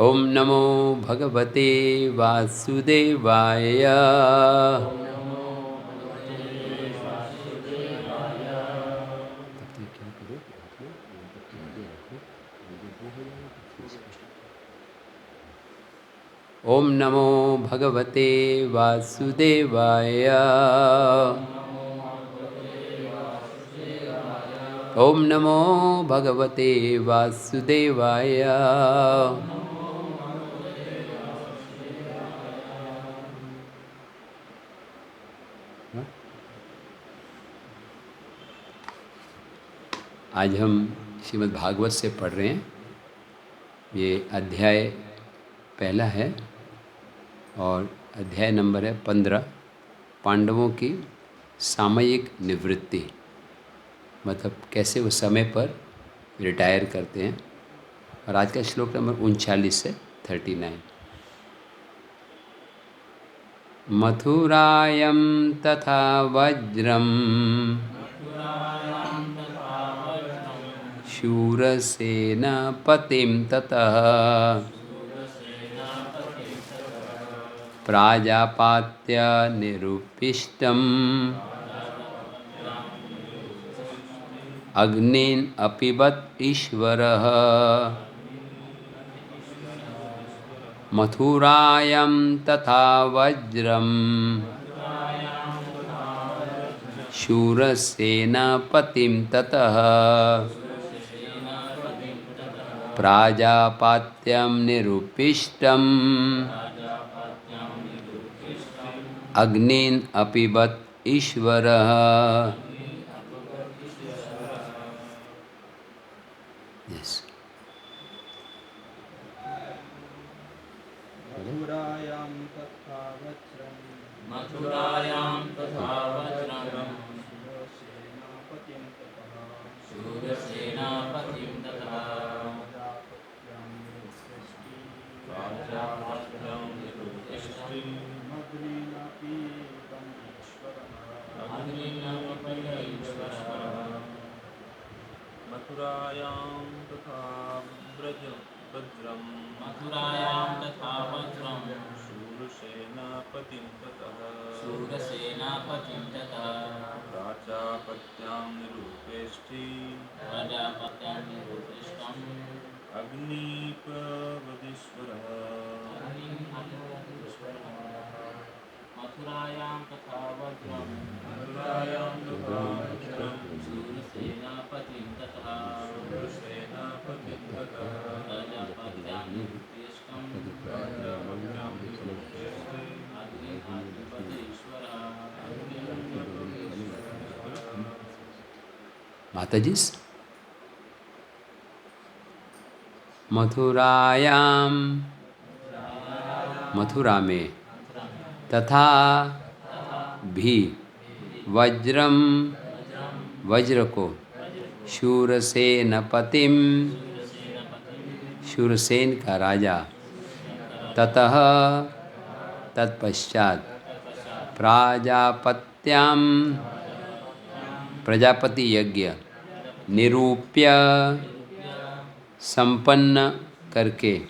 ओम नमो भगवते वासुदेवाय। तब तक क्या करो कि आप लोग मोमबत्ती आगे रखो और जब वो हो जाए तो फिर स्पष्ट करो। ओम नमो भगवते वासुदेवाय। ओम नमो भगवते वासुदेवाय। हाँ? आज हम श्रीमद् भागवत से पढ़ रहे हैं। ये अध्याय पहला है और अध्याय नंबर है 15। पांडवों की सामयिक निवृत्ति, मतलब कैसे वो समय पर रिटायर करते हैं। और आज का श्लोक नंबर 39 से 39। मथुरायं तथा वज्रम शूरसेनापतिं ततः प्राजापात्य निरुपिष्टम् अग्निन् अपिबत् ईश्वरः। मथुरायं तथा वज्रम शूरसेनापतिं ततः प्राजापात्यं निरुपिष्टम् अग्निन् अपिबत् ईश्वरः। Yes. मथुरायां तथा वज्रं शूरसेनापतिं तथा प्राजापत्यं निरुष्टिम् अग्निनापीतमीश्वरः। मथुरायां तथा वज्रं मथुरायां तथा वज्रं शूरसेनापतिं ततः प्राजापत्यां निरुपेष्टम् अग्निपवदीश्वरः। मथुरायां तथा वज्रं शूरसेनापतिं तथा प्राजापत्यां निरुपेष्टम् माताजी, मथुरायाम, मथुरा में, तथा भी, वज्रम, वज्र को, शूरसेनपतिम, शूरसेन का राजा, ततः, तत्पश्चात, प्राजापत्याम, प्रजापति यज्ञ, निरूप्य, संपन्न करके,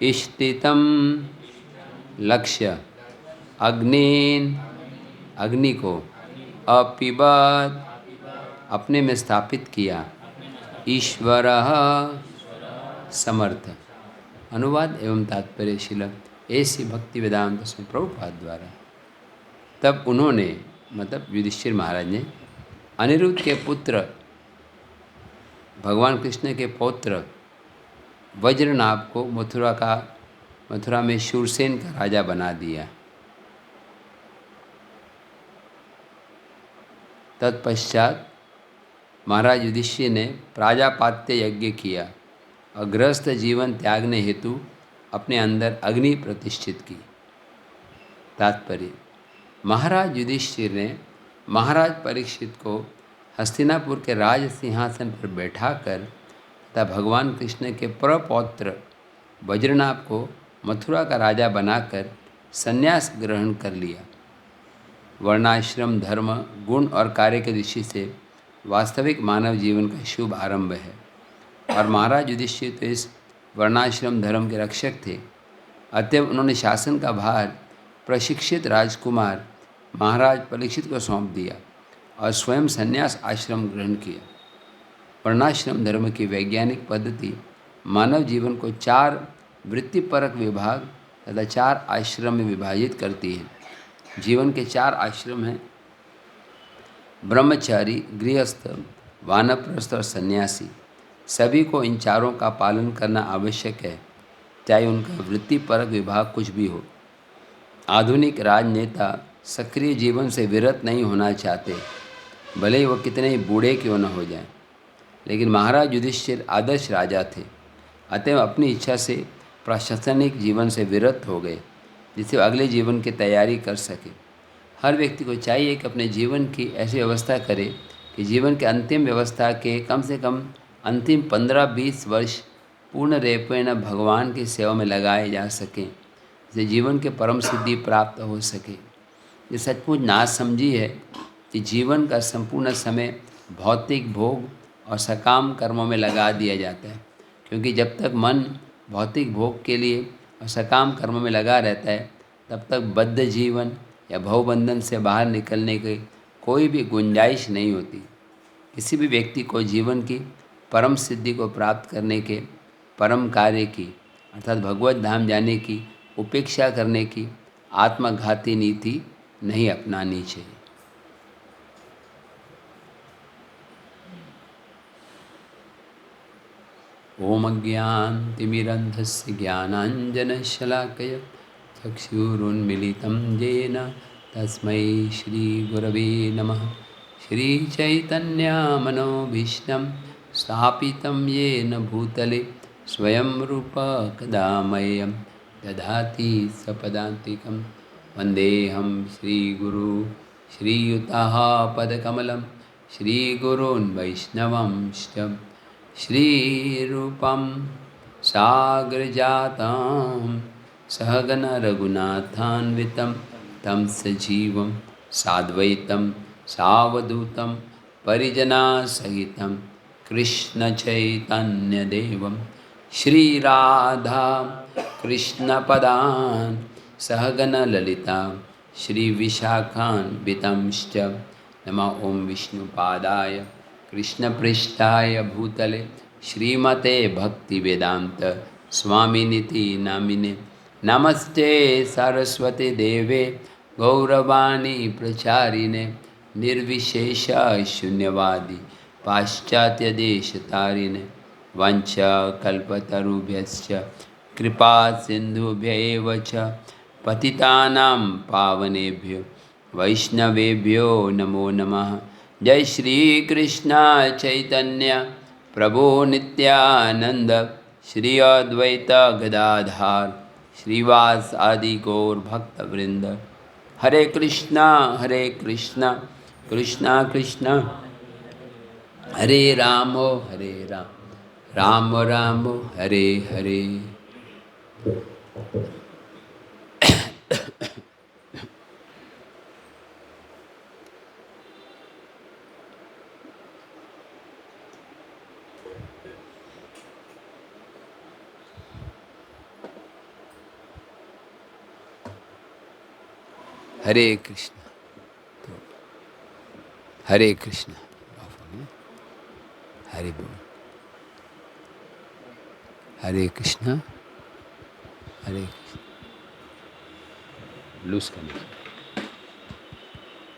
इष्टितम, लक्ष्य, अग्निन, अग्नि को, अपिबत, अपने में स्थापित किया, ईश्वरः, समर्थ। अनुवाद एवं तात्पर्य श्रील ऐसी भक्ति वेदांत स्वामी प्रभुपाद द्वारा। तब उन्होंने, मतलब युधिष्ठिर महाराज ने, अनिरुद्ध के पुत्र भगवान कृष्ण के पौत्र वज्रनाभ को मथुरा में शूरसेन का राजा बना दिया। तत्पश्चात महाराज युधिष्ठिर ने प्राजापात्य यज्ञ किया और गृहस्थ जीवन त्यागने हेतु अपने अंदर अग्नि प्रतिष्ठित की। तात्पर्य, महाराज युधिष्ठिर ने महाराज परीक्षित को हस्तिनापुर के राज सिंहासन पर बैठाकर तथा भगवान कृष्ण के प्रपौत्र वज्रनाभ को मथुरा का राजा बनाकर संन्यास ग्रहण कर लिया। वर्णाश्रम, धर्म, गुण और कार्य की दृष्टि से वास्तविक मानव जीवन का शुभ आरंभ है और महाराज युधिष्ठिर तो इस वर्णाश्रम धर्म के रक्षक थे, अतएव उन्होंने शासन का भार प्रशिक्षित राजकुमार महाराज परीक्षित को सौंप दिया और स्वयं संन्यास आश्रम ग्रहण किया। वर्णाश्रम धर्म की वैज्ञानिक पद्धति मानव जीवन को 4 वृत्तिपरक विभाग तथा 4 आश्रम में विभाजित करती है। जीवन के 4 आश्रम हैं: ब्रह्मचारी, गृहस्थ, वानप्रस्थ और सन्यासी। सभी को इन चारों का पालन करना आवश्यक है, चाहे उनका वृत्तिपरक विभाग कुछ भी हो। आधुनिक राजनेता सक्रिय जीवन से विरत नहीं होना चाहते, भले ही वह कितने ही बूढ़े क्यों न हो जाएं। लेकिन महाराज युधिष्ठिर आदर्श राजा थे, अतः अपनी इच्छा से प्रशासनिक जीवन से विरत हो गए, जिससे वह अगले जीवन की तैयारी कर सके। हर व्यक्ति को चाहिए कि अपने जीवन की ऐसी व्यवस्था करे कि जीवन के अंतिम व्यवस्था के कम से कम अंतिम 15-20 वर्ष पूर्ण रूपेण भगवान की सेवा में लगाए जा सकें, जिससे जीवन के परम सिद्धि प्राप्त हो सके। ये सचमुच नासमझी है कि जीवन का संपूर्ण समय भौतिक भोग और सकाम कर्मों में लगा दिया जाता है, क्योंकि जब तक मन भौतिक भोग के लिए और सकाम कर्मों में लगा रहता है, तब तक बद्ध जीवन या भवबंधन से बाहर निकलने की कोई भी गुंजाइश नहीं होती। किसी भी व्यक्ति को जीवन की परम सिद्धि को प्राप्त करने के परम कार्य की अर्थात भगवत धाम जाने की उपेक्षा करने की आत्मघाती नीति नहीं अपनानी चाहिए। ओम अज्ञानतिमिरन्धस्य ज्ञानाञ्जनशलाकया चक्षुरुन्मीलितं येन तस्मै श्रीगुरवे नमः। श्रीचैतन्यमनोभीष्टं स्थापितं येन भूतले स्वयं रूपः कदा मह्यं ददाति सपदान्तिकं। वन्देऽहं श्रीगुरु श्रीयुतः पदकमलं श्रीगुरून् वैष्णवंश्च श्रीरूपं साग्रजातं सहगण रघुनाथान्वितं तं सजीवं साद्वैतं सावधूतं परिजनसहितं कृष्णचैतन्यदेवं श्रीराधा कृष्णपदान् सहगण ललिता श्रीविशाखान्वितंश्च। नमः ओं विष्णुपादाय कृष्णपृष्ठाय भूतले श्रीमते भक्तिवेदांत स्वामिनिति नामिने। नमस्ते सरस्वती देवे गौरवाणी प्रचारिणे निर्विशेष शून्यवादी पाश्चात्य देशतारिणे। वंशकल्पतरुभ्यश्च कृपा सिन्धुभ्यैव च पतितानां पावनेभ्यो वैष्णवेभ्यो नमो नमः। जय श्री कृष्ण चैतन्य प्रभु नित्यानंद श्री अद्वैत गदाधार श्रीवास आदि गौर भक्त वृंद। हरे कृष्णा कृष्णा कृष्णा हरे राम राम राम हरे हरे। हरे कृष्ण हरे कृष्ण हरे बोल। हरे कृष्ण लूज करने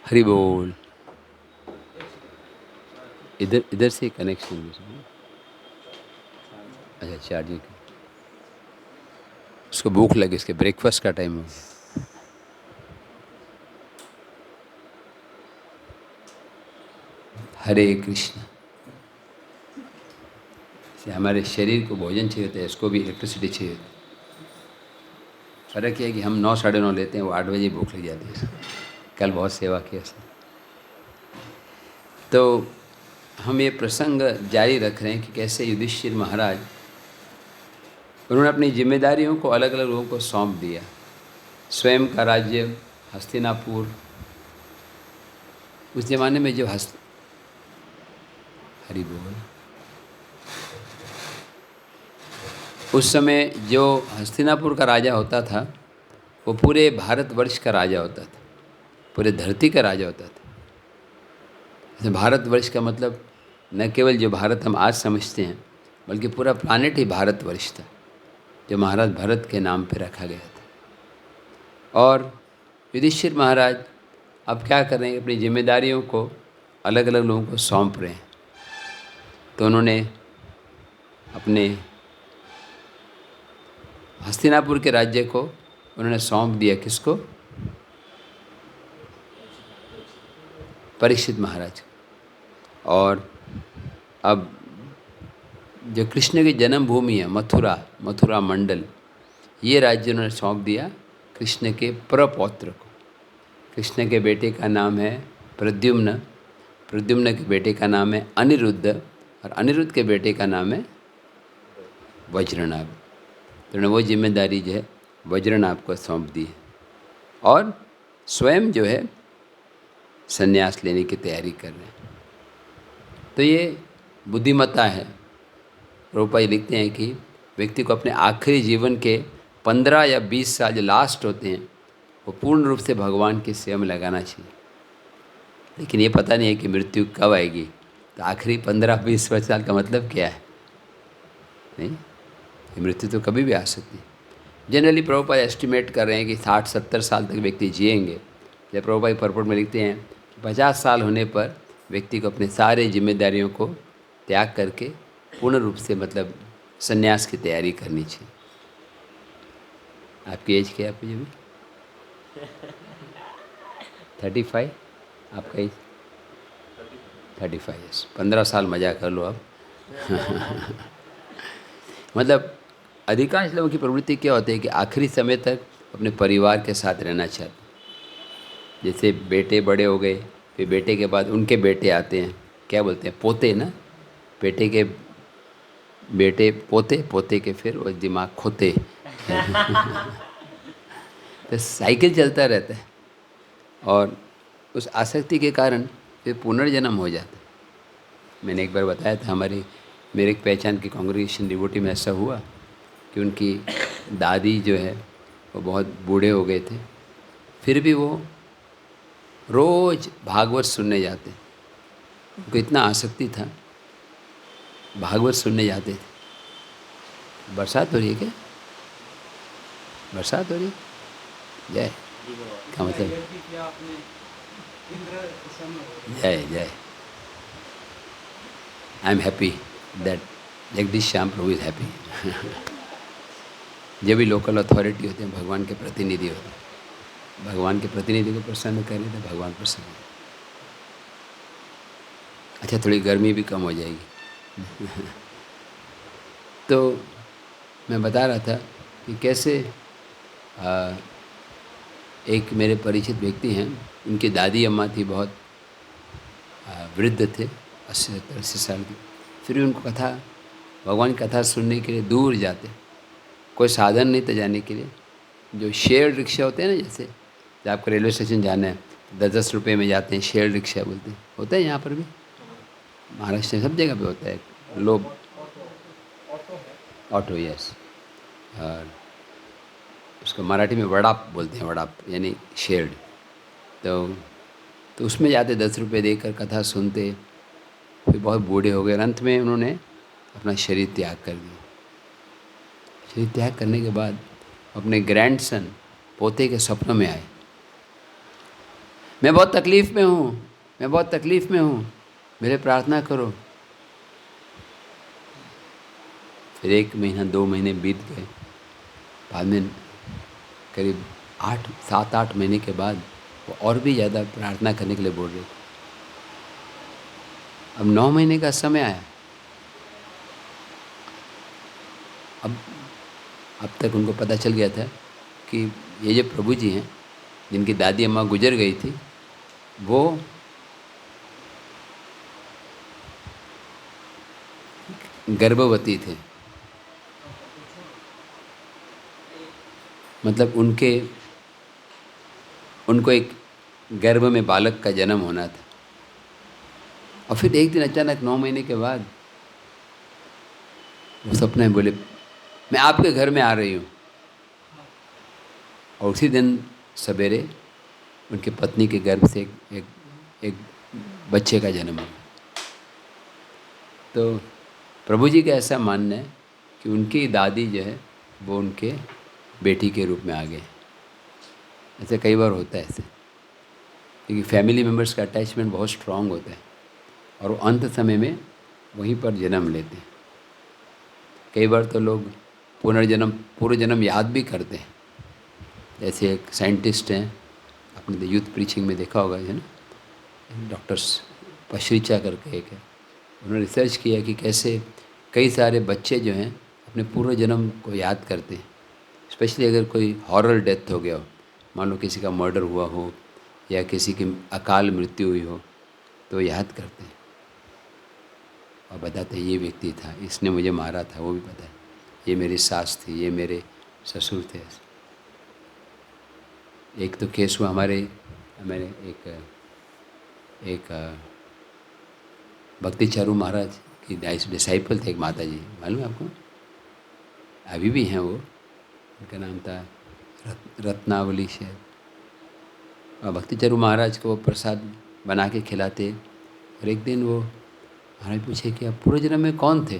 हरि बोल। इधर से कनेक्शन। अच्छा चार्जिंग, उसको भूख लगी, इसके ब्रेकफास्ट का टाइम हो। हरे कृष्ण। हमारे शरीर को भोजन चाहिए होता है, इसको भी इलेक्ट्रिसिटी चाहिए होती है। फ़र्क यह है कि हम 9 साढ़े 9 लेते हैं, वो 8 बजे भूख लग जाती है। कल बहुत सेवा की है। तो हम ये प्रसंग जारी रख रहे हैं कि कैसे युधिष्ठिर महाराज उन्होंने अपनी जिम्मेदारियों को अलग अलग लोगों को सौंप दिया। स्वयं का राज्य हस्तिनापुर, उस जमाने में जो हरि बोल। उस समय जो हस्तिनापुर का राजा होता था वो पूरे भारतवर्ष का राजा होता था, पूरे धरती का राजा होता था। जैसे भारतवर्ष का मतलब न केवल जो भारत हम आज समझते हैं, बल्कि पूरा प्लानेट ही भारतवर्ष था, जो महाराज भरत के नाम पे रखा गया था। और युधिष्ठिर महाराज अब क्या कर रहे हैं, अपनी जिम्मेदारियों को अलग अलग लोगों को सौंप रहे हैं। तो उन्होंने अपने हस्तिनापुर के राज्य को उन्होंने सौंप दिया, किसको? परीक्षित महाराज को। और अब जो कृष्ण की जन्मभूमि है मथुरा मंडल, ये राज्य उन्होंने सौंप दिया कृष्ण के प्रपौत्र को। कृष्ण के बेटे का नाम है प्रद्युम्न, प्रद्युम्न के बेटे का नाम है अनिरुद्ध, और अनिरुद्ध के बेटे का नाम है वज्रनाभ। तो उन्होंने वो जिम्मेदारी जो है वज्रनाभ को सौंप दी है, और स्वयं जो है संन्यास लेने की तैयारी कर रहे हैं। तो ये बुद्धिमत्ता है। प्रभुपाद जी लिखते हैं कि व्यक्ति को अपने आखिरी जीवन के 15 या 20 साल जो लास्ट होते हैं वो पूर्ण रूप से भगवान की सेवा में लगाना चाहिए। लेकिन ये पता नहीं है कि मृत्यु कब आएगी। तो आखिरी 15-20 साल का मतलब क्या है? नहीं, ये मृत्यु तो कभी भी आ सकती है। जनरली प्रभुपाद एस्टिमेट कर रहे हैं कि 60-70 साल तक व्यक्ति जिएंगे। जब प्रभुपाद परपोर्ट में लिखते हैं कि 50 साल होने पर व्यक्ति को अपने सारे जिम्मेदारियों को त्याग करके पूर्ण रूप से मतलब संन्यास की तैयारी करनी चाहिए। आपकी एज क्या है आपकी? अभी 35? आपका एज 35 15 साल मजा कर लो अब। मतलब अधिकांश लोगों की प्रवृत्ति क्या होती है कि आखिरी समय तक अपने परिवार के साथ रहना चाहते। जैसे बेटे बड़े हो गए, फिर बेटे के बाद उनके बेटे आते हैं, क्या बोलते हैं, पोते ना। बेटे के बेटे पोते, पोते के फिर वो दिमाग खोते। तो साइकिल चलता रहता है, और उस आसक्ति के कारण फिर पुनर्जन्म हो जाता है। मैंने एक बार बताया था, मेरे एक पहचान के कांग्रेगेशन डिवोटी में ऐसा हुआ कि उनकी दादी जो है वो बहुत बूढ़े हो गए थे, फिर भी वो रोज़ भागवत सुनने जाते। उनको इतना आसक्ति था, भागवत सुनने जाते थे। बरसात हो रही है क्या? बरसात हो रही है? जय क्या मतलब? जय जय। I am happy that Jagdish Shyam Prabhu is happy. जब भी लोकल अथॉरिटी होते हैं भगवान के प्रतिनिधि होते हैं, भगवान के प्रतिनिधि को प्रसन्न करें तो भगवान प्रसन्न हो। अच्छा, थोड़ी गर्मी भी कम हो जाएगी। तो मैं बता रहा था कि कैसे एक मेरे परिचित व्यक्ति हैं, उनकी दादी अम्मा थी, बहुत वृद्ध थे, 80-80 साल की। फिर भी उनको भगवान की कथा सुनने के लिए दूर जाते, कोई साधन नहीं था जाने के लिए। जो शेयर रिक्शा होते हैं ना, जैसे जब आपको रेलवे स्टेशन जाना है 10-10 रुपये में जाते हैं, शेयर रिक्शा बोलते हैं, होता है यहाँ पर भी, महाराष्ट्र में सब जगह पे होता है। लोग ऑटो, यस, और उसको मराठी में वड़ाप बोलते हैं, वड़ाप यानी शेयर्ड। तो उसमें जाते 10 रुपये देकर कथा सुनते, फिर बहुत बूढ़े हो गए। अंत में उन्होंने अपना शरीर त्याग कर दिया। शरीर त्याग करने के बाद अपने ग्रैंडसन पोते के सपनों में आए, मैं बहुत तकलीफ़ में हूँ, मैं बहुत तकलीफ़ में हूँ, मेरे प्रार्थना करो। फिर 1 महीना 2 महीने बीत गए, बाद में करीब 7-8 महीने के बाद वो और भी ज़्यादा प्रार्थना करने के लिए बोल रहे थे। अब 9 महीने का समय आया। अब तक उनको पता चल गया था कि ये जो प्रभु जी हैं, जिनकी दादी अम्मा गुजर गई थी, वो गर्भवती थे। मतलब उनको एक गर्भ में बालक का जन्म होना था। और फिर एक दिन अचानक 9 महीने के बाद वो सपने में बोले, मैं आपके घर में आ रही हूँ। और उसी दिन सवेरे उनकी पत्नी के गर्भ से एक बच्चे का जन्म हुआ। तो प्रभु जी का ऐसा मानना है कि उनकी दादी जो है वो उनके बेटी के रूप में आ गए। ऐसे कई बार होता है ऐसे, क्योंकि फैमिली मेम्बर्स का अटैचमेंट बहुत स्ट्रांग होता है और वो अंत समय में वहीं पर जन्म लेते हैं। कई बार तो लोग पूर्व जन्म याद भी करते हैं। जैसे एक साइंटिस्ट हैं, आपने तो यूथ प्रीचिंग में देखा होगा, है ना, डॉक्टर्स पश्रीचा करके एक है। उन्होंने रिसर्च किया कि कैसे कई सारे बच्चे जो हैं अपने पूर्व जन्म को याद करते हैं। स्पेशली अगर कोई हॉरर डेथ हो गया हो, मान लो किसी का मर्डर हुआ हो या किसी की अकाल मृत्यु हुई हो, तो याद करते हैं और बताते हैं ये व्यक्ति था, इसने मुझे मारा था, वो भी पता है, ये मेरी सास थी, ये मेरे ससुर थे। एक तो केस हुआ मैंने एक भक्ति चारू महाराज की डिसाइपल थे, एक माता जी, मालूम है आपको, अभी भी हैं वो, उनका नाम था रत्नावली शायद। और भक्ति चारू महाराज को वो प्रसाद बना के खिलाते। और एक दिन वो महाराज पूछे कि आप पूर्व जन्म में कौन थे।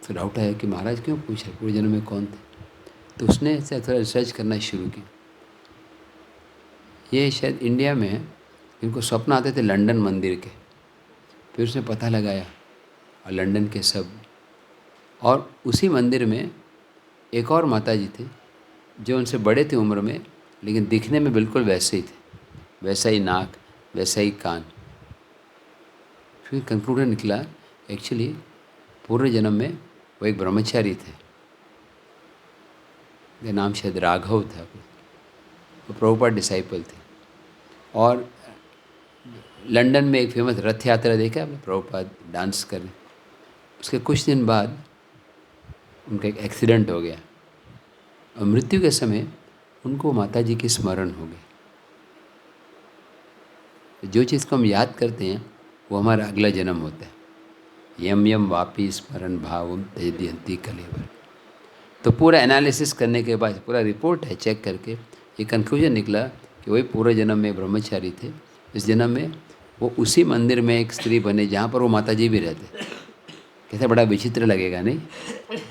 तो डाउट आया कि महाराज क्यों पूछे पूर्व जन्म में कौन थे। तो उसने ऐसे थोड़ा रिसर्च करना शुरू किया। ये शायद इंडिया में है, इनको स्वप्न आते थे लंदन मंदिर के। फिर उसने पता लगाया और लंदन के सब, और उसी मंदिर में एक और माता जी थे जो उनसे बड़े थे उम्र में, लेकिन दिखने में बिल्कुल वैसे ही थे, वैसा ही नाक, वैसा ही कान। फिर कंक्लूजन निकला एक्चुअली पूर्व जन्म में वो एक ब्रह्मचारी थे, उनका नाम शायद राघव था, वो प्रभुपाद डिसाइपल थे। और लंदन में एक फेमस रथ यात्रा देखा आपने, प्रभुपाद डांस कर रहे। उसके कुछ दिन बाद उनका एक एक्सीडेंट हो गया और मृत्यु के समय उनको माता जी की स्मरण हो गई। जो चीज़ को हम याद करते हैं वो हमारा अगला जन्म होता है। यम यम वापी स्मरण भावम तेजयंती कलेवर। तो पूरा एनालिसिस करने के बाद, पूरा रिपोर्ट है, चेक करके ये कंक्लूजन निकला कि वही पूर्व जन्म में ब्रह्मचारी थे, इस जन्म में वो उसी मंदिर में एक स्त्री बने जहाँ पर वो माता जी भी रहते। कैसे बड़ा विचित्र लगेगा नहीं,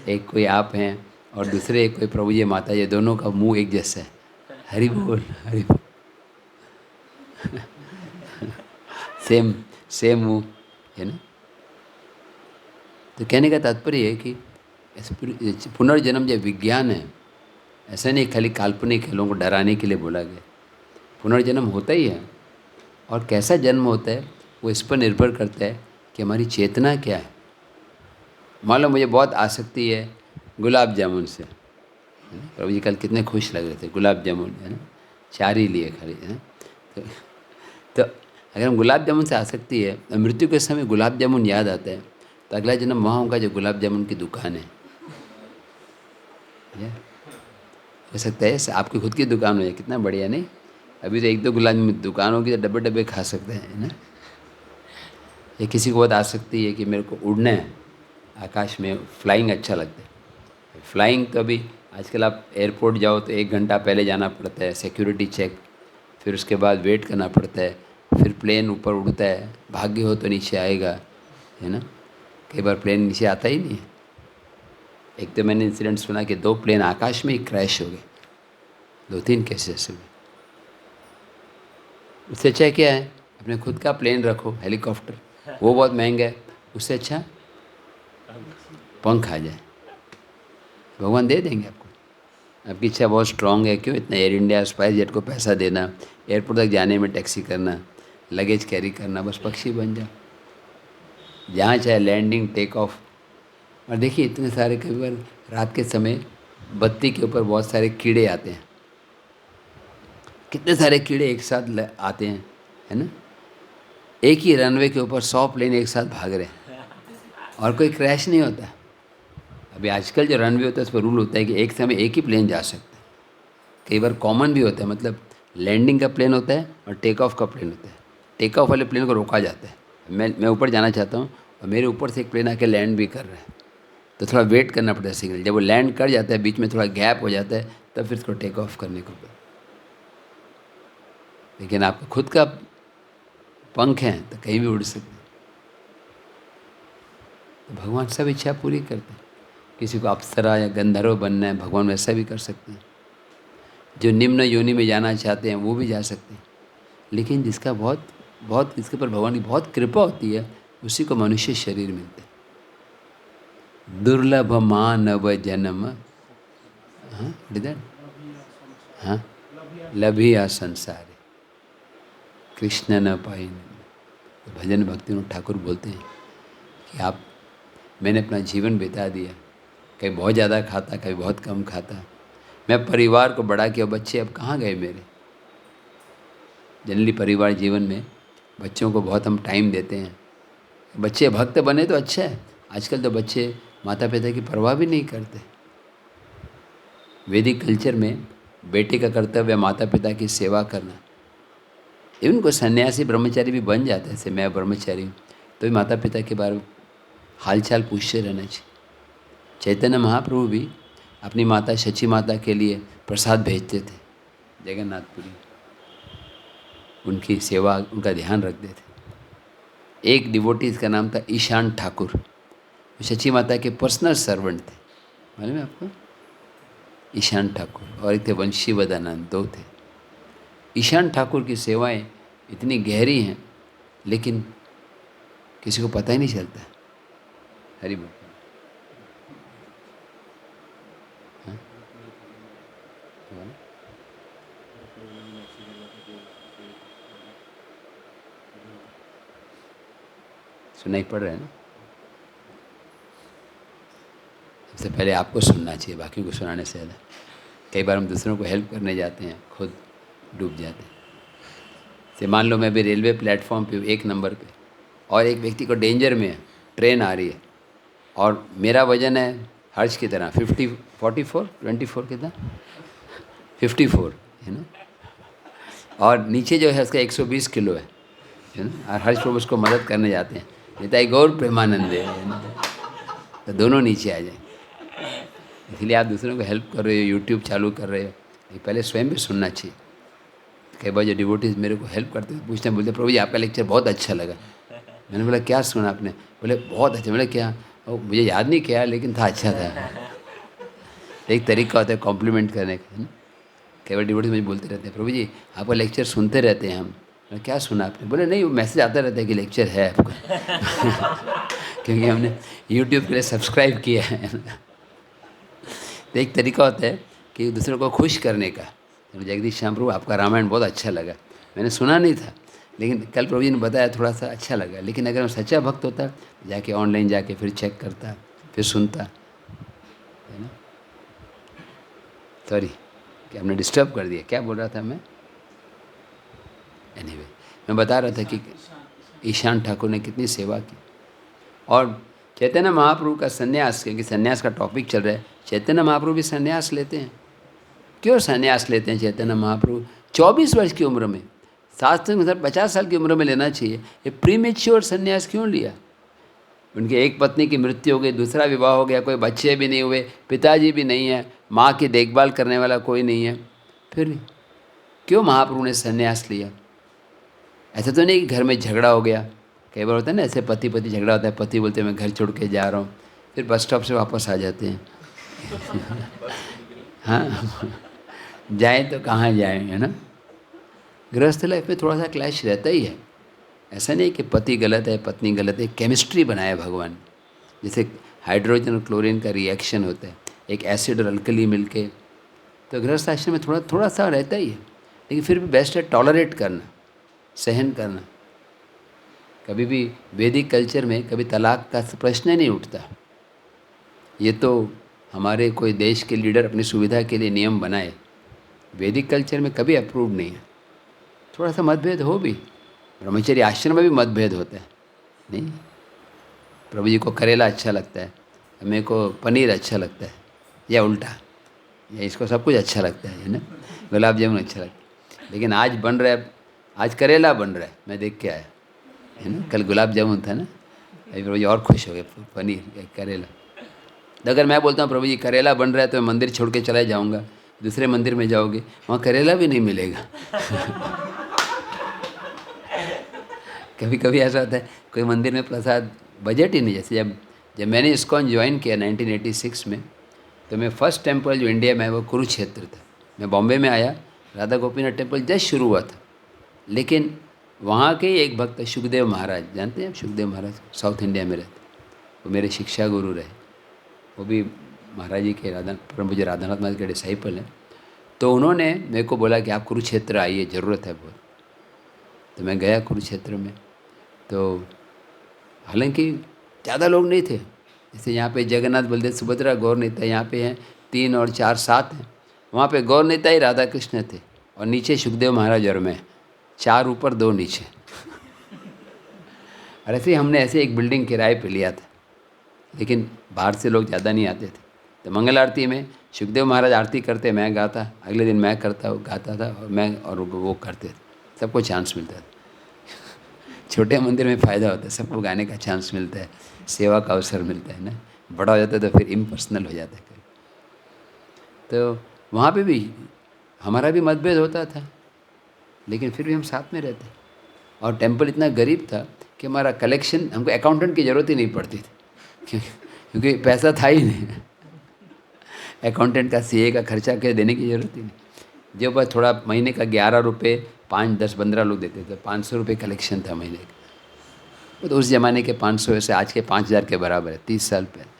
एक कोई आप हैं और दूसरे एक कोई प्रभु जी माता जी, दोनों का मुंह एक जैसा है। हरि बोल हरि बोल। सेम मुंह है ना। तो कहने का तात्पर्य है कि पुनर्जन्म जो विज्ञान है, ऐसा नहीं खाली काल्पनिक है, लोगों को डराने के लिए बोला गया। पुनर्जन्म होता ही है, और कैसा जन्म होता है वो इस पर निर्भर करता है कि हमारी चेतना क्या है। मान लो मुझे बहुत आसक्ति है गुलाब जामुन से, प्रभु जी कल कितने खुश लग रहे थे, गुलाब जामुन है ना, 4 ही लिए खाली है। तो अगर हम गुलाब जामुन से आसक्ति है, मृत्यु के समय गुलाब जामुन याद आता है, तो अगला जन्म वहाँ होगा जो गुलाब जामुन की दुकान है। हो सकता है आपकी खुद की दुकान हो जाए, कितना बढ़िया नहीं। अभी तो 1-2 गुलाब जामुन दुकान होगी तो डब्बे डब्बे खा सकते हैं ना। या किसी को बहुत आसक्ति है कि मेरे को उड़ना है आकाश में, फ्लाइंग अच्छा लगता है। फ्लाइंग तो अभी आजकल आप एयरपोर्ट जाओ तो 1 घंटा पहले जाना पड़ता है, सिक्योरिटी चेक, फिर उसके बाद वेट करना पड़ता है, फिर प्लेन ऊपर उड़ता है, भाग्य हो तो नीचे आएगा, है ना। कई बार प्लेन नीचे आता ही नहीं है। एक तो मैंने इंसिडेंट सुना कि 2 प्लेन आकाश में ही क्रैश हो गए, 2-3 केसेस हुए। उससे अच्छा क्या है, अपने खुद का प्लेन रखो, हेलीकॉप्टर, वो बहुत महंगा है, उससे अच्छा पंख आ जाए, भगवान दे देंगे आपको। आपकी इच्छा बहुत स्ट्रांग है, क्यों इतना एयर इंडिया स्पाइस जेट को पैसा देना, एयरपोर्ट तक जाने में टैक्सी करना, लगेज कैरी करना, बस पक्षी बन जाओ, जहाँ चाहे लैंडिंग टेक ऑफ। और देखिए इतने सारे, कई बार रात के समय बत्ती के ऊपर बहुत सारे कीड़े आते हैं, कितने सारे कीड़े एक साथ आते हैं, है ना। एक ही रनवे के ऊपर 100 प्लेन एक साथ भाग रहे हैं और कोई क्रैश नहीं होता। अभी आजकल जो रनवे होता है उस पर रूल होता है कि एक समय एक ही प्लेन जा सकता है। कई बार कॉमन भी होता है, मतलब लैंडिंग का प्लेन होता है और टेक ऑफ का प्लेन होता है। टेक ऑफ वाले प्लेन को रोका जाता है, मैं ऊपर जाना चाहता हूँ और मेरे ऊपर से एक प्लेन आके लैंड भी कर रहा है, तो थोड़ा वेट करना पड़ता है सिग्नल। जब वो लैंड कर जाता है, बीच में थोड़ा गैप हो जाता है, तब फिर उसको टेक ऑफ करने को पड़ता है। लेकिन आपका खुद का पंख हैं तो कहीं भी उड़ सकते हैं। तो भगवान सब इच्छा पूरी करते हैं। किसी को अप्सरा या गंधर्व बनना है, भगवान वैसा भी कर सकते हैं। जो निम्न योनि में जाना चाहते हैं वो भी जा सकते हैं। लेकिन जिसका बहुत बहुत जिसके ऊपर भगवान की बहुत कृपा होती है, उसी को मनुष्य शरीर मिलते हैं। दुर्लभ मानव जन्म, हाँ हाँ, लभिया संसारे कृष्ण न पाई। तो भजन भक्ति में ठाकुर बोलते हैं कि मैंने अपना जीवन बिता दिया, कभी बहुत ज़्यादा खाता, कभी बहुत कम खाता। मैं परिवार को बड़ा किया, बच्चे अब कहाँ गए मेरे। जनरली परिवार जीवन में बच्चों को बहुत हम टाइम देते हैं। बच्चे भक्त बने तो अच्छा है। आजकल तो बच्चे माता पिता की परवाह भी नहीं करते। वैदिक कल्चर में बेटे का कर्तव्य माता पिता की सेवा करना। इवन को सन्यासी ब्रह्मचारी भी बन जाते हैं, जैसे मैं ब्रह्मचारी हूँ, तो भी माता पिता के बारे में हालचाल पूछते रहना चाहिए। चैतन्य महाप्रभु भी अपनी माता शची माता के लिए प्रसाद भेजते थे जगन्नाथपुरी, उनकी सेवा, उनका ध्यान रखते थे। एक डिवोटी, इसका नाम था ईशान ठाकुर, वो शची माता के पर्सनल सर्वेंट थे, मालूम है आपको? ईशान ठाकुर। और एक थे वंशीवदनानंद, दो थे। ईशान ठाकुर की सेवाएं इतनी गहरी हैं, लेकिन किसी को पता ही नहीं चलता। हरि बोल। हाँ? सुनाई पड़ रहा है ना? सबसे पहले आपको सुनना चाहिए, बाकी को सुनाने से ज़्यादा। कई बार हम दूसरों को हेल्प करने जाते हैं, खुद डूब जाते हैं। से मान लो मैं भी रेलवे प्लेटफॉर्म पे हूँ, 1 नंबर पे, और एक व्यक्ति को डेंजर में है, ट्रेन आ रही है, और मेरा वजन है हर्ष की तरह 24 कितना 54 है ना, और नीचे जो है उसका 120 किलो है ना, और हर्ष प्रभु उसको मदद करने जाते हैं, निताई गौर प्रेमानंदे, है ना, तो दोनों नीचे आ जाए। इसलिए आप दूसरों को हेल्प कर रहे हो, यूट्यूब चालू कर रहे हो, ये पहले स्वयं भी सुनना चाहिए। कई बार जो डिवोटीज मेरे को हेल्प करते हैं, पूछते हैं, बोलते प्रभु जी आपका लेक्चर बहुत अच्छा लगा। मैंने बोला क्या सुना आपने? बोले बहुत अच्छा। बोले क्या? और मुझे याद नहीं किया, लेकिन था, अच्छा था। एक तरीका होता है कॉम्प्लीमेंट करने का, है ना। कई बार डिवोटीज मुझे बोलते रहते हैं, प्रभु जी आपका लेक्चर सुनते रहते हैं हम। मैंने क्या सुना आपने? बोले नहीं, वो मैसेज आता रहता है कि लेक्चर है आपका। क्योंकि हमने यूट्यूब के लिए सब्सक्राइब किया है। तो एक तरीका होता है कि दूसरों को खुश करने का। जगदीश श्याम प्रभु आपका रामायण बहुत अच्छा लगा, मैंने सुना नहीं था, लेकिन कल प्रभु जी ने बताया, थोड़ा सा अच्छा लगा। लेकिन अगर मैं सच्चा भक्त होता, जाके ऑनलाइन जाके फिर चेक करता, फिर सुनता, है ना। सॉरी कि आपने डिस्टर्ब कर दिया। क्या बोल रहा था मैं? एनीवे, मैं बता रहा था कि ईशान ठाकुर ने कितनी सेवा की। और चैतन्य महाप्रभु का संन्यास, क्योंकि संन्यास का टॉपिक चल रहा है, चैतन्य महाप्रभु भी संन्यास लेते हैं। क्यों संन्यास लेते हैं चैतन्य महाप्रभु? 24 वर्ष की उम्र में, शास्त्र में 50 साल की उम्र में लेना चाहिए। ये प्रीमेच्योर संन्यास क्यों लिया? उनकी एक पत्नी की मृत्यु हो गई, दूसरा विवाह हो गया, कोई बच्चे भी नहीं हुए, पिताजी भी नहीं है, माँ की देखभाल करने वाला कोई नहीं है, फिर क्यों महाप्रभु ने संन्यास लिया? ऐसा तो नहीं कि घर में झगड़ा हो गया। कई बार होता है ना, ऐसे पति पति झगड़ा होता है, पति बोलते हैं मैं घर छोड़ के जा रहा हूँ, फिर बस स्टॉप से वापस आ जाते हैं। हाँ, जाए तो कहाँ जाए, है ना। गृहस्थ लाइफ में थोड़ा सा क्लैश रहता ही है। ऐसा नहीं कि पति गलत है पत्नी गलत है, केमिस्ट्री बनाया भगवान। जैसे हाइड्रोजन और क्लोरीन का रिएक्शन होता है, एक एसिड और अल्कली मिलके, तो गृहस्थ आश्रम में थोड़ा थोड़ा सा रहता ही है। लेकिन फिर भी बेस्ट है टॉलरेट करना, सहन करना। कभी भी वैदिक कल्चर में कभी तलाक का प्रश्न नहीं उठता। ये तो हमारे कोई देश के लीडर अपनी सुविधा के लिए नियम बनाए, वैदिक कल्चर में कभी अप्रूव नहीं है। थोड़ा सा मतभेद हो भी, ब्रह्मचर्य आश्रम में भी मतभेद होता है। नहीं, प्रभु जी को करेला अच्छा लगता है, मेरे को पनीर अच्छा लगता है, या उल्टा, या इसको सब कुछ अच्छा लगता है ना, गुलाब जामुन अच्छा लगता है। लेकिन आज बन रहा है, आज करेला बन रहा है, मैं देख के आया, है ना। कल गुलाब जामुन था ना, अभी प्रभु जी और खुश हो गए, पनीर या करेला। तो अगर मैं बोलता हूँ प्रभु जी करेला बन रहा है तो मैं मंदिर छोड़ के चला जाऊँगा, दूसरे मंदिर में जाओगे, वहाँ करेला भी नहीं मिलेगा। कभी कभी ऐसा होता है कोई मंदिर में प्रसाद बजट ही नहीं। जैसे जब मैंने इस्कॉन ज्वाइन किया 1986 में, तो मैं फर्स्ट टेम्पल जो इंडिया में है वो कुरुक्षेत्र था। मैं बॉम्बे में आया, राधा गोपीनाथ टेम्पल जस्ट शुरू हुआ था, लेकिन वहाँ के एक भक्त सुखदेव महाराज, जानते हैं आप सुखदेव महाराज, साउथ इंडिया में रहते, वो मेरे शिक्षा गुरु रहे, वो भी महाराज जी के परम पूज्य राधानाथ महाराज के डिसाइपल हैं। तो उन्होंने मेरे को बोला कि आप कुरुक्षेत्र आइए, ज़रूरत है बहुत। तो मैं गया कुरुक्षेत्र में, तो हालांकि ज़्यादा लोग नहीं थे, जैसे यहाँ पे जगन्नाथ बलदेव सुभद्रा गौर नेता यहाँ पे हैं 3 और 4 7 हैं, वहाँ पे गौर नेता ही राधा कृष्ण थे, और नीचे सुखदेव महाराज और मैं, 4 ऊपर 2 नीचे। और ऐसे ही हमने ऐसे एक बिल्डिंग किराए पे लिया था, लेकिन बाहर से लोग ज़्यादा नहीं आते थे। तो मंगल आरती में सुखदेव महाराज आरती करते, मैं गाता, अगले दिन मैं गाता था, और मैं और वो करते थे, सबको चांस मिलता था। छोटे मंदिर में फ़ायदा होता है, सबको गाने का चांस मिलता है, सेवा का अवसर मिलता है ना। बड़ा हो जाता है तो फिर इम्पर्सनल हो जाता है। तो वहाँ पे भी हमारा भी मतभेद होता था, लेकिन फिर भी हम साथ में रहते। और टेम्पल इतना गरीब था कि हमारा कलेक्शन, हमको अकाउंटेंट की ज़रूरत ही नहीं पड़ती थी, क्योंकि पैसा था ही नहीं। अकाउंटेंट का CA का खर्चा के देने की ज़रूरत ही नहीं। जो बस थोड़ा महीने का 11 रुपये 5 10 15 लोग देते थे, 500 रुपये कलेक्शन था महीने का। तो उस ज़माने के 500 से आज के 5000 के बराबर है, 30 साल पहले।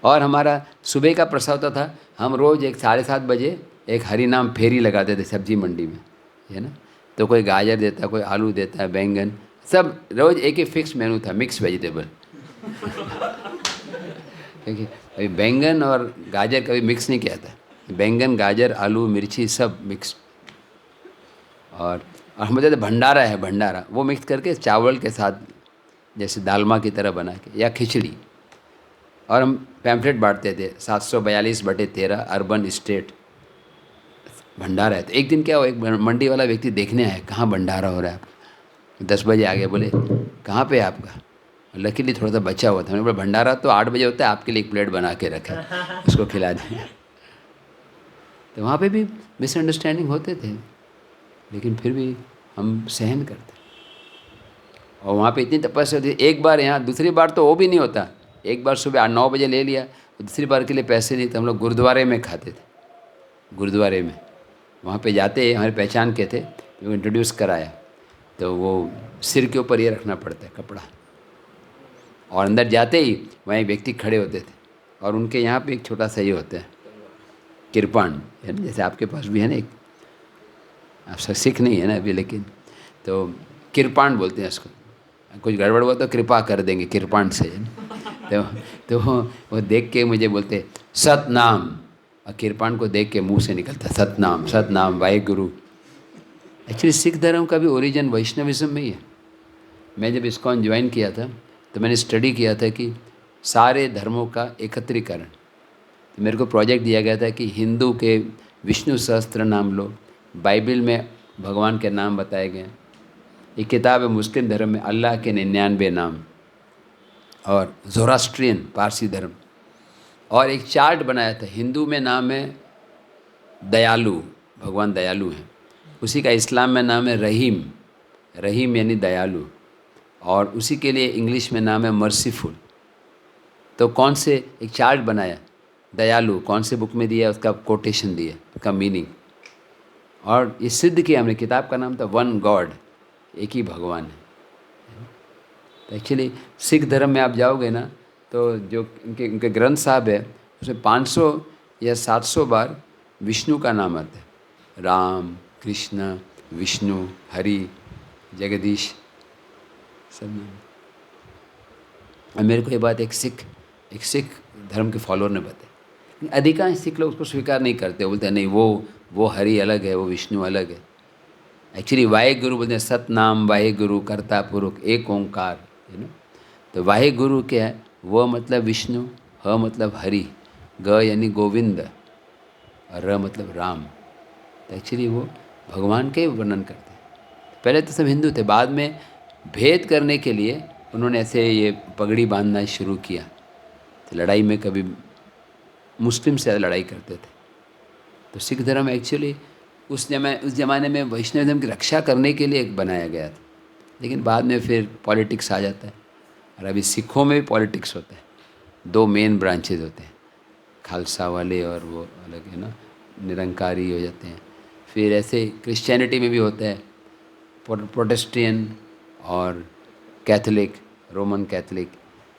और हमारा सुबह का प्रसाद होता था, हम रोज़ 7:30 बजे एक हरि नाम फेरी लगाते थे सब्जी मंडी में, है ना। तो कोई गाजर देता, कोई आलू देता, बैंगन, सब रोज़ एक ही फिक्स मेनू था, मिक्स वेजिटेबल। क्योंकि अभी बैंगन और गाजर कभी मिक्स नहीं किया था, बैंगन गाजर आलू मिर्ची सब मिक्स। और हम बोलते थे भंडारा है, भंडारा, वो मिक्स करके चावल के साथ जैसे दालमा की तरह बना के, या खिचड़ी। और हम पैम्फलेट बांटते थे 742/13 अर्बन स्टेट भंडारा है। तो एक दिन क्या हुआ, एक मंडी वाला व्यक्ति देखने आया, कहाँ भंडारा हो रहा है आपका। 10 बजे आ गए, बोले कहाँ पे है आपका। लकीली थोड़ा सा बचा हुआ था, मैंने बोला भंडारा तो 8 बजे होता है, आपके लिए एक प्लेट बना के रखा है, उसको खिला दें। तो वहाँ पे भी मिसअंडरस्टैंडिंग होते थे, लेकिन फिर भी हम सहन करते। और वहाँ पे इतनी तपस्या होती, एक बार यहाँ, दूसरी बार तो वो भी नहीं होता। एक बार सुबह 8-9 बजे ले लिया, दूसरी बार के लिए पैसे नहीं थे, हम लोग गुरुद्वारे में खाते थे। गुरुद्वारे में वहाँ पे जाते, हमारे पहचान के थे, वो इंट्रोड्यूस कराया, तो वो सिर के ऊपर ये रखना पड़ता है कपड़ा, और अंदर जाते ही वहाँ एक व्यक्ति खड़े होते थे, और उनके यहाँ पे एक छोटा सा ये होता है किरपान, है ना, जैसे आपके पास भी है ना एक, आप सिख नहीं है ना अभी, लेकिन तो किरपान बोलते हैं इसको। कुछ गड़बड़ हुआ तो कृपा कर देंगे किरपान से। तो वो देख के मुझे बोलते सतनाम, और किरपान को देख के मुंह से निकलता सतनाम सतनाम वाहेगुरु। एक्चुअली सिख धर्म का भी ओरिजिन वैष्णविज्म में ही है। मैं जब इस्कॉन ज्वाइन किया था तो मैंने स्टडी किया था कि सारे धर्मों का एकत्रीकरण। तो मेरे को प्रोजेक्ट दिया गया था कि हिंदू के विष्णु सहस्त्र नाम लो, बाइबल में भगवान के नाम बताए गए, एक किताब है मुस्लिम धर्म में अल्लाह के 99 नाम, और ज़ोरास्ट्रियन पारसी धर्म, और एक चार्ट बनाया था। हिंदू में नाम है दयालु, भगवान दयालु हैं, उसी का इस्लाम में नाम है रहीम, रहीम यानी दयालु, और उसी के लिए इंग्लिश में नाम है मर्सीफुल। तो कौन से एक चार्ट बनाया, दयालु कौन से बुक में दिया, उसका कोटेशन दिया, उसका मीनिंग, और ये सिद्ध किया हमने। किताब का नाम था वन गॉड, एक ही भगवान है। तो एक्चुअली सिख धर्म में आप जाओगे ना, तो जो उनके ग्रंथ साहब है, उसमें 500 या 700 बार विष्णु का नाम आता है, राम कृष्ण विष्णु हरि जगदीश सब नाम। और मेरे को ये बात एक सिख धर्म के फॉलोअर ने बताई। अधिकांश सिख लोग उसको स्वीकार नहीं करते, बोलते हैं नहीं वो हरि अलग है, वो विष्णु अलग है। एक्चुअली वाहेगुरु बोलते हैं, सतनाम वाहेगुरु कर्ता पुरुष एक ओंकार, है ना। तो वाहेगुरु क्या है, वो मतलब विष्णु, ह मतलब हरि, ग यानी गोविंद, और र मतलब राम। तो एक्चुअली वो भगवान के वर्णन करते हैं। पहले तो सब हिंदू थे, बाद में भेद करने के लिए उन्होंने ऐसे ये पगड़ी बांधना शुरू किया। तो लड़ाई में कभी मुस्लिम से लड़ाई करते थे। तो सिख धर्म एक्चुअली उस ज़माने में वैष्णव धर्म की रक्षा करने के लिए एक बनाया गया था, लेकिन बाद में फिर पॉलिटिक्स आ जाता है। और अभी सिखों में भी पॉलिटिक्स होता है, दो मेन ब्रांचेज होते हैं, खालसा वाले और वो अलग है ना, निरंकारी हो जाते हैं। फिर ऐसे क्रिश्चियनिटी में भी होता है, प्रोटेस्टेंट और कैथोलिक, रोमन कैथोलिक,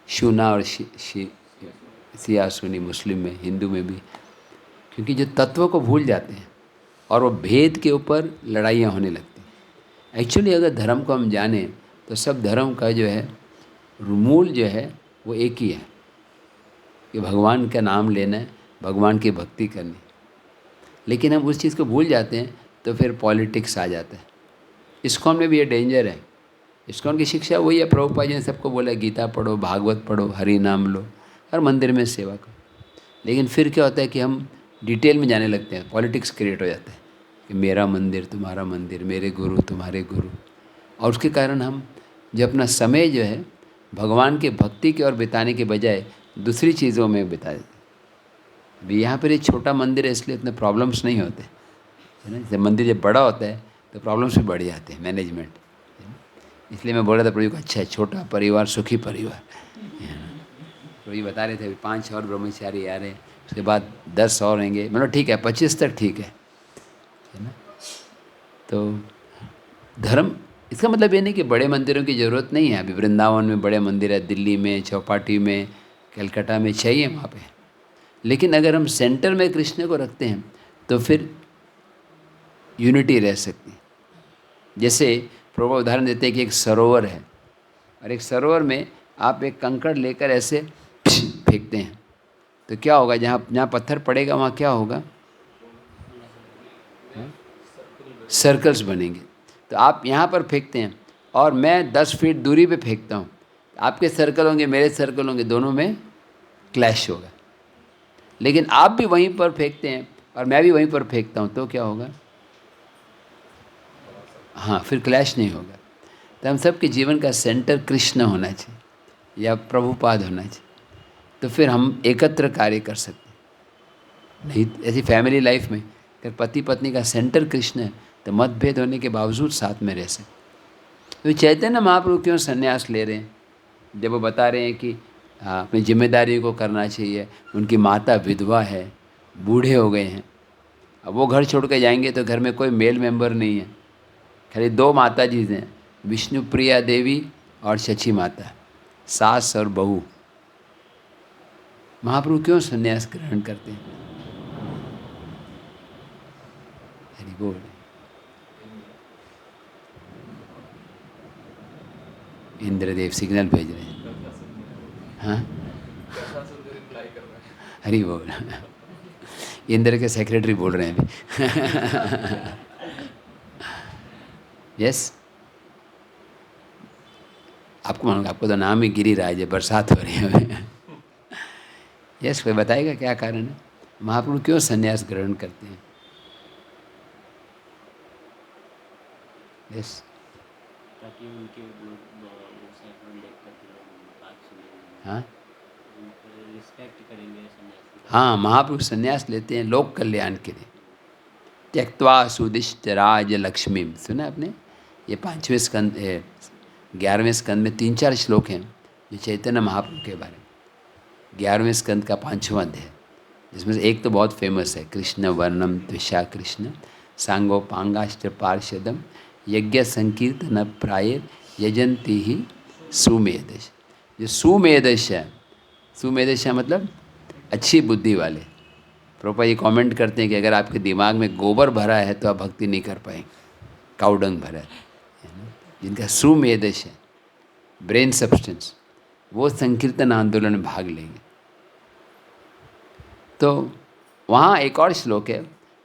शूना और सिया सुनी मुस्लिम में, हिंदू में भी। क्योंकि जो तत्व को भूल जाते हैं और वो भेद के ऊपर लड़ाइयाँ होने लगती हैं। एक्चुअली अगर धर्म को हम जानें तो सब धर्म का जो है मूल जो है वो एक ही है कि भगवान का नाम लेना है, भगवान की भक्ति करनी। लेकिन हम उस चीज़ को भूल जाते हैं तो फिर पॉलिटिक्स आ जाता है। इस्कॉन में भी ये डेंजर है। इस्कॉन की शिक्षा वही है, प्रभुपाद जी ने सबको बोला गीता पढ़ो, भागवत पढ़ो, हरि नाम लो, हर मंदिर में सेवा करो। लेकिन फिर क्या होता है कि हम डिटेल में जाने लगते हैं, पॉलिटिक्स क्रिएट हो जाता है कि मेरा मंदिर तुम्हारा मंदिर, मेरे गुरु तुम्हारे गुरु। और उसके कारण हम जो अपना समय जो है भगवान के भक्ति की ओर बिताने के बजाय दूसरी चीज़ों में बिता देते हैं। अभी यहाँ पर एक छोटा मंदिर है इसलिए इतने प्रॉब्लम्स नहीं होते है ना। जब मंदिर जब बड़ा होता है तो प्रॉब्लम्स भी बढ़ जाते हैं, मैनेजमेंट। इसलिए मैं बोल रहा था प्रभु को, अच्छा है छोटा परिवार सुखी परिवार। प्रभु जी बता रहे थे 5 और ब्रह्मचारी आ रहे हैं, उसके बाद 10 और रहेंगे, मतलब ठीक है 25 तक ठीक है ना। तो धर्म इसका मतलब ये नहीं कि बड़े मंदिरों की ज़रूरत नहीं है। अभी वृंदावन में बड़े मंदिर है, दिल्ली में, चौपाटी में, कलकत्ता में चाहिए वहाँ पे। लेकिन अगर हम सेंटर में कृष्ण को रखते हैं तो फिर यूनिटी रह सकती है। जैसे प्रभु उदाहरण देते हैं कि एक सरोवर है और एक सरोवर में आप एक कंकड़ लेकर ऐसे फेंकते हैं तो क्या होगा, जहाँ जहाँ पत्थर पड़ेगा वहाँ क्या होगा, सर्कल्स बनेंगे। तो आप यहाँ पर फेंकते हैं और मैं 10 फीट दूरी पे फेंकता हूँ, आपके सर्कल होंगे मेरे सर्कल होंगे, दोनों में क्लैश होगा। लेकिन आप भी वहीं पर फेंकते हैं और मैं भी वहीं पर फेंकता हूँ तो क्या होगा, हाँ फिर क्लैश नहीं होगा। तो हम सबके जीवन का सेंटर कृष्ण होना चाहिए या प्रभुपाद होना चाहिए, तो फिर हम एकत्र कार्य कर सकते हैं। नहीं ऐसी फैमिली लाइफ में अगर पति पत्नी का सेंटर कृष्ण है तो मतभेद होने के बावजूद साथ में रह सकते। तो चैतन्य महाप्रभु क्यों संन्यास ले रहे हैं, जब वो बता रहे हैं कि अपनी जिम्मेदारियों को करना चाहिए। उनकी माता विधवा है, बूढ़े हो गए हैं, अब वो घर छोड़ के जाएंगे तो घर में कोई मेल मेंबर नहीं है, खाली 2 माता जी हैं, विष्णु प्रिया देवी और शची माता, सास और बहू। महाप्रभु क्यों संन्यास ग्रहण करते हैं? हरि बोल। इंद्रदेव सिग्नल भेज रहे हैं। हाँ हरि बोल। इंद्र के सेक्रेटरी बोल रहे हैं अभी। यस आपको मालूम, आपको तो नाम ही गिरिराज है, बरसात हो रही है। यस कोई बताएगा क्या कारण है, महाप्रभु क्यों संन्यास ग्रहण करते हैं? यस ताकि उनके बात सुनेंगे, हाँ रिस्पेक्ट करेंगे सन्यासी। हाँ महाप्रभु संन्यास लेते हैं लोक कल्याण के लिए। त्यक्त्वा सुदिष्ट राज लक्ष्मी, सुना आपने? ये 5वें स्कंद 11वें स्कंद में 3-4 श्लोक हैं जो चैतन्य महाप्रभु के बारे में। 11वें स्कंद का 5वां अध्याय, जिसमें से एक तो बहुत फेमस है, कृष्ण वर्णम त्विषा कृष्ण सांगोपांगाष्ट पार्षदम यज्ञ संकीर्तन प्राय यजंती ही सुमेधश। जो सुमेधश है, सुमेधश मतलब अच्छी बुद्धि वाले। प्रभुपाद जी कमेंट करते हैं कि अगर आपके दिमाग में गोबर भरा है तो आप भक्ति नहीं कर पाएंगे, काउडंग भरा है ना? जिनका सुमेधश है, ब्रेन सब्सटेंस, वो संकीर्तन आंदोलन में भाग लेंगे। तो वहाँ एक और श्लोक है,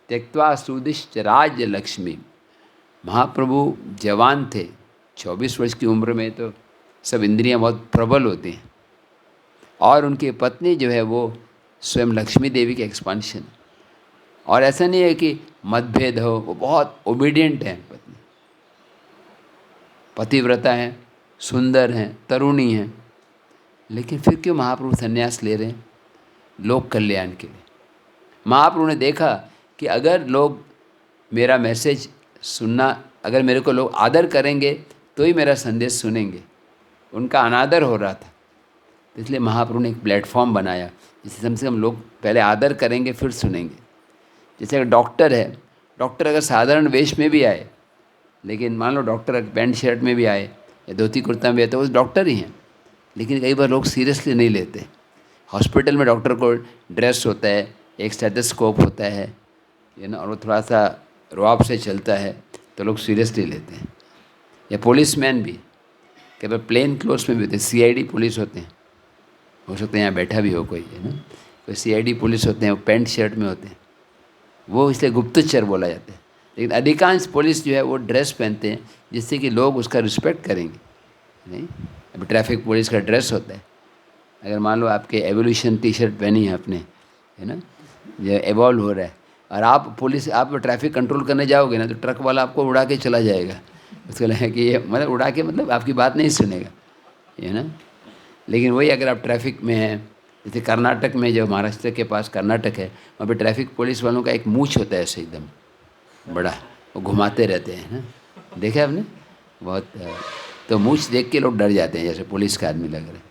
त्यक्त्वा सुदिष्ट राज्य लक्ष्मी। महाप्रभु जवान थे, 24 वर्ष की उम्र में तो सब इंद्रियां बहुत प्रबल होती हैं, और उनकी पत्नी जो है वो स्वयं लक्ष्मी देवी के एक्सपांशन। और ऐसा नहीं है कि मतभेद हो, वो बहुत ओबीडियंट हैं पत्नी, पतिव्रता हैं, सुंदर हैं, तरुणी हैं। लेकिन फिर क्यों महाप्रभु संन्यास ले रहे हैं? लोक कल्याण के लिए। महाप्रभु ने देखा कि अगर लोग मेरा मैसेज सुनना, अगर मेरे को लोग आदर करेंगे तो ही मेरा संदेश सुनेंगे। उनका अनादर हो रहा था, तो इसलिए महाप्रभु ने एक प्लेटफॉर्म बनाया जिससे कम से कम लोग पहले आदर करेंगे फिर सुनेंगे। जैसे अगर डॉक्टर है, डॉक्टर अगर साधारण वेश में भी आए, लेकिन मान लो डॉक्टर पैंट शर्ट में भी आए या धोती कुर्ता में आए तो वो डॉक्टर ही हैं, लेकिन कई बार लोग सीरियसली नहीं लेते। हॉस्पिटल में डॉक्टर को ड्रेस होता है, एक स्टेथोस्कोप होता है, ना, और वो थोड़ा सा रुआब से चलता है तो लोग सीरियसली लेते हैं। या पुलिसमैन भी कई बार प्लेन क्लोथ्स में भी होते हैं, सीआईडी पुलिस होते हैं, हो सकता है यहाँ बैठा भी हो कोई, है ना, कोई सीआईडी पुलिस होते हैं, वो पैंट शर्ट में होते हैं, वो इसलिए गुप्तचर बोला जाता है। लेकिन अधिकांश पुलिस जो है वो ड्रेस पहनते हैं जिससे कि लोग उसका रिस्पेक्ट करेंगे। नहीं, अभी ट्रैफिक पुलिस का ड्रेस होता है, अगर मान लो आपके एवोल्यूशन टी शर्ट पहनी है आपने, है ना, ये एवॉल्व हो रहा है, और आप पुलिस, आप ट्रैफिक कंट्रोल करने जाओगे ना तो ट्रक वाला आपको उड़ा के चला जाएगा। उसको लगेगा कि ये मतलब उड़ा के, मतलब आपकी बात नहीं सुनेगा, है ना। लेकिन वही अगर आप ट्रैफिक में हैं, जैसे कर्नाटक में, जो महाराष्ट्र के पास कर्नाटक है, वहाँ पे ट्रैफिक पुलिस वालों का एक मूंछ होता है ऐसे एकदम बड़ा, वो घुमाते रहते हैं ना, देखा आपने बहुत, तो मूंछ देख के लोग डर जाते हैं जैसे पुलिस का आदमी लग रहा है।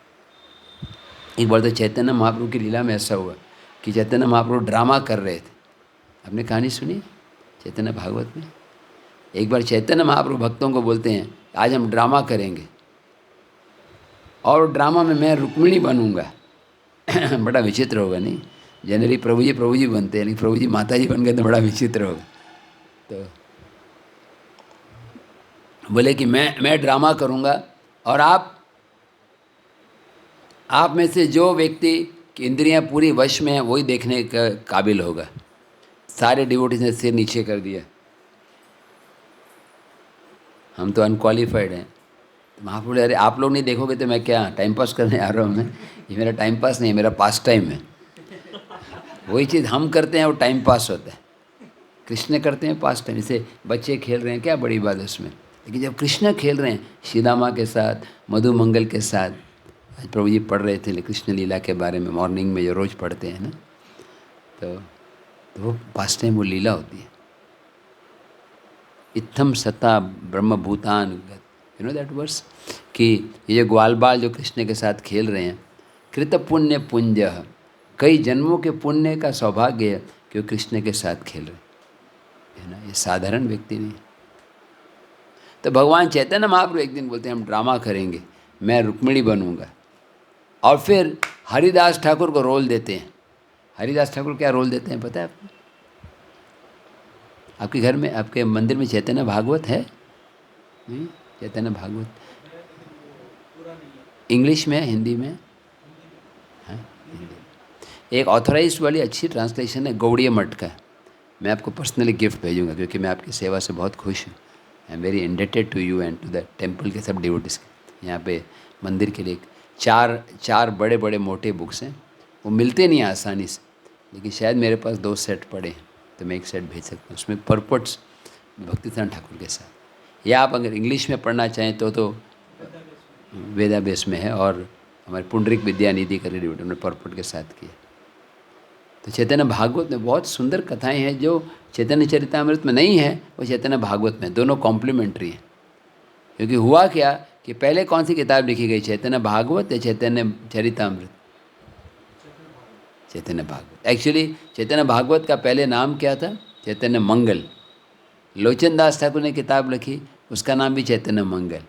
एक बार तो चैतन्य महाप्रभु की लीला में ऐसा हुआ कि चैतन्य महाप्रभु ड्रामा कर रहे थे। आपने कहानी सुनी चैतन्य भागवत में? एक बार चैतन्य महाप्रभु भक्तों को बोलते हैं आज हम ड्रामा करेंगे, और ड्रामा में मैं रुक्मिणी बनूंगा। बड़ा विचित्र होगा नहीं? जनरली प्रभु जी बनते हैं, लेकिन प्रभु जी माता जी बन गए तो बड़ा विचित्र होगा। तो बोले कि मैं ड्रामा करूंगा, और आप में से जो व्यक्ति की इंद्रियां पूरी वश में है वही देखने का काबिल होगा। सारे डिवोटीज ने सिर नीचे कर दिया, हम तो अनक्वालिफाइड हैं। तो महाप्रभु बोले अरे आप लोग नहीं देखोगे तो मैं क्या टाइम पास करने आ रहा हूँ? मैं, ये मेरा टाइम पास नहीं है, मेरा पास टाइम है। वही चीज़ हम करते हैं वो टाइम पास होता है, कृष्ण करते हैं पास टाइम। जैसे बच्चे खेल रहे हैं, क्या बड़ी बात है उसमें, लेकिन जब कृष्ण खेल रहे हैं श्रीदामा के साथ, मधु मंगल के साथ, आज प्रभु जी पढ़ रहे थे कृष्ण लीला के बारे में मॉर्निंग में, जो रोज़ पढ़ते हैं ना, तो वो पास टाइम, वो लीला होती है। इत्थम सता ब्रह्म भूतान, यू नो दैट वर्स, कि ये जो ग्वाल बाल जो कृष्ण के साथ खेल रहे हैं, कृत पुण्य पुंज, कई जन्मों के पुण्य का सौभाग्य है कि वो कृष्ण के साथ खेल रहे हैं, है ना, ये साधारण व्यक्ति नहीं। तो भगवान चैतन्य महाप्रभु एक दिन बोलते हैं हम ड्रामा करेंगे, मैं रुक्मिणी बनूंगा, और फिर हरिदास ठाकुर को रोल देते हैं। हरिदास ठाकुर क्या रोल देते हैं पता है आपको? आपके घर में, आपके मंदिर में चैतन्य भागवत है? चैतन्य भागवत इंग्लिश में है, हिंदी में है? हिंदी। एक ऑथराइज्ड वाली अच्छी ट्रांसलेशन है गौड़ीय मठ का, मैं आपको पर्सनली गिफ्ट भेजूंगा, क्योंकि मैं आपकी सेवा से बहुत खुश हूँ। I am very indebted to you and to the temple के सब डिवोटीज के। यहाँ पे मंदिर के लिए चार बड़े बड़े मोटे बुक्स हैं, वो मिलते नहीं आसानी से, लेकिन शायद मेरे पास 2 सेट पड़े हैं, तो मैं एक सेट भेज सकता हूँ। उसमें परपट्स भक्तिसार ठाकुर के साथ, या आप अगर इंग्लिश में पढ़ना चाहें तो वेदाभ्यास में है, और हमारे पुंडरिक विद्यानिधि का रिव्यू हमने परपट के साथ किया। तो चैतन्य भागवत में बहुत सुंदर कथाएं हैं जो चैतन्य चरितामृत में नहीं है, वो चैतन्य भागवत में, दोनों कॉम्प्लीमेंट्री हैं। क्योंकि हुआ क्या कि पहले कौन सी किताब लिखी गई, चैतन्य भागवत या चैतन्य चरितामृत? चैतन्य भागवत। एक्चुअली चैतन्य भागवत का पहले नाम क्या था? चैतन्य मंगल। लोचन दास ठाकुर ने किताब लिखी, उसका नाम भी चैतन्य मंगल,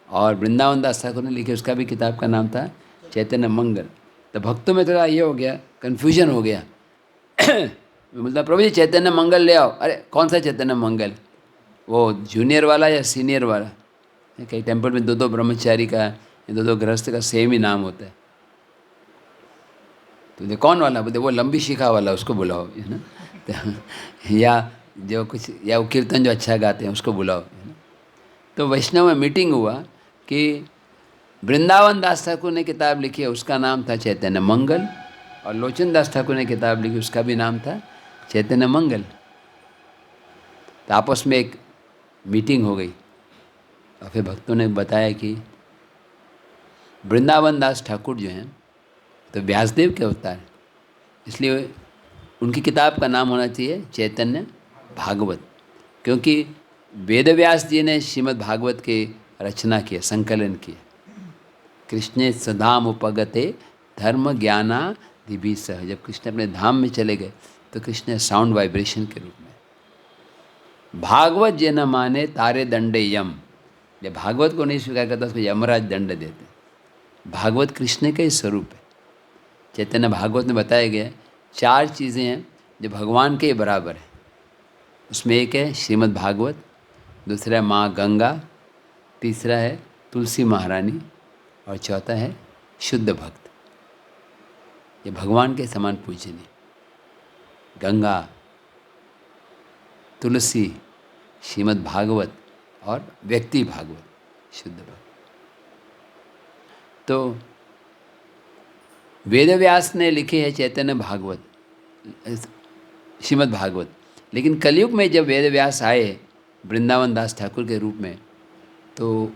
और वृंदावन दास ठाकुर ने लिखी, उसका भी किताब का नाम था चैतन्य मंगल। तो भक्तों में थोड़ा ये हो गया, कन्फ्यूजन हो गया। मतलब प्रभु जी चैतन्य मंगल ले आओ, अरे कौन सा चैतन्य मंगल, वो जूनियर वाला या सीनियर वाला? कई टेम्पल में 2 ब्रह्मचारी का, 2 गृहस्थ का सेम ही नाम होता है। तो कौन वाला? बोलते वो लंबी शिखा वाला, उसको बुलाओ, है ना। तो या जो कुछ, या वो कीर्तन जो अच्छा गाते हैं उसको बुलाओ, है ना। तो वैष्णव में मीटिंग हुआ कि वृंदावन दास ठाकुर ने किताब लिखी है, उसका नाम था चैतन्य मंगल, और लोचन दास ठाकुर ने किताब लिखी, उसका भी नाम था चैतन्य मंगल। तो आपस में एक मीटिंग हो गई, और फिर भक्तों ने बताया कि वृंदावन दास ठाकुर जो हैं तो व्यासदेव के अवतार, इसलिए उनकी किताब का नाम होना चाहिए चैतन्य भागवत, क्योंकि वेदव्यास जी ने श्रीमद् भागवत की रचना की, संकलन किया। कृष्णे सधाम उपगते धर्म ज्ञाना दिभि सह, जब कृष्ण अपने धाम में चले गए तो कृष्ण साउंड वाइब्रेशन के रूप में। भागवत जे न माने तारे दंडे यम, जब भागवत को नहीं स्वीकार करता उसको यमराज दंड देते। भागवत कृष्ण का ही स्वरूप है। चैतन्य भागवत में बताया गया 4 चीज़ें हैं जो भगवान के बराबर है। उसमें एक है श्रीमद् भागवत, दूसरा है माँ गंगा, तीसरा है तुलसी महारानी, और चौथा है शुद्ध भक्त। ये भगवान के समान पूजनीय। गंगा, तुलसी, श्रीमद् भागवत और व्यक्ति भागवत, शुद्ध भक्त। तो वेदव्यास ने लिखे है चैतन्य भागवत, श्रीमद् भागवत, लेकिन कलयुग में जब वेदव्यास आए वृंदावन दास ठाकुर के रूप में, तो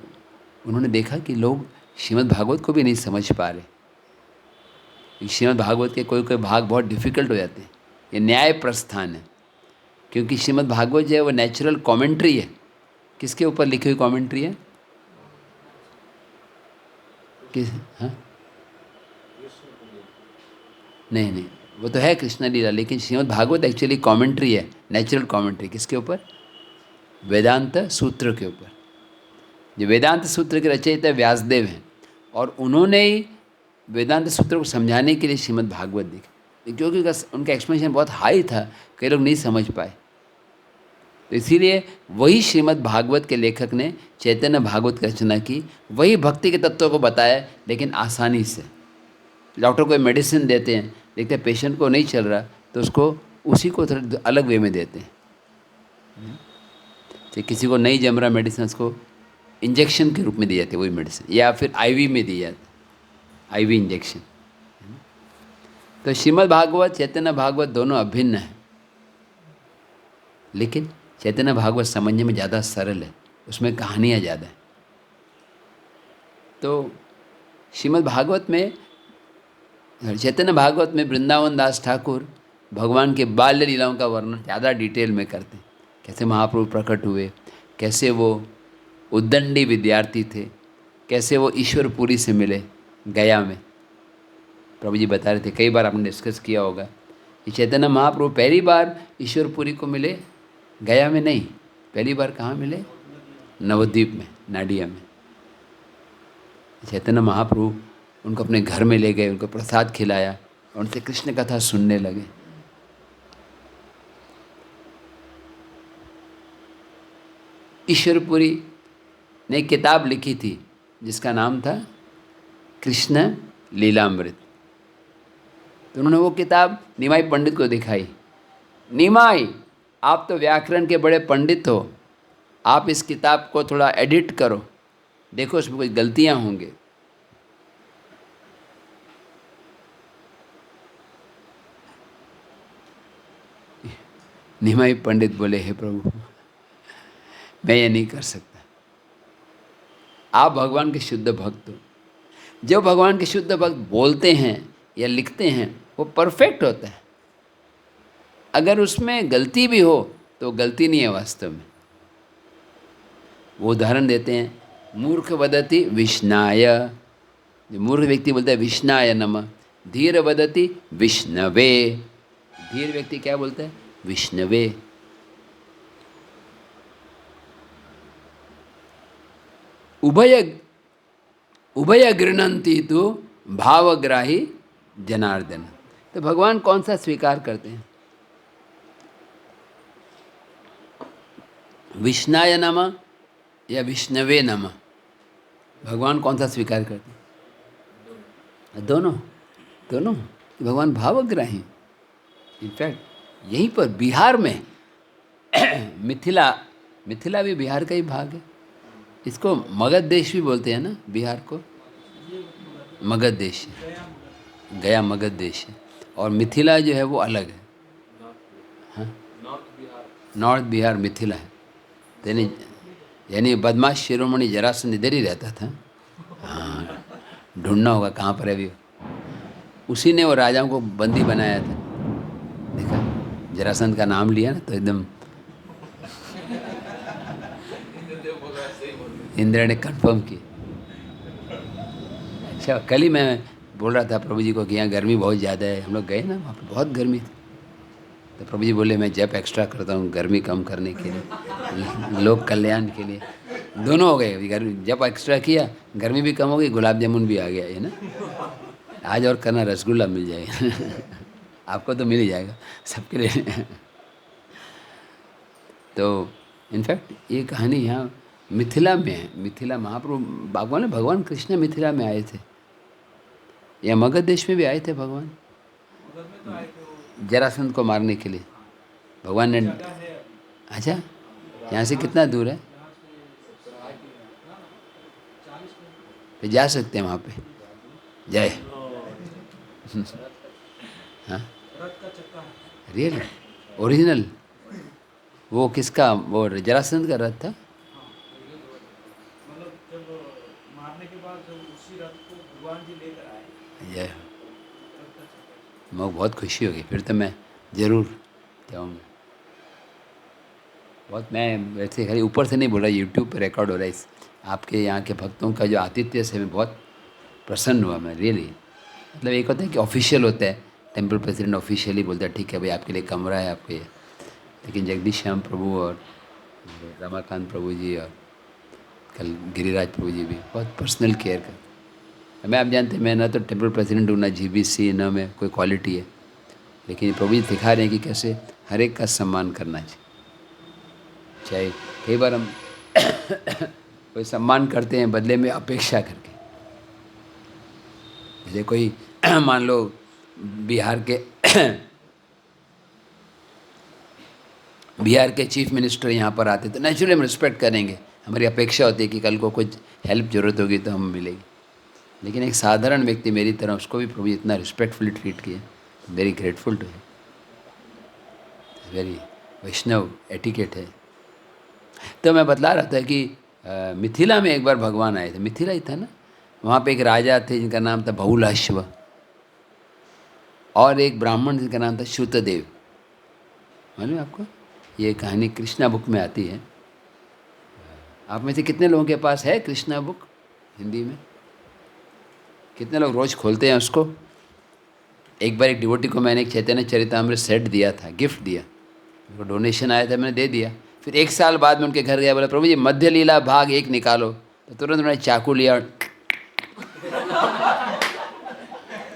उन्होंने देखा कि लोग श्रीमद् भागवत को भी नहीं समझ पा रहे। श्रीमद् भागवत के कोई कोई भाग बहुत डिफ़िकल्ट हो जाते हैं। ये न्याय प्रस्थान है, क्योंकि श्रीमद् भागवत जो है वो नेचुरल कमेंट्री है। किसके ऊपर लिखी हुई कमेंट्री है? किस? हाँ, नहीं, वो तो है कृष्ण लीला, लेकिन श्रीमद् भागवत एक्चुअली कमेंट्री है, नेचुरल कमेंट्री। किसके ऊपर? वेदांत सूत्र के ऊपर। जो वेदांत सूत्र के रचयिता व्यासदेव हैं, और उन्होंने ही वेदांत सूत्र को समझाने के लिए श्रीमद् भागवत लिखी, क्योंकि उनका एक्सप्लेनेशन बहुत हाई था, कई लोग नहीं समझ पाए। तो इसीलिए वही श्रीमद् भागवत के लेखक ने चैतन्य भागवत की रचना की, वही भक्ति के तत्वों को बताया, लेकिन आसानी से। डॉक्टर कोई मेडिसिन देते हैं, देखते हैं पेशेंट को नहीं चल रहा, तो उसको उसी को थोड़ा अलग वे में देते हैं। तो किसी को नहीं जम रहा मेडिसिन, उसको इंजेक्शन के रूप में दी जाती है वही मेडिसिन, या फिर आईवी में दी जाती है, आईवी इंजेक्शन। तो श्रीमद् भागवत चैतन्य भागवत दोनों अभिन्न है, लेकिन चैतन्य भागवत समझने में ज़्यादा सरल है, उसमें कहानियाँ ज़्यादा हैं। तो श्रीमद् भागवत में, चैतन्य भागवत में वृंदावन दास ठाकुर भगवान के बाल्य लीलाओं का वर्णन ज़्यादा डिटेल में करते हैं। कैसे महाप्रभु प्रकट हुए, कैसे वो उद्दंडी विद्यार्थी थे, कैसे वो ईश्वरपुरी से मिले गया में। प्रभु जी बता रहे थे, कई बार आपने डिस्कस किया होगा कि चैतन्य महाप्रभु पहली बार ईश्वरपुरी को मिले गया में नहीं, पहली बार कहाँ मिले? नवद्वीप में, नाडिया में। चैतन्य महाप्रभु उनको अपने घर में ले गए, उनको प्रसाद खिलाया, उनसे कृष्ण कथा सुनने लगे। ईश्वरपुरी ने एक किताब लिखी थी जिसका नाम था कृष्ण लीलामृत। तो उन्होंने वो किताब निमाई पंडित को दिखाई। निमाई, आप तो व्याकरण के बड़े पंडित हो, आप इस किताब को थोड़ा एडिट करो, देखो उसमें कोई गलतियां होंगे। निमाई पंडित बोले, हे प्रभु, मैं ये नहीं कर सकता। आप भगवान के शुद्ध भक्त हो। जो भगवान के शुद्ध भक्त बोलते हैं या लिखते हैं वो परफेक्ट होता है। अगर उसमें गलती भी हो तो गलती नहीं है वास्तव में। वो उदाहरण देते हैं, मूर्ख वदति विष्णाय, जो मूर्ख व्यक्ति बोलता है विष्णाय नमः, धीर वदति विष्णवे, धीर व्यक्ति क्या बोलता है? विष्णवे। उभय गृह्णन्ति तो भावग्राही जनार्दन। तो भगवान कौन सा स्वीकार करते हैं? विष्णाय नमः या विष्णवे नमः? भगवान कौन सा स्वीकार करते हैं? दोनों। भगवान भावग्राही। इनफैक्ट यहीं पर बिहार में मिथिला भी बिहार का ही भाग है। इसको मगध देश भी बोलते हैं ना, बिहार को मगध देश है, गया मगध देश है, और मिथिला जो है वो अलग है। हाँ, नॉर्थ बिहार मिथिला है। यानी बदमाश शिरोमणि जरासंध इधर ही रहता था। हाँ, ढूंढना होगा कहाँ पर है अभी। उसी ने वो राजाओं को बंदी बनाया था, देखा। जरासंध का नाम लिया ना तो एकदम इंद्र ने कंफर्म की। अच्छा, कल ही मैं बोल रहा था प्रभु जी को कि यहाँ गर्मी बहुत ज़्यादा है, हम लोग गए ना वहाँ पे बहुत गर्मी थी। तो प्रभु जी बोले मैं जप एक्स्ट्रा करता हूँ गर्मी कम करने के लिए, लोक कल्याण के लिए। दोनों हो गए, गर्मी जप एक्स्ट्रा किया, गर्मी भी कम हो गई, गुलाब जामुन भी आ गया है ना। आज और करना, रसगुल्ला मिल जाएगा आपको तो मिल ही जाएगा, सबके लिए। तो इनफैक्ट ये कहानी यहाँ मिथिला में है। मिथिला महाप्रभु भगवान कृष्ण मिथिला में आए थे, या मगध देश में भी आए थे भगवान, जरासंध को मारने के लिए भगवान ने। अच्छा, यहाँ से कितना दूर है? फिर जा सकते हैं वहाँ पे? जय। हाँ, रियल ओरिजिनल? वो किसका? वो जरासंध का रथ था? जय। मैं बहुत खुशी होगी, फिर तो मैं ज़रूर जाऊँगा। बहुत, मैं वैसे खाली ऊपर से नहीं बोल रहा, यूट्यूब पे रिकॉर्ड हो रहा है। इस आपके यहाँ के भक्तों का जो आतिथ्य से मैं बहुत प्रसन्न हुआ मैं, रियली। मतलब एक होता है कि ऑफिशियल होता है, टेम्पल प्रेसिडेंट ऑफिशियली बोलता है ठीक है भाई आपके लिए कमरा है आपके, लेकिन जगदीश श्याम प्रभु और रमाकांत प्रभु जी और कल गिरिराज प्रभु जी भी बहुत पर्सनल केयर कर। मैं, आप जानते हैं मैं ना तो टेम्पल प्रेसिडेंट हूँ, ना GBC, ना में कोई क्वालिटी है, लेकिन प्रभु जी सिखा रहे हैं कि कैसे हर एक का सम्मान करना चाहिए। चाहे कई बार हम कोई सम्मान करते हैं बदले में अपेक्षा करके, जैसे कोई मान लो बिहार के चीफ मिनिस्टर यहाँ पर आते तो नेचुरली हम रिस्पेक्ट करेंगे, हमारी अपेक्षा होती है कि कल को कुछ हेल्प ज़रूरत होगी तो हम मिलेगी। लेकिन एक साधारण व्यक्ति मेरी तरह, उसको भी प्रभु इतना रिस्पेक्टफुली ट्रीट किया, very grateful to him, very Vaishnava etiquette है। तो मैं बतला रहा था कि मिथिला में एक बार भगवान आए थे, मिथिला ही था ना, वहाँ पे एक राजा थे जिनका नाम था बहुलाश्व, और एक ब्राह्मण जिनका नाम था श्रुतदेव। मालूम है आपको? ये कहानी कृष्णा बुक में आती है। आप में से कितने लोगों के पास है कृष्णा बुक हिंदी में? कितने लोग रोज़ खोलते हैं उसको? एक बार एक डिवोटी को मैंने एक चैतन्य चरितामृत सेट दिया था, गिफ्ट दिया, उनको डोनेशन आया था, मैंने दे दिया। फिर एक साल बाद में उनके घर गया, बोला प्रभु जी मध्य लीला भाग 1 निकालो, तो तुरंत उन्होंने चाकू लिया और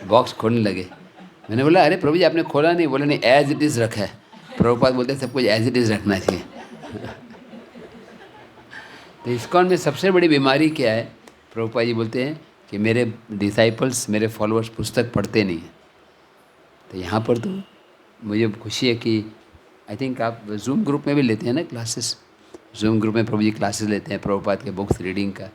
बॉक्स खोलने लगे। मैंने बोला अरे प्रभु जी आपने खोला नहीं? बोले नहीं, एज इट इज़ रखा है। प्रभुपाद बोलते हैं सब कुछ एज इट इज़ रखना चाहिए। तो इस्कॉन में सबसे बड़ी बीमारी क्या है? प्रभुपाद जी बोलते हैं कि मेरे डिसाइपल्स, मेरे फॉलोअर्स पुस्तक पढ़ते नहीं हैं। तो यहाँ पर तो मुझे खुशी है कि आई थिंक आप जूम ग्रुप में भी लेते हैं ना क्लासेस, जूम ग्रुप में प्रभु जी क्लासेस लेते हैं प्रभुपाद के बुक्स रीडिंग का।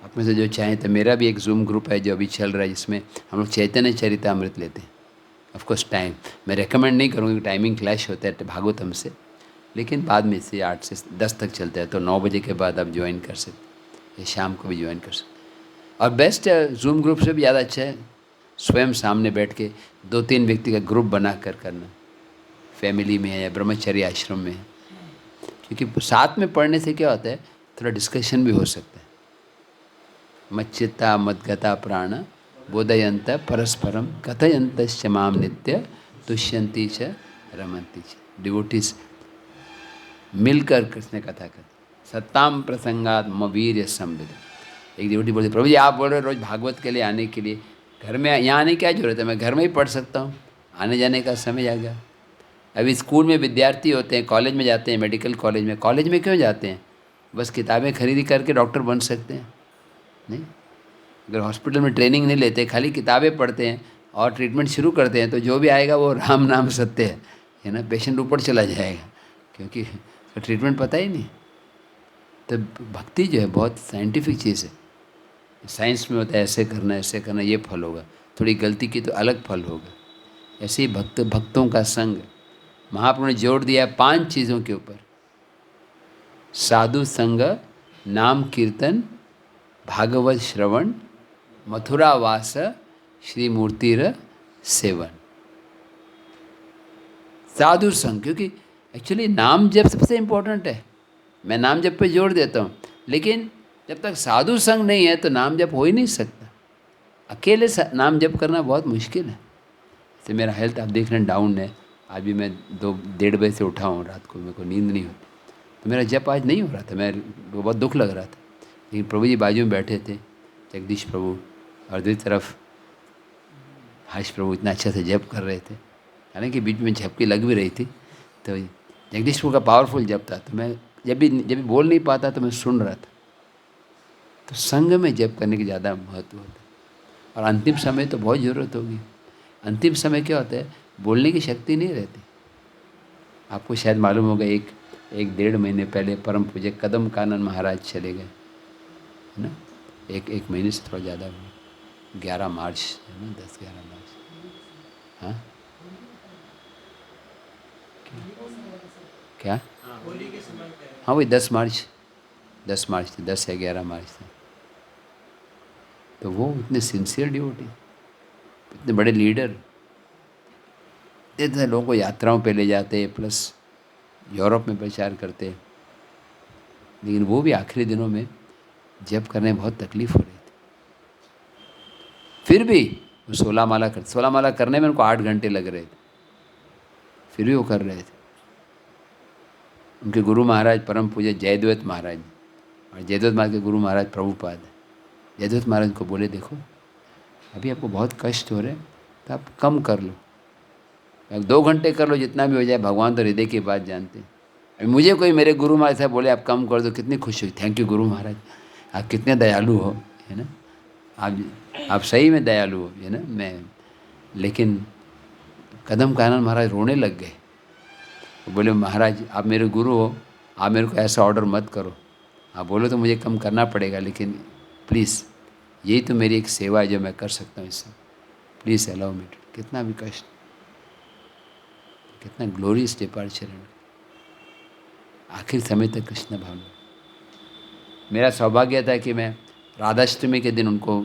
आप में से जो चाहें तो मेरा भी एक जूम ग्रुप है जो अभी चल रहा है, जिसमें हम लोग चैतन्य चरितामृत लेते हैं। ऑफकोर्स टाइम मैं रेकमेंड नहीं करूँगी, टाइमिंग क्लैश होता है भागवतम से, लेकिन बाद में से 8 से 10 तक चलता है, तो 9 बजे के बाद आप ज्वाइन कर सकते, या शाम को भी ज्वाइन कर सकते। और बेस्ट जूम ग्रुप से भी ज़्यादा अच्छा है स्वयं सामने बैठ के 2-3 व्यक्ति का ग्रुप बना कर करना, फैमिली में है या ब्रह्मचर्य आश्रम में है, क्योंकि साथ में पढ़ने से क्या होता है थोड़ा डिस्कशन भी हो सकता है। मच्चित्ता मद्गता प्राण बोधयंत परस्परम कथयंतश्च माम नित्य तुष्यंती च रमंती च। डिवोटीज मिलकर कृष्ण कथा कर, सत्ताम प्रसंगात मवीर्य संविद। एक डिवोटी बोलती प्रभु जी आप बोल रहे रोज़ भागवत के लिए आने के लिए, घर में यहाँ आने की क्या जरूरत है, मैं घर में ही पढ़ सकता हूँ, आने जाने का समय आ गया। अभी स्कूल में विद्यार्थी होते हैं, कॉलेज में जाते हैं, मेडिकल कॉलेज में क्यों जाते हैं? बस किताबें खरीदी करके डॉक्टर बन सकते हैं? नहीं, अगर हॉस्पिटल में ट्रेनिंग नहीं लेते, खाली किताबें पढ़ते हैं और ट्रीटमेंट शुरू करते हैं, तो जो भी आएगा वो राम नाम सत्य है ना, पेशेंट ऊपर चला जाएगा, क्योंकि ट्रीटमेंट पता ही नहीं। तो भक्ति जो है बहुत साइंटिफिक चीज़ है। साइंस में होता है ऐसे करना ये फल होगा, थोड़ी गलती की तो अलग फल होगा। ऐसे ही भक्तों का संग महाप्रभु ने जोड़ दिया 5 चीज़ों के ऊपर: साधु संग, नाम कीर्तन, भागवत श्रवण, मथुरा वास, श्री मूर्तिर सेवन। साधु संग, क्योंकि एक्चुअली नाम जप सबसे इम्पोर्टेंट है। मैं नाम जप पे जोर देता हूँ, लेकिन जब तक साधु संग नहीं है तो नाम जप हो ही नहीं सकता। अकेले नाम जप करना बहुत मुश्किल है। जैसे मेरा हेल्थ आप देख रहे हैं डाउन है, आज भी मैं 2-1:30 बजे से उठा हूँ, रात को मेरे को नींद नहीं होती, तो मेरा जप आज नहीं हो रहा था, मैं बहुत दुख लग रहा था। लेकिन प्रभु जी बाजू में बैठे थे, जगदीश प्रभु, और दूसरी तरफ हर्ष प्रभु इतना अच्छे से जप कर रहे थे, हालांकि बीच में झपकी लग भी रही थी। तो जगदीश प्रभु का पावरफुल जप था, तो मैं जब भी बोल नहीं पाता तो मैं सुन रहा था। तो संग में जप करने की ज़्यादा महत्व होता है, और अंतिम समय तो बहुत ज़रूरत होगी। अंतिम समय क्या होता है, बोलने की शक्ति नहीं रहती। आपको शायद मालूम होगा, 1-1.5 महीने पहले परम पूज्य कदम कानन महाराज चले गए, है ना। एक महीने से थोड़ा ज़्यादा हुआ, 11 मार्च है ना, 10-11 मार्च। हाँ क्या? हाँ वही 10 मार्च थे, 10 या 11 मार्च थे। तो वो इतने सिंसियर डिवोटी, इतने बड़े लीडर, इतने लोगों को यात्राओं पे ले जाते, प्लस यूरोप में प्रचार करते, लेकिन वो भी आखिरी दिनों में जप करने में बहुत तकलीफ हो रही थी। फिर भी वो 16 माला करने में उनको 8 घंटे लग रहे थे, फिर भी वो कर रहे थे। उनके गुरु महाराज परम पूज्य जयद्वैत महाराज, और जयद्वैत महाराज के गुरु महाराज प्रभुपाद है। जयद्वैत महाराज को बोले, देखो अभी आपको बहुत कष्ट हो रहे हैं, तो आप कम कर लो, अब 2 घंटे कर लो, जितना भी हो जाए, भगवान तो हृदय की बात जानते हैं। अभी मुझे कोई मेरे गुरु महाराज साहब बोले आप कम कर दो, कितनी खुशी हुई, थैंक यू गुरु महाराज, आप कितने दयालु हो, है ना, आप सही में दयालु हो, है ना। मैं लेकिन कदम कानन महाराज रोने लग गए। वो बोले, महाराज आप मेरे गुरु हो, आप मेरे को ऐसा ऑर्डर मत करो, आप बोलो तो मुझे कम करना पड़ेगा, लेकिन प्लीज़ यही तो मेरी एक सेवा है जो मैं कर सकता हूँ इससे, प्लीज़ अलाउ मी। कितना भी कष्ट, कितना ग्लोरियस डिपार्चर है, आखिर समय तक कृष्ण भावना। मेरा सौभाग्य था कि मैं राधाष्टमी के दिन उनको,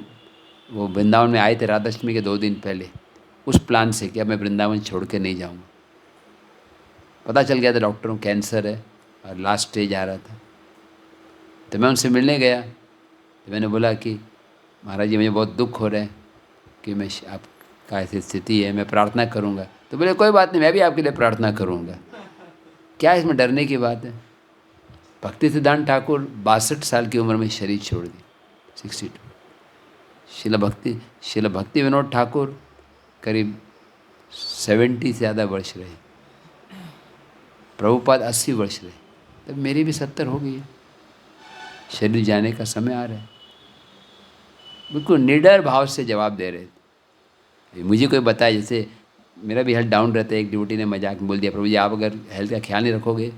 वो वृंदावन में आए थे राधाष्टमी के 2 दिन पहले, उस प्लान से कि अब मैं वृंदावन छोड़ के नहीं जाऊँगा। पता चल गया था डॉक्टरों कैंसर है और लास्ट स्टेज आ रहा था, तो मैं उनसे मिलने गया। तो मैंने बोला कि महाराज जी मुझे बहुत दुख हो रहा है कि मैं, आपका ऐसी स्थिति है, मैं प्रार्थना करूँगा। तो बोले कोई बात नहीं, मैं भी आपके लिए प्रार्थना करूँगा, क्या इसमें डरने की बात है। भक्ति सिद्धांत ठाकुर 62 साल की उम्र में शरीर छोड़ दी, 62। शिला भक्ति विनोद ठाकुर करीब 70 से ज़्यादा वर्ष रहे, प्रभुपाद 80 वर्ष रहे, तब मेरी भी 70 हो गई है, शरीर जाने का समय आ रहा है। बिल्कुल निडर भाव से जवाब दे रहे थे। मुझे कोई बताए, जैसे मेरा भी हेल्थ डाउन रहता है, एक ड्यूटी ने मजाक में बोल दिया, प्रभु जी आप अगर हेल्थ का ख्याल नहीं रखोगे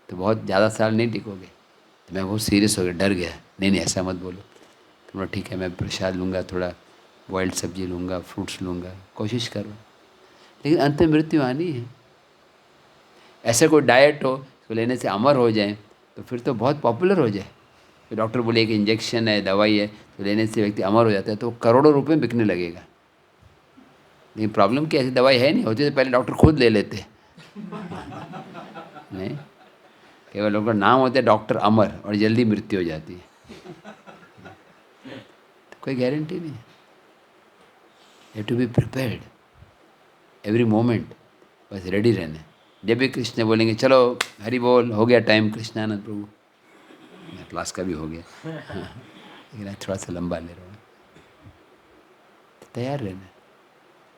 तो बहुत ज़्यादा साल नहीं टिकोगे। तो मैं बहुत सीरियस हो गया, डर गया, नहीं ऐसा मत बोलो। तो बोला ठीक है, मैं प्रसाद लूँगा, थोड़ा बॉइल्ड सब्जी लूँगा, फ्रूट्स लूँगा, कोशिश करो, लेकिन अंत में मृत्यु आनी है। ऐसा कोई डाइट हो तो लेने से अमर हो जाए तो फिर तो बहुत पॉपुलर हो जाए। तो डॉक्टर बोले एक इंजेक्शन है, दवाई है, तो लेने से व्यक्ति अमर हो जाता है, तो करोड़ों रुपए में बिकने लगेगा। लेकिन प्रॉब्लम क्या, ऐसी दवाई है नहीं, होती तो पहले डॉक्टर खुद ले लेते। नहीं, केवल लोगों का नाम होता है डॉक्टर अमर, और जल्दी मृत्यु हो जाती है, तो कोई गारंटी नहीं है। Have to be prepared every moment, बस रेडी रहना। जब भी कृष्ण बोलेंगे चलो हरि बोल, हो गया टाइम कृष्णानंद प्रभु, क्लास का भी हो गया, लेकिन थोड़ा सा लंबा ले रहा हूँ, तो तैयार रहना,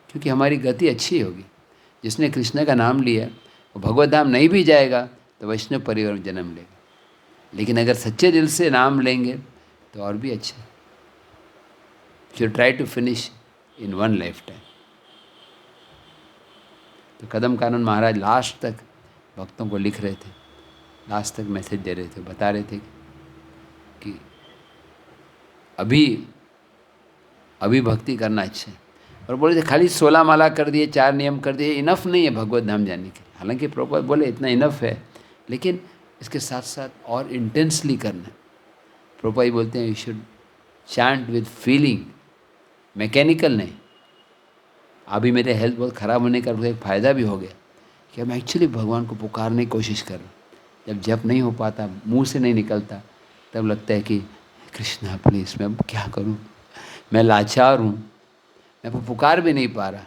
क्योंकि हमारी गति अच्छी होगी। जिसने कृष्ण का नाम लिया वो भगवत धाम नहीं भी जाएगा तो वैष्णव परिवार में जन्म लेगा, लेकिन अगर सच्चे दिल से नाम लेंगे तो और भी अच्छा। You try to finish in one life time. तो कदम कानन महाराज लास्ट तक भक्तों को लिख रहे थे, लास्ट तक मैसेज दे रहे थे, बता रहे थे कि अभी भक्ति करना अच्छा है। और बोले थे खाली 16 माला कर दिए, 4 नियम कर दिए, इनफ नहीं है भगवत धाम जाने के लिए। हालांकि प्रभुपाद बोले इतना इनफ है, लेकिन इसके साथ साथ और इंटेंसली करना। प्रभुपाद बोलते हैं you should chant with feeling, mechanical नहीं। अभी मेरे हेल्थ बहुत ख़राब होने का एक फ़ायदा भी हो गया कि हम एक्चुअली भगवान को पुकारने की कोशिश कर रहे हैं। जब जप नहीं हो पाता, मुंह से नहीं निकलता, तब लगता है कि कृष्णा प्लीज़ मैं अब क्या करूं, मैं लाचार हूं, मैं पुकार भी नहीं पा रहा।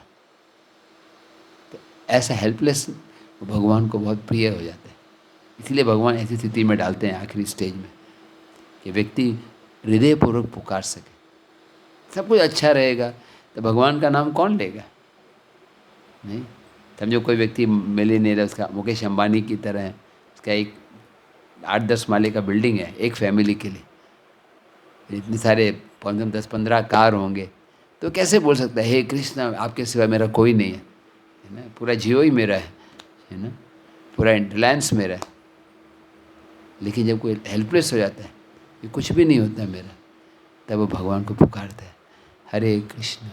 तो ऐसा हेल्पलेस भगवान को बहुत प्रिय हो जाता है। इसलिए भगवान ऐसी स्थिति में डालते हैं आखिरी स्टेज में कि व्यक्ति हृदयपूर्वक पुकार सके। सब कुछ अच्छा रहेगा तो भगवान का नाम कौन लेगा? नहीं। समझो कोई व्यक्ति मिलियनेयर है, उसका मुकेश अंबानी की तरह है, उसका एक 8-10 माले का बिल्डिंग है एक फैमिली के लिए, इतने सारे 10-15 कार होंगे, तो कैसे बोल सकता है हे कृष्ण आपके सिवा मेरा कोई नहीं है ना, पूरा जियो ही मेरा है ना, पूरा रिलायंस मेरा है। लेकिन जब कोई हेल्पलेस हो जाता है, ये कुछ भी नहीं होता मेरा, तब वो भगवान को पुकारता है, हरे कृष्णा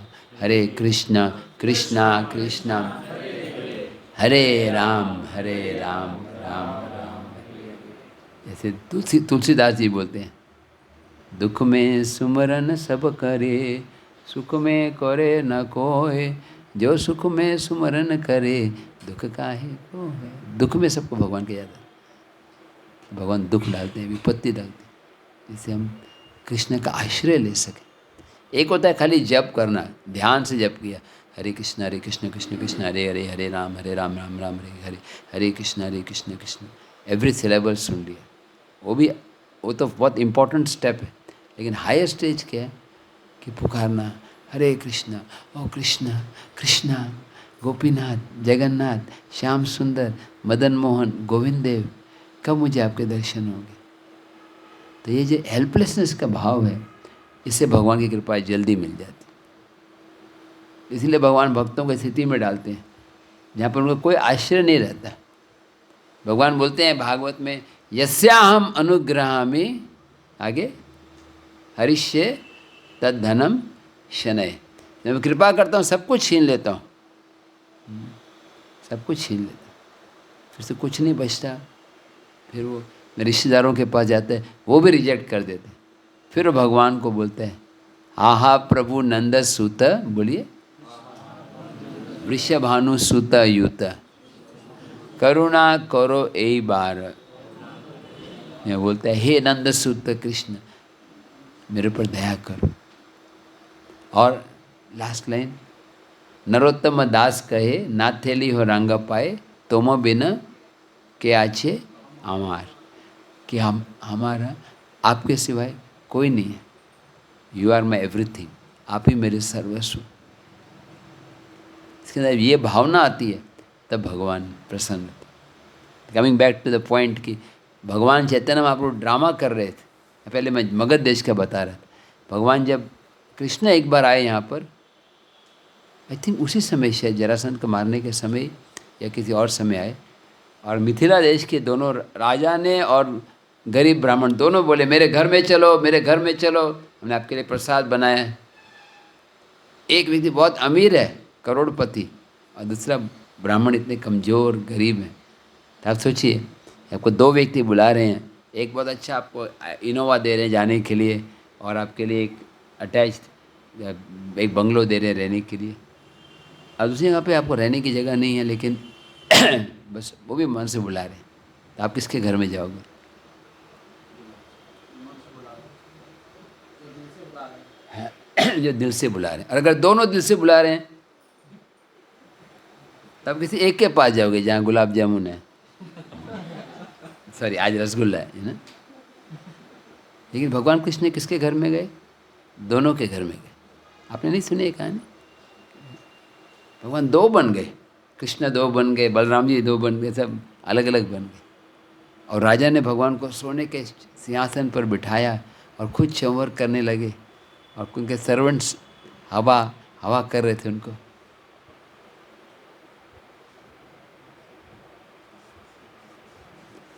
कृष्णा कृष्णा हरे राम राम राम। जैसे तुलसीदास जी बोलते हैं, दुख में सुमरन सब करे, सुख में करे न कोय, जो सुख में सुमरन करे, दुख काहे को है। दुख में सबको भगवान के याद है, भगवान दुख डालते हैं, विपत्ति डालते हैं, जिससे हम कृष्ण का आश्रय ले सकें। एक होता है खाली जप करना, ध्यान से जप किया, हरे कृष्ण कृष्ण कृष्ण हरे हरे, हरे राम राम राम हरे हरे, हरे कृष्ण कृष्ण, एवरी सिलेबल सुन लिया, वो तो बहुत इम्पोर्टेंट स्टेप है। लेकिन हायर स्टेज क्या है कि पुकारना, हरे कृष्णा, ओ कृष्णा कृष्णा, गोपीनाथ, जगन्नाथ, श्याम सुंदर, मदन मोहन, गोविंद देव, कब मुझे आपके दर्शन होंगे। तो ये जो हेल्पलेसनेस का भाव है, इससे भगवान की कृपा जल्दी मिल जाती। इसलिए भगवान भक्तों को स्थिति में डालते हैं जहाँ पर उनका कोई आश्रय नहीं रहता। भगवान बोलते हैं भागवत में, यस्याहम अनुग्रहामि, आगे हरिष्ये तद धनम शनय, जब मैं कृपा करता हूँ सब कुछ छीन लेता हूँ, सब कुछ छीन लेता हूँ, फिर से कुछ नहीं बचता। फिर वो रिश्तेदारों के पास जाते हैं, वो भी रिजेक्ट कर देते हैं। फिर वो भगवान को बोलते हैं, आहा प्रभु नंद सुत, बोलिए, वृषभानु सुत युत, करुणा करो ए बार। मैं बोलता है, हे नंद सुत कृष्ण, मेरे पर दया करो। और लास्ट लाइन, नरोत्तम दास कहे, नाथेली हो रंग पाए, तुम बिन के आचे आमार, कि हमारा आपके सिवाय कोई नहीं है, यू आर माई एवरीथिंग, आप ही मेरे सर्वस्व। इसके अंदर ये भावना आती है, तब भगवान प्रसन्न होते। Coming back to the point कि भगवान चैतन्य महाप्रभु ड्रामा कर रहे थे, पहले मैं मगध देश का बता रहा था। भगवान जब कृष्ण एक बार आए यहाँ पर, आई थिंक उसी समय शायद जरासंध को मारने के समय या किसी और समय आए, और मिथिला देश के दोनों राजा ने और गरीब ब्राह्मण दोनों बोले, मेरे घर में चलो, मेरे घर में चलो, हमने आपके लिए प्रसाद बनाया है। एक व्यक्ति बहुत अमीर है, करोड़पति, और दूसरा ब्राह्मण इतने कमज़ोर गरीब हैं। तो आप सोचिए, आपको दो व्यक्ति बुला रहे हैं, एक बहुत अच्छा आपको इनोवा दे रहे हैं जाने के लिए, और आपके लिए एक अटैच्ड एक बंगलो दे रहे हैं रहने के लिए, और दूसरी जगह पे आपको रहने की जगह नहीं है, लेकिन बस वो भी मन से बुला रहे हैं। तो आप किसके घर में जाओगे? जो दिल से बुला रहे हैं। और अगर दोनों दिल से बुला रहे हैं, तब किसी एक के पास जाओगे जहाँ गुलाब जामुन है, सॉरी आज रसगुल्ला है ना। लेकिन भगवान कृष्ण किसके घर में गए? दोनों के घर में गए। आपने नहीं सुनी ये कहानी? भगवान दो बन गए, कृष्ण दो बन गए, बलराम जी दो बन गए, सब अलग अलग बन गए। और राजा ने भगवान को सोने के सिंहासन पर बिठाया और खुद चंवर करने लगे, और उनके सर्वेंट्स हवा कर रहे थे उनको।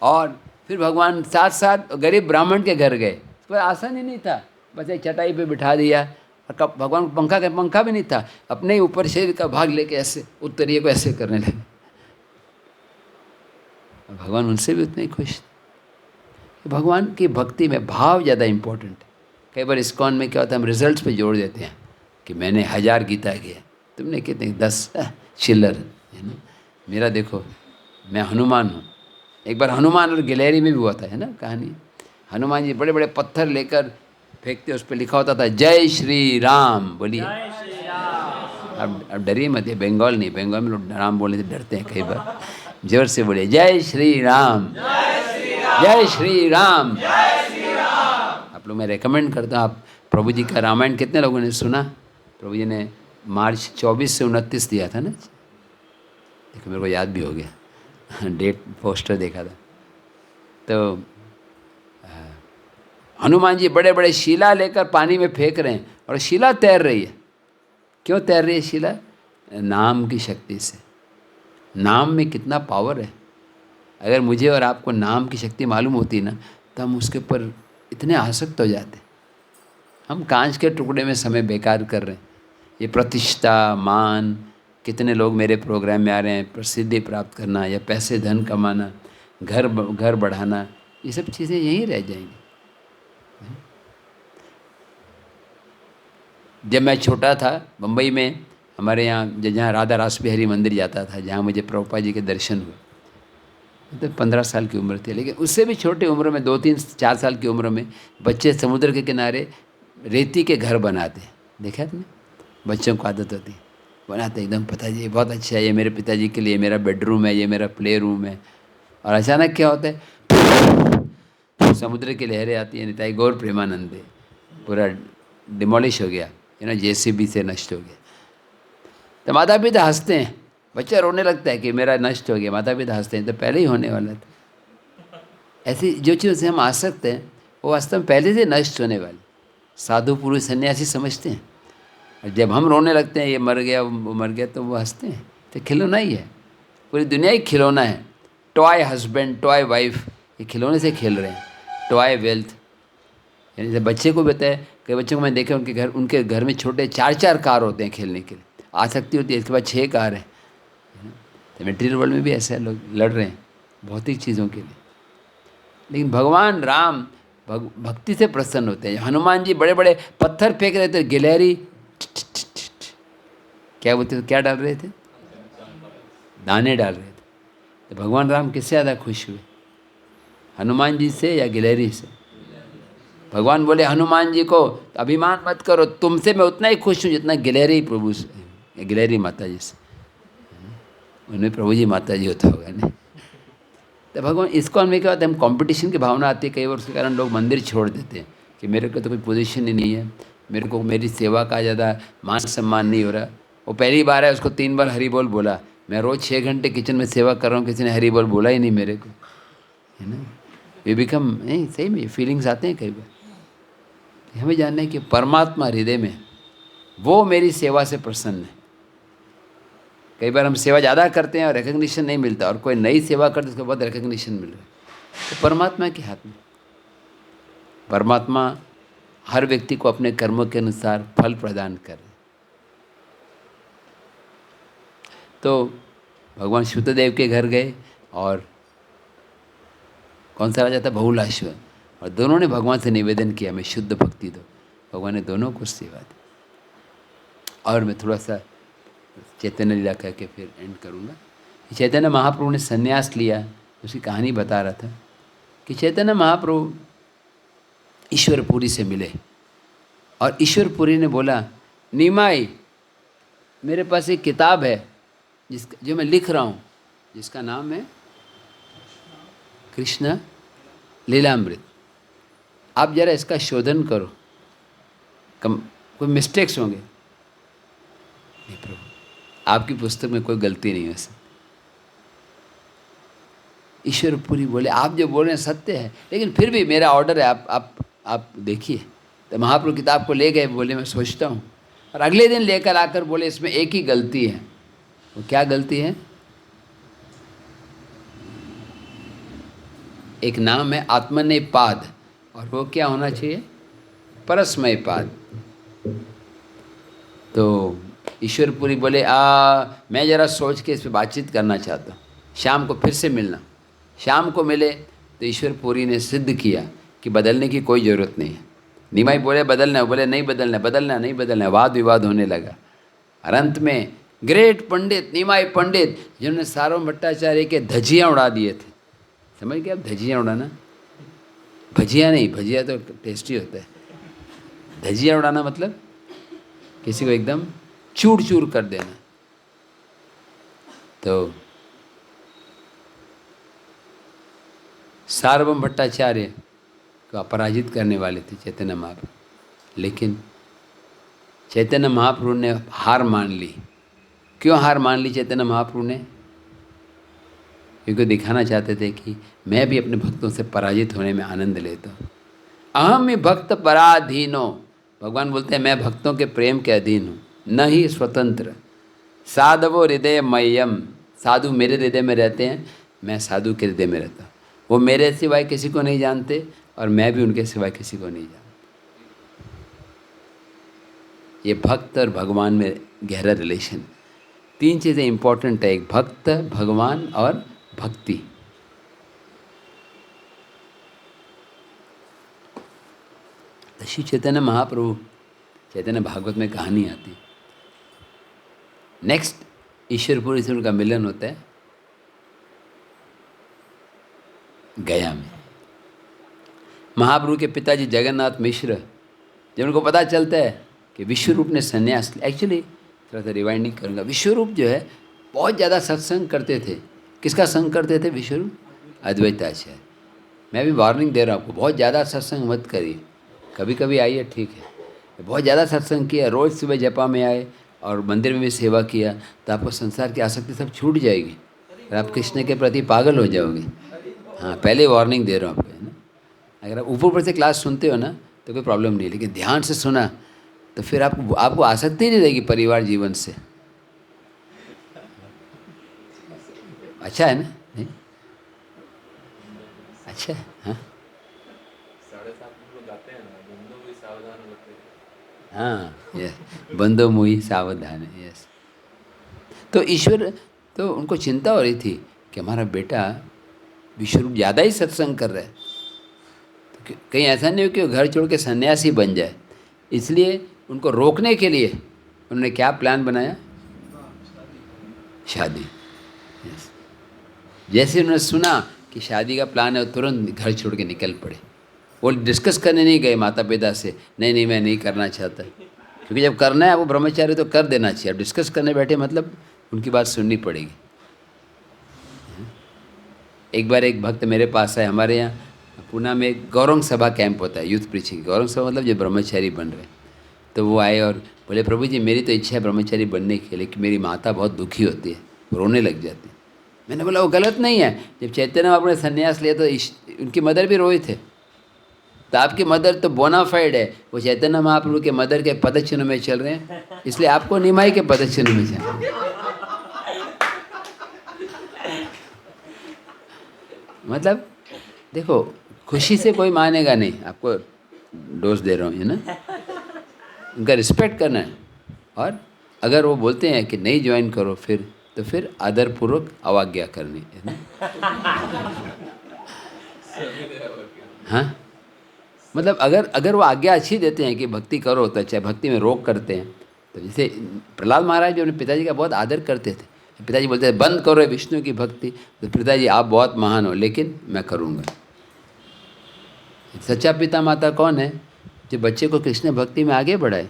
और फिर भगवान साथ साथ गरीब ब्राह्मण के घर गए। कोई आसान ही नहीं था, बस एक चटाई पे बिठा दिया, और कब भगवान को पंखा भी नहीं था, अपने ही ऊपर शरीर का भाग लेके ऐसे उत्तरीय को ऐसे करने लगे। भगवान उनसे भी उतने ही खुश थे। भगवान की भक्ति में भाव ज़्यादा इम्पोर्टेंट है। कई बार इस्कॉन में क्या होता है, हम रिजल्ट्स पे जोड़ देते हैं कि मैंने 1000 गीता किया, तुमने कितने 10 चिल्लर है ना। मेरा देखो मैं हनुमान हूँ। एक बार हनुमान और गिलहरी में भी हुआ था, है ना कहानी। हनुमान जी बड़े बड़े पत्थर लेकर फेंकते, उस पर लिखा होता था जय श्री राम। बोलिए, अब डरिए मत, ये बंगाल नहीं, बंगाल में लोग राम बोलने से डरते हैं कई बार। जोर से बोलिए जय श्री राम, जय श्री राम। आप लोग, मैं रेकमेंड करता हूँ, आप प्रभु जी का रामायण कितने लोगों ने सुना? प्रभु जी ने मार्च 24 से 29 दिया था ना, देखो मेरे को याद भी हो गया, डेट पोस्टर देखा था। तो हनुमान जी बड़े बड़े शिला लेकर पानी में फेंक रहे हैं और शिला तैर रही है। क्यों तैर रही है शिला? नाम की शक्ति से। नाम में कितना पावर है। अगर मुझे और आपको नाम की शक्ति मालूम होती ना, तो हम उसके ऊपर इतने आसक्त हो जाते। हम कांच के टुकड़े में समय बेकार कर रहे हैं। ये प्रतिष्ठा, मान, कितने लोग मेरे प्रोग्राम में आ रहे हैं, प्रसिद्धि प्राप्त करना या पैसे धन कमाना, घर बढ़ाना, ये सब चीज़ें यहीं रह जाएंगी। जब मैं छोटा था, बम्बई में हमारे यहाँ जहाँ राधा रास बिहारी मंदिर जाता था, जहाँ मुझे प्रभुपाद जी के दर्शन हुए, तो 15 साल की उम्र थी। लेकिन उससे भी छोटी उम्र में, 2-3-4 साल की उम्र में बच्चे समुद्र के किनारे रेती के घर बनाते। देखा है तुमने? बच्चों को आदत होती, बनाते एकदम, पता जी बहुत अच्छा है, ये मेरे पिताजी के लिए मेरा बेडरूम है, ये मेरा प्ले रूम है। और अचानक क्या होता है, समुद्र की लहरें आती हैं, निताई गौर प्रेमानंदे, पूरा डिमोलिश हो गया, है ना, जेसीबी से नष्ट हो गया। तो माता पिता हंसते हैं, बच्चा रोने लगता है कि मेरा नष्ट हो गया, माता पिता हंसते हैं, तो पहले ही होने वाला था। ऐसी जो चीज़ से हम आसक्त हैं, वो वास्तव में पहले से नष्ट होने वाली। साधु पुरुष सन्यासी समझते हैं, और जब हम रोने लगते हैं, ये मर गया वो मर गया, तो वो हंसते हैं। तो खिलौना ही है, पूरी दुनिया ही खिलौना है। टॉय हस्बैंड, टॉय वाइफ, ये खिलौने से खेल रहे हैं। टॉय वेल्थ, यानी जैसे बच्चे को बताए, कई बच्चों को मैं देखा, उनके घर में छोटे 4-4 कार होते हैं खेलने के लिए, आसक्ति होती है, इसके बाद 6 कार है। तो मटेरियल वर्ल्ड में भी ऐसे लोग लड़ रहे हैं भौतिक चीज़ों के लिए। लेकिन भगवान राम भक्ति से प्रसन्न होते हैं। हनुमान जी बड़े बड़े पत्थर फेंक रहे थे, गिलहरी क्या बोलते थे, क्या डाल रहे थे? दाने डाल रहे थे। तो भगवान राम किससे ज़्यादा खुश हुए, हनुमान जी से या गिलहरी से? भगवान बोले हनुमान जी को, तो अभिमान मत करो, तुमसे मैं उतना ही खुश हूँ जितना गिलहरी प्रभु से, गिलहरी माता जी से। उनमें प्रभु जी माता जी होता होगा नहीं? तो भगवान, इसको हमें क्या होता है, हम कंपटीशन की भावना आती है कई बार, उसके कारण लोग मंदिर छोड़ देते हैं कि मेरे को तो कोई पोजीशन ही नहीं है, मेरे को मेरी सेवा का ज़्यादा मान सम्मान नहीं हो रहा। वो पहली बार है, उसको 3 बार हरी बोल बोला। मैं रोज़ 6 घंटे किचन में सेवा कर रहा हूँ, किसी ने हरी बोल बोला ही नहीं मेरे को, है ना। वी बिकम, नहीं सही में फीलिंग्स आते हैं कई बार। हमें जानना है कि परमात्मा हृदय में, वो मेरी सेवा से प्रसन्न है। कई बार हम सेवा ज़्यादा करते हैं और रिकग्निशन नहीं मिलता, और कोई नई सेवा करते उसके बाद रिकग्निशन मिल रहा है। तो परमात्मा के हाथ में, परमात्मा हर व्यक्ति को अपने कर्मों के अनुसार फल प्रदान करे। तो भगवान शुद्धदेव के घर गए, और कौन सा राजा था? बहुलाश्व, और दोनों ने भगवान से निवेदन किया, मैं शुद्ध भक्ति दो। भगवान ने दोनों को सेवा दी। और मैं थोड़ा सा चैतन्य लीला करके फिर एंड करूँगा। चैतन्य महाप्रभु ने संन्यास लिया, उसकी कहानी बता रहा था कि चैतन्य महाप्रभु ईश्वरपुरी से मिले, और ईश्वरपुरी ने बोला, नीमाई मेरे पास एक किताब है जो मैं लिख रहा हूँ, जिसका नाम है कृष्ण लीलामृत। आप जरा इसका शोधन करो, कोई मिस्टेक्स होंगे। नहीं प्रभु, आपकी पुस्तक में कोई गलती नहीं है सर। ईश्वरपुरी बोले, आप जो बोल रहे हैं सत्य है, लेकिन फिर भी मेरा ऑर्डर है, आप देखिए। तो महाप्रभु किताब को ले गए, बोले मैं सोचता हूँ। और अगले दिन लेकर आकर बोले, इसमें एक ही गलती है। वो क्या गलती है? एक नाम है आत्मनेपाद, और वो क्या होना चाहिए? परस्मय पाद। तो ईश्वरपुरी बोले, मैं ज़रा सोच के इस पर बातचीत करना चाहता हूँ, शाम को फिर से मिलना। शाम को मिले तो ईश्वरपुरी ने सिद्ध किया कि बदलने की कोई ज़रूरत नहीं है। निमाई बोले बदलना, बोले नहीं बदलना, बदलना नहीं बदलना, वाद विवाद होने लगा। और अंत में ग्रेट पंडित, निमाई पंडित, जिन्होंने सार्वभौम भट्टाचार्य के धजियाँ उड़ा दिए थे। समझ गए आप धजियाँ उड़ाना? भजिया नहीं, भजिया तो टेस्टी होता है। धजिया उड़ाना मतलब किसी को एकदम चूर चूर कर देना। तो सार्वभौम भट्टाचार्य को अपराजित करने वाले थे चैतन्य महाप्रभु, लेकिन चैतन्य महाप्रभु ने हार मान ली। क्यों हार मान ली चैतन्य महाप्रभु ने? क्योंकि दिखाना चाहते थे कि मैं भी अपने भक्तों से पराजित होने में आनंद लेता हूँ। अहम ही भक्त पराधीनो, भगवान बोलते हैं मैं भक्तों के प्रेम के अधीन हूँ, न ही स्वतंत्र। साधवो हृदय मय्यम, साधु मेरे हृदय में रहते हैं, मैं साधु के हृदय में रहता हूँ। वो मेरे सिवाय किसी को नहीं जानते और मैं भी उनके सिवाय किसी को नहीं जानता। ये भक्त और भगवान में गहरा रिलेशन। तीन चीज़ें इंपॉर्टेंट है, एक भक्त, भगवान और भक्ति। तो श्री चैतन्य महाप्रभु, चैतन्य भागवत में कहानी आती है। नेक्स्ट ईश्वरपुरी से उनका मिलन होता है गया में। महाप्रभु के पिताजी जगन्नाथ मिश्र, जब उनको पता चलता है कि विश्वरूप ने संन्यास, एक्चुअली थोड़ा सा रिवाइंडिंग करूँगा, विश्वरूप जो है बहुत ज़्यादा सत्संग करते थे। किसका संग करते थे विश्वरूप? अद्वैताचार्य। मैं भी वार्निंग दे रहा हूँ आपको, बहुत ज़्यादा सत्संग मत करिए, कभी कभी आइए ठीक है। बहुत ज़्यादा सत्संग किया, रोज़ सुबह जपा में आए और मंदिर में भी सेवा किया तो आपको संसार की आसक्ति सब छूट जाएगी और आप कृष्ण के प्रति पागल हो जाओगे। हाँ, पहले वार्निंग दे रहा हूँ आपको, है ना। अगर आप ऊपर से क्लास सुनते हो ना तो कोई प्रॉब्लम नहीं, लेकिन ध्यान से सुना तो फिर आपको आसक्ति नहीं रहेगी परिवार जीवन से। अच्छा है ना? नहीं अच्छा है? हाँ 7:30 लोग जाते हैं ना, बंदों भी सावधान होते हैं। हाँ, यस, बंदो मुही सावधान है, यस। तो ईश्वर, तो उनको चिंता हो रही थी कि हमारा बेटा विश्वरूप ज़्यादा ही सत्संग कर रहा है, तो कहीं ऐसा नहीं हो कि वो घर छोड़ के सन्यासी बन जाए। इसलिए उनको रोकने के लिए उन्होंने क्या प्लान बनाया? शादी। यस। जैसे उन्होंने सुना कि शादी का प्लान है, वो तुरंत घर छोड़ के निकल पड़े। वो डिस्कस करने नहीं गए माता पिता से, नहीं मैं नहीं करना चाहता, क्योंकि जब करना है आपको ब्रह्मचार्य तो कर देना चाहिए। अब डिस्कस करने बैठे मतलब उनकी बात सुननी पड़ेगी। एक बार एक भक्त मेरे पास आए, हमारे यहाँ पूना में एक गौरंग सभा कैंप होता है, यूथ प्रीचिंग। गौरंग सभा मतलब जो ब्रह्मचारी बन रहे हैं। तो वो आए और बोले प्रभु जी मेरी तो इच्छा है ब्रह्मचारी बनने की, लेकिन मेरी माता बहुत दुखी होती है, रोने लग जाती है। मैंने बोला वो गलत नहीं है, जब चैतन्य महाप्रभु ने संन्यास लिया तो उनकी मदर भी रोए थे, तो आपकी मदर तो बोनाफाइड है, वो चैतन्य महाप्रभु के मदर के पदचिन्ह में चल रहे हैं, इसलिए आपको निमाई के पदचिन्ह में चल। मतलब देखो, खुशी से कोई मानेगा नहीं, आपको डोज दे रहा हूँ, है ना। उनका रिस्पेक्ट करना है, और अगर वो बोलते हैं कि नहीं ज्वाइन करो फिर, तो फिर आदरपूर्वक अवज्ञा करनी है ना। हाँ, मतलब अगर वो आज्ञा अच्छी देते हैं कि भक्ति करो, तो चाहे भक्ति में रोक करते हैं। तो जैसे प्रहलाद महाराज जो अपने पिताजी का बहुत आदर करते थे, पिताजी बोलते थे बंद करो विष्णु की भक्ति, तो पिताजी आप बहुत महान हो लेकिन मैं करूँगा। सच्चा पिता माता कौन है? जो बच्चे को कृष्ण भक्ति में आगे बढ़ाए।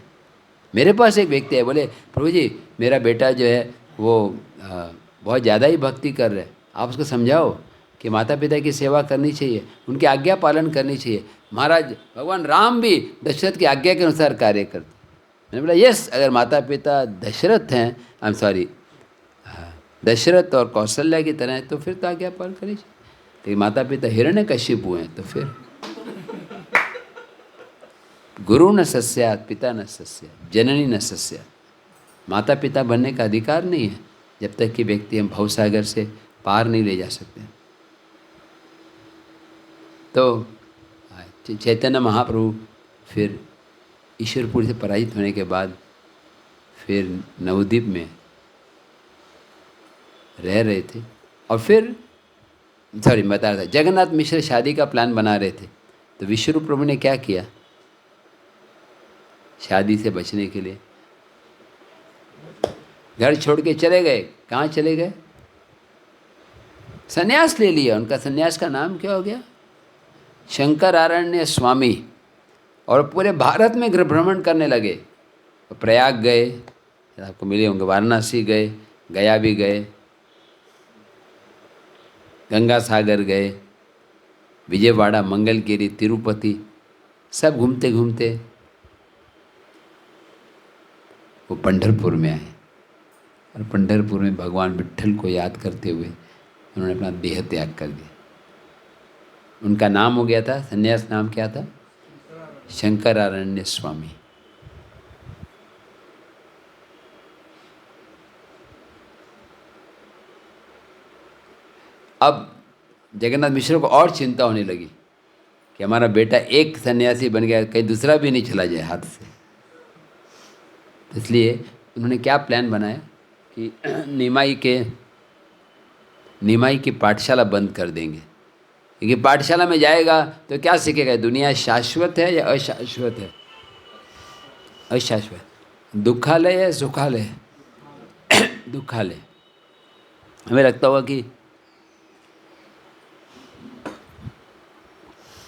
मेरे पास एक व्यक्ति है, बोले प्रभु जी मेरा बेटा जो है वो बहुत ज़्यादा ही भक्ति कर रहा है, आप उसको समझाओ कि माता पिता की सेवा करनी चाहिए, उनकी आज्ञा पालन करनी चाहिए। महाराज भगवान राम भी दशरथ की आज्ञा के अनुसार कार्य करते। मैंने बोला यस, अगर माता पिता दशरथ हैं, आई एम सॉरी दशरथ और कौशल्या की तरह है तो फिर तो आज्ञा पालन करनी चाहिए। लेकिन माता पिता हिरण्यकशिपु हैं तो फिर गुरु न सस्यात् पिता न सस्यात् जननी न सस्यात्। माता पिता बनने का अधिकार नहीं है जब तक कि व्यक्ति हम भवसागर से पार नहीं ले जा सकते। तो चैतन्य महाप्रभु फिर ईश्वरपुरी से पराजित होने के बाद फिर नवद्वीप में रह रहे थे, और फिर बता रहा था जगन्नाथ मिश्र शादी का प्लान बना रहे थे। तो विश्वरूप प्रभु ने क्या किया शादी से बचने के लिए? घर छोड़ के चले गए। कहाँ चले गए? संन्यास ले लिया। उनका संन्यास का नाम क्या हो गया? शंकरारण्य स्वामी। और पूरे भारत में भ्रमण करने लगे। प्रयाग गए, आपको मिले होंगे, वाराणसी गए, गया भी गए, गंगा सागर गए, विजयवाड़ा, मंगलगिरी, तिरुपति, सब घूमते घूमते वो पंढरपुर में आए। और पंढरपुर में भगवान विट्ठल को याद करते हुए उन्होंने अपना देह त्याग कर दिया। उनका नाम हो गया था, संन्यास नाम क्या था? शंकरारण्य स्वामी। अब जगन्नाथ मिश्र को और चिंता होने लगी कि हमारा बेटा एक सन्यासी बन गया, कहीं दूसरा भी नहीं चला जाए हाथ से। इसलिए उन्होंने क्या प्लान बनाया कि निमाई की पाठशाला बंद कर देंगे। क्योंकि पाठशाला में जाएगा तो क्या सीखेगा? दुनिया शाश्वत है या अशाश्वत है? अशाश्वत। दुखालय है सुखालय? दुखालय। हमें लगता होगा कि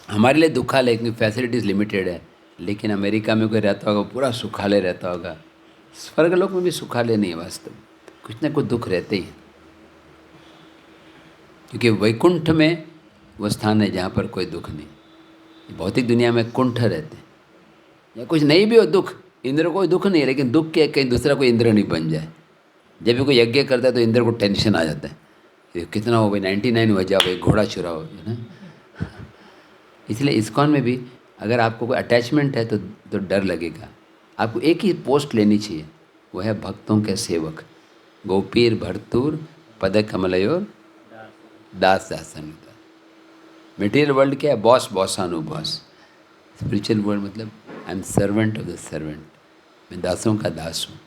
हमारे लिए दुखालय क्योंकि फैसिलिटीज़ लिमिटेड है, लेकिन अमेरिका में कोई रहता होगा पूरा सुखालय रहता होगा। स्वर्गलोक में भी सुखालय नहीं है वास्तव में, कुछ ना कुछ दुख रहते ही हैं। क्योंकि वैकुंठ में वो स्थान है जहाँ पर कोई दुख नहीं। भौतिक दुनिया में कुंठ रहते हैं, या कुछ नहीं भी हो दुख। इंद्र को दुख नहीं है, लेकिन दुख के कहीं दूसरा कोई इंद्र नहीं बन जाए। जब भी कोई यज्ञ करता है तो इंद्र को टेंशन आ जाता है, कितना हो भाई, 99 हो जाओ भाई, घोड़ा चुराओ, है ना। इसलिए इस्कॉन में भी अगर आपको कोई अटैचमेंट है तो डर लगेगा। आपको एक ही पोस्ट लेनी चाहिए, वो है भक्तों के सेवक। गोपीर भरतूर पद कमलयोर दास दासन। मटेरियल वर्ल्ड क्या है? बॉस बॉसानुबॉस। स्पिरिचुअल वर्ल्ड मतलब I am servant of the servant, मैं दासों का दास हूँ।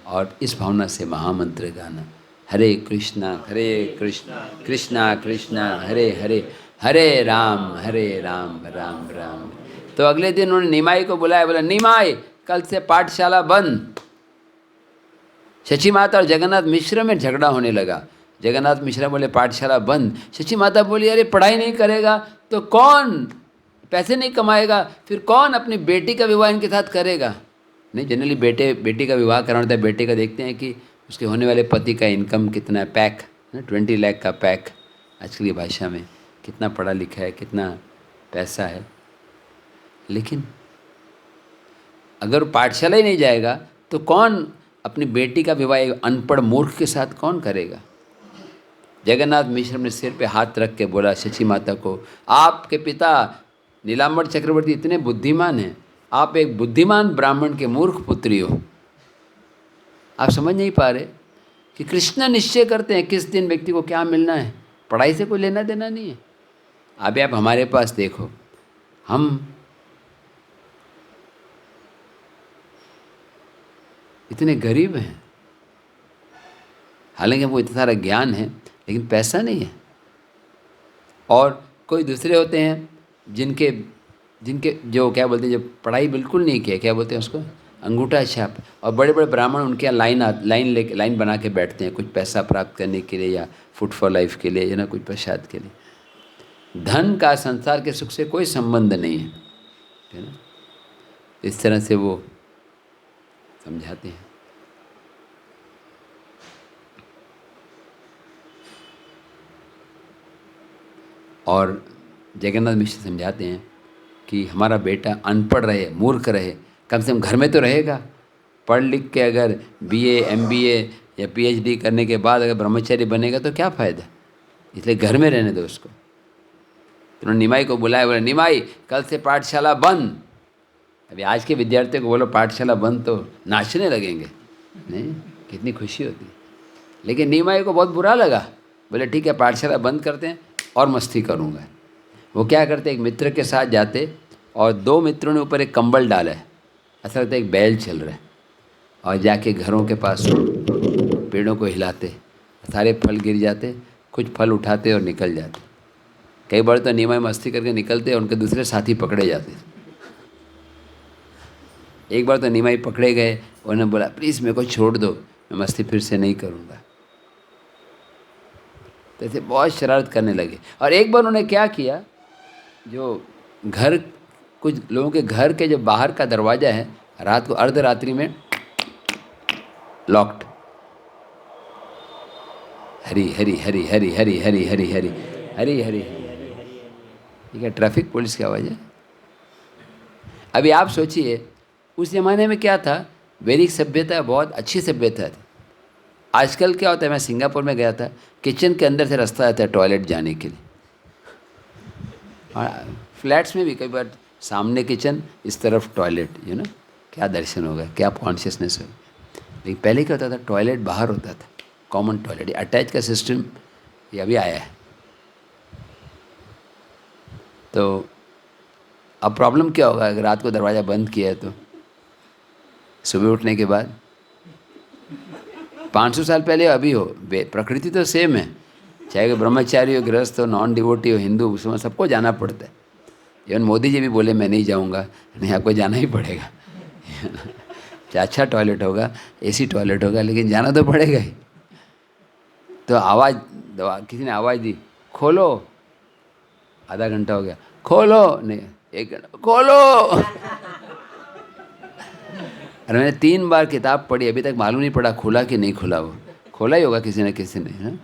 और इस भावना से महामंत्र गाना, हरे कृष्णा कृष्णा कृष्णा हरे हरे, हरे राम राम राम। तो अगले दिन उन्होंने निमाई को बुलाया, बोला निमाई कल से पाठशाला बंद। शची माता और जगन्नाथ मिश्र में झगड़ा होने लगा। जगन्नाथ मिश्रा बोले पाठशाला बंद। शची माता बोली अरे पढ़ाई नहीं करेगा तो कौन पैसे नहीं कमाएगा, फिर कौन अपनी बेटी का विवाह इनके साथ करेगा? नहीं, जनरली बेटी का विवाह कराना होता है, बेटे का देखते हैं कि उसके होने वाले पति का इनकम कितना है, पैक 20 लाख का पैक आजकल की भाषा में, कितना पढ़ा लिखा है, कितना पैसा है। लेकिन अगर पाठशाला ही नहीं जाएगा तो कौन अपनी बेटी का विवाह एक अनपढ़ मूर्ख के साथ कौन करेगा? जगन्नाथ मिश्र ने सिर पे हाथ रख के बोला शची माता को, आपके पिता नीलांबर चक्रवर्ती इतने बुद्धिमान हैं, आप एक बुद्धिमान ब्राह्मण के मूर्ख पुत्री हो। आप समझ नहीं पा रहे कि कृष्ण निश्चय करते हैं किस दिन व्यक्ति को क्या मिलना है, पढ़ाई से कोई लेना देना नहीं है। अभी आप हमारे पास देखो, हम इतने गरीब हैं, हालांकि हमको इतना सारा ज्ञान है लेकिन पैसा नहीं है। और कोई दूसरे होते हैं जिनके जो क्या बोलते हैं, जो पढ़ाई बिल्कुल नहीं किया, क्या बोलते हैं उसको, अंगूठा छाप। और बड़े बड़े ब्राह्मण उनके यहाँ लाइन बना के बैठते हैं, कुछ पैसा प्राप्त करने के लिए या फूड फॉर लाइफ के लिए, या ना कुछ प्रसाद के लिए। धन का संसार के सुख से कोई संबंध नहीं है ना। इस तरह से वो समझाते हैं। और जगन्नाथ मिश्र समझाते हैं कि हमारा बेटा अनपढ़ रहे, मूर्ख रहे, कम से कम घर में तो रहेगा। पढ़ लिख के अगर BA MBA या PhD करने के बाद अगर ब्रह्मचारी बनेगा तो क्या फ़ायदा, इसलिए घर में रहने दो उसको। तो उन्होंने निमाई को बुलाया, बोला निमाई कल से पाठशाला बंद। अभी आज के विद्यार्थियों को बोलो पाठशाला बंद तो नाचने लगेंगे, नहीं, कितनी खुशी होती। लेकिन निमाई को बहुत बुरा लगा, बोले ठीक है पाठशाला बंद करते हैं और मस्ती करूँगा। वो क्या करते, एक मित्र के साथ जाते और 2 मित्रों ने ऊपर एक कंबल डाला है, ऐसा लगता है एक बैल चल रहा है, और जाके घरों के पास पेड़ों को हिलाते, सारे फल गिर जाते, कुछ फल उठाते और निकल जाते। कई बार तो निमाई मस्ती करके निकलते और उनके दूसरे साथी पकड़े जाते। एक बार तो निमाई पकड़े गए, उन्होंने बोला प्लीज़ मेरे को छोड़ दो, मैं मस्ती फिर से नहीं करूँगा। तो ऐसे बहुत शरारत करने लगे। और एक बार उन्होंने क्या किया, जो घर, कुछ लोगों के घर के जो बाहर का दरवाज़ा है, रात को अर्धरात्रि में लॉक्ड। हरी हरी हरी हरी हरी हरी हरी हरी हरी हरी, ठीक है, ट्रैफिक पुलिस की आवाज़ है। अभी आप सोचिए उस ज़माने में क्या था, वैदिक सभ्यता बहुत अच्छी सभ्यता थी। आजकल क्या होता है, मैं सिंगापुर में गया था, किचन के अंदर से रास्ता आता है टॉयलेट जाने के लिए। और फ्लैट्स में भी कई बार सामने किचन, इस तरफ टॉयलेट, क्या दर्शन होगा, क्या कॉन्शियसनेस होगा। लेकिन पहले क्या होता था, टॉयलेट बाहर होता था, कॉमन टॉयलेट। अटैच का सिस्टम ये अभी आया है। तो अब प्रॉब्लम क्या होगा, अगर रात को दरवाज़ा बंद किया है तो सुबह उठने के बाद, 500 साल पहले अभी हो, प्रकृति तो सेम है, चाहे ब्रह्मचारी हो, गृहस्थ हो, नॉन डिवोटी हो, हिंदू मुसलमान, सबको जाना पड़ता है। इवन मोदी जी भी बोले मैं नहीं जाऊंगा, नहीं आपको जाना ही पड़ेगा। अच्छा टॉयलेट होगा, एसी टॉयलेट होगा, लेकिन जाना तो पड़ेगा ही। तो आवाज़, किसी ने आवाज़ दी, खोलो, आधा घंटा हो गया, खोलो, नहीं 1 घंटा, खोलो। अरे मैंने 3 बार किताब पढ़ी, अभी तक मालूम नहीं पड़ा खुला कि नहीं खुला। वो खोला ही होगा किसी न किसी ने, है।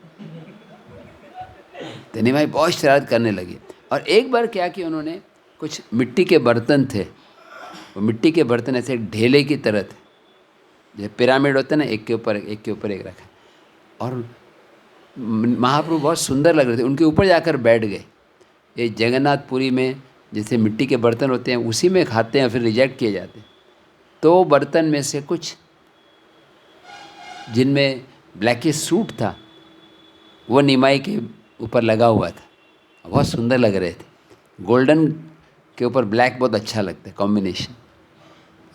तो नहीं भाई, बहुत शरारत करने लगी। और एक बार क्या किया उन्होंने, कुछ मिट्टी के बर्तन थे, वो मिट्टी के बर्तन ऐसे ढेले की तरह थे, जैसे पिरामिड होते हैं ना, एक के ऊपर एक रखा। और महाप्रभु बहुत सुंदर लग रहे थे, उनके ऊपर जाकर बैठ गए। ये जगन्नाथपुरी में जैसे मिट्टी के बर्तन होते हैं, उसी में खाते हैं, फिर रिजेक्ट किए जाते हैं। तो बर्तन में से कुछ जिनमें ब्लैकिश सूट था, वो निमाई के ऊपर लगा हुआ था, बहुत सुंदर लग रहे थे। गोल्डन के ऊपर ब्लैक बहुत अच्छा लगता है कॉम्बिनेशन।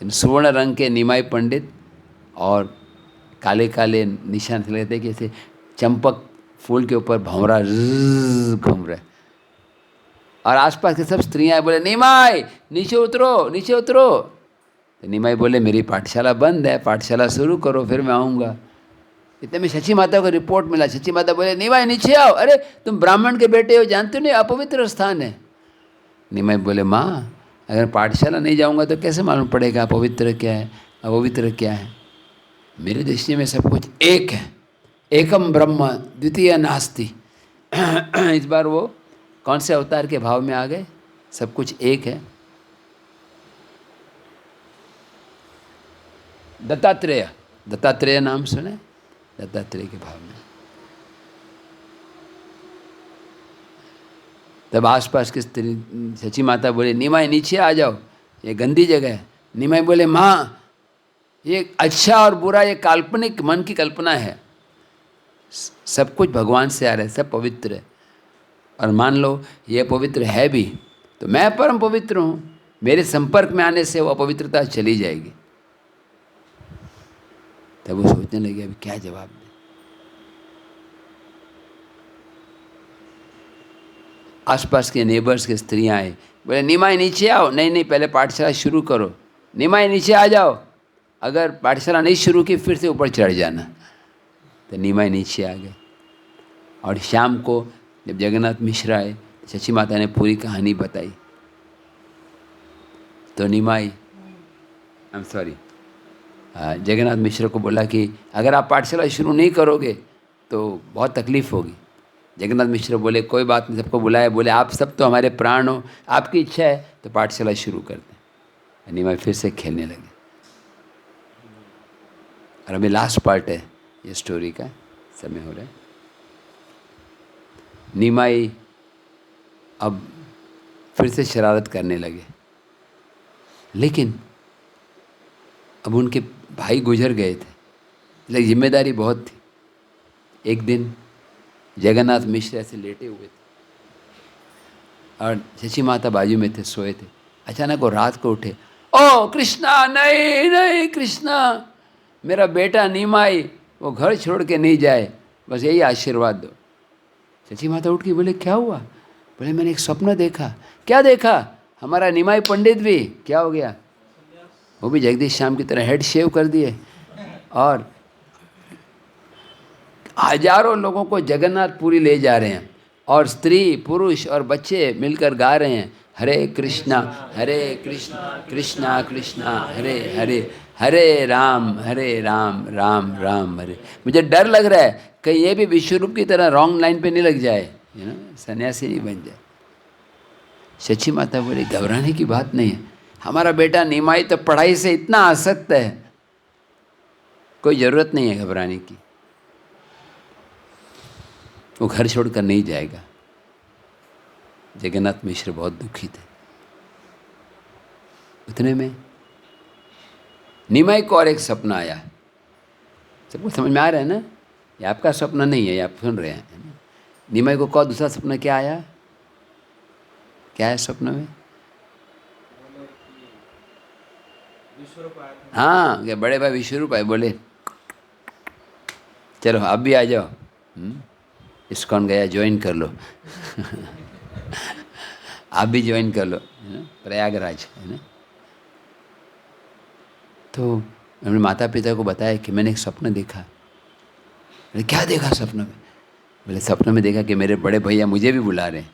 स्वर्ण रंग के निमाई पंडित और काले काले निशान से लगते हैं कि जैसे चंपक फूल के ऊपर भंवरा घूम रहा है। और आसपास के सब स्त्रियाँ बोले, निमाई नीचे उतरो, नीचे उतरो। तो निमाई बोले, मेरी पाठशाला बंद है, पाठशाला शुरू करो, फिर मैं आऊँगा। इतने में शची माता को रिपोर्ट मिला। शची माता बोले, निमाई नीचे आओ। अरे तुम ब्राह्मण के बेटे हो, जानते हो नहीं अपवित्र स्थान है। निमाई बोले, माँ अगर पाठशाला नहीं जाऊँगा तो कैसे मालूम पड़ेगा पवित्र क्या है अपवित्र क्या है। मेरे दृष्टि में सब कुछ एक है, एकम ब्रह्म द्वितीय नास्ति। इस बार वो कौन से अवतार के भाव में आ गए, सब कुछ एक है। दत्तात्रेय, दत्तात्रेय नाम सुने, दत्तात्रेय के भाव में। तब आसपास की स्त्री सची माता बोले, निमाई नीचे आ जाओ, ये गंदी जगह है। निमाई बोले, माँ ये अच्छा और बुरा ये काल्पनिक मन की कल्पना है, सब कुछ भगवान से आ रहा है, सब पवित्र है। और मान लो ये पवित्र है भी तो मैं परम पवित्र हूँ, मेरे संपर्क में आने से वो अपवित्रता चली जाएगी। तब वो सोचने लगे अभी क्या जवाब दें। आसपास के नेबर्स के स्त्रियाँ आए, बोले निमाई नीचे आओ। नहीं नहीं, पहले पाठशाला शुरू करो। निमाई नीचे आ जाओ, अगर पाठशाला नहीं शुरू की फिर से ऊपर चढ़ जाना। तो निमाई नीचे आ गए। और शाम को जब जगन्नाथ मिश्र आए, शची माता ने पूरी कहानी बताई। तो निमाई जगन्नाथ मिश्र को बोला कि अगर आप पाठशाला शुरू नहीं करोगे तो बहुत तकलीफ़ होगी। जगन्नाथ मिश्र बोले, कोई बात नहीं, सबको बुलाया। बोले, आप सब तो हमारे प्राण हो, आपकी इच्छा है तो पाठशाला शुरू करते हैं। निमाई फिर से खेलने लगे। और अभी लास्ट पार्ट है ये स्टोरी का, समय हो रहा है। निमाई अब फिर से शरारत करने लगे, लेकिन अब उनके भाई गुजर गए थे, लेकिन जिम्मेदारी बहुत थी। एक दिन जगन्नाथ मिश्र ऐसे लेटे हुए थे और शची माता बाजू में थे, सोए थे। अचानक वो रात को उठे, ओ कृष्णा, नहीं नहीं कृष्णा, मेरा बेटा निमाई वो घर छोड़ के नहीं जाए, बस यही आशीर्वाद दो। शची माता उठ के बोले, क्या हुआ? बोले, मैंने एक स्वप्न देखा। क्या देखा? हमारा निमाई पंडित भी क्या हो गया, वो भी जगदीश श्याम की तरह हेड शेव कर दिए और हजारों लोगों को जगन्नाथपुरी ले जा रहे हैं और स्त्री पुरुष और बच्चे मिलकर गा रहे हैं, हरे कृष्णा कृष्णा कृष्णा हरे हरे, हरे राम राम राम हरे। मुझे डर लग रहा है कहीं ये भी विश्वरूप की तरह रॉन्ग लाइन पे नहीं लग जाए, सन्यासी नहीं बन जाए। सच्ची माता बोली घबराने की बात नहीं है, हमारा बेटा निमाई तो पढ़ाई से इतना आसक्त है, कोई ज़रूरत नहीं है घबराने की, वो घर छोड़कर नहीं जाएगा। जगन्नाथ मिश्र बहुत दुखी थे। उतने में निमाई को और एक सपना आया। सबको समझ में आ रहा है ना, ये आपका सपना नहीं है, ये आप सुन रहे हैं, है ना। निमाई को कौन दूसरा सपना क्या आया, क्या है सपना में? हाँ, क्या बड़े भाई विश्वरूप आए, बोले चलो आप भी आ जाओ, इस्कॉन गया ज्वाइन कर लो आप भी ज्वाइन कर लो, है ना, प्रयागराज, है ना। तो मैंने माता पिता को बताया कि मैंने एक सपना देखा। मैंने क्या देखा सपना में? बोले सपना में देखा कि मेरे बड़े भैया मुझे भी बुला रहे हैं।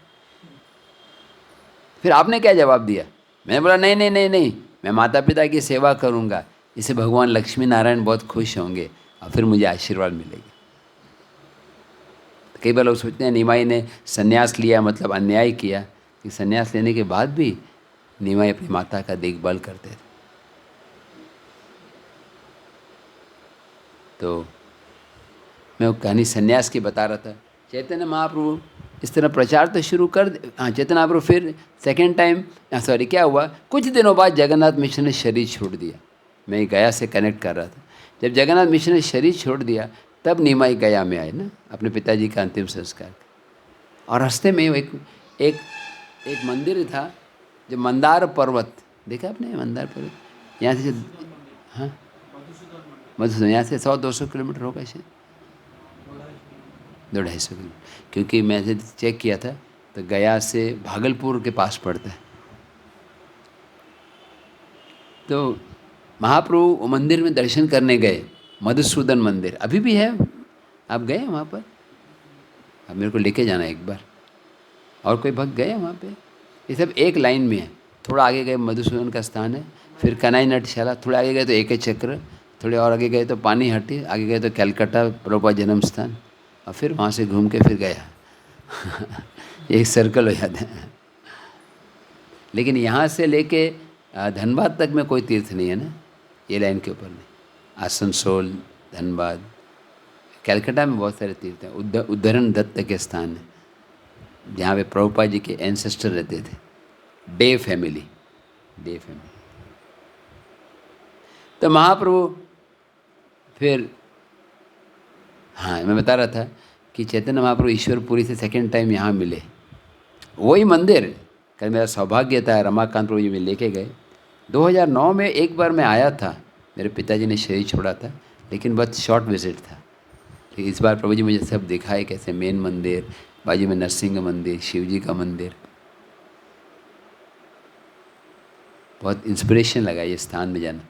फिर आपने क्या जवाब दिया? मैंने बोला नहीं नहीं नहीं नहीं, मैं माता पिता की सेवा करूँगा, इससे भगवान लक्ष्मी नारायण बहुत खुश होंगे और फिर मुझे आशीर्वाद मिलेगा। कई बार लोग सोचते हैं निमाई ने संन्यास लिया मतलब अन्याय किया, कि संन्यास लेने के बाद भी निमाई अपनी माता का देखभाल करते थे। तो मैं वो कहानी संन्यास की बता रहा था। चैतन्य महाप्रभु इस तरह प्रचार तो शुरू कर, हाँ चैतन्य महाप्रभु फिर सेकेंड टाइम, सॉरी क्या हुआ, कुछ दिनों बाद जगन्नाथ मिश्र ने शरीर छोड़ दिया। मैं गया से कनेक्ट कर रहा था। जब जगन्नाथ मिश्र ने शरीर छोड़ दिया तब निमाई गया में आए ना, अपने पिताजी का अंतिम संस्कार। और रास्ते में एक मंदिर था जो मंदार पर्वत, देखा आपने मंदार पर्वत? यहाँ से, हाँ मधुसूदन, यहाँ से 100-200 किलोमीटर होगा शायद, 200-250 किलोमीटर, क्योंकि मैं चेक किया था तो गया से भागलपुर के पास पड़ता है। तो महाप्रभु मंदिर में दर्शन करने गए, मधुसूदन मंदिर अभी भी है, आप गए वहाँ पर? अब मेरे को लेके जाना एक बार। और कोई भक्त गए वहाँ पे? ये सब एक लाइन में है। थोड़ा आगे गए मधुसूदन का स्थान है, फिर कनाई नटशाला, थोड़ा आगे गए तो एक चक्र, थोड़े और आगे गए तो पानी हट्टी, आगे गए तो कलकत्ता प्रभुपाद जन्म स्थान, और फिर वहाँ से घूम के फिर गया एक सर्कल हो जाता है। लेकिन यहाँ से लेके धनबाद तक में कोई तीर्थ नहीं है ना, ये लाइन के ऊपर नहीं। आसनसोल, धनबाद, कलकत्ता में बहुत सारे तीर्थ हैं। उद्धरण दत्त के स्थान है जहाँ पे प्रभुपाद जी के एंसेस्टर रहते थे, डे फैमिली। तो महाप्रभु फिर, हाँ मैं बता रहा था कि चैतन्य महाप्रभु ईश्वरपुरी से सेकेंड टाइम यहाँ मिले, वही मंदिर। कल मेरा सौभाग्य था, रमाकांत प्रभु जी में लेके गए। 2009 में एक बार मैं आया था, मेरे पिताजी ने शरीर छोड़ा था, लेकिन बहुत शॉर्ट विजिट था। लेकिन इस बार प्रभु जी मुझे सब दिखाए, कैसे मेन मंदिर, बाजू में नरसिंह मंदिर, शिव जी का मंदिर। बहुत इंस्पिरेशन लगा ये स्थान में जाना,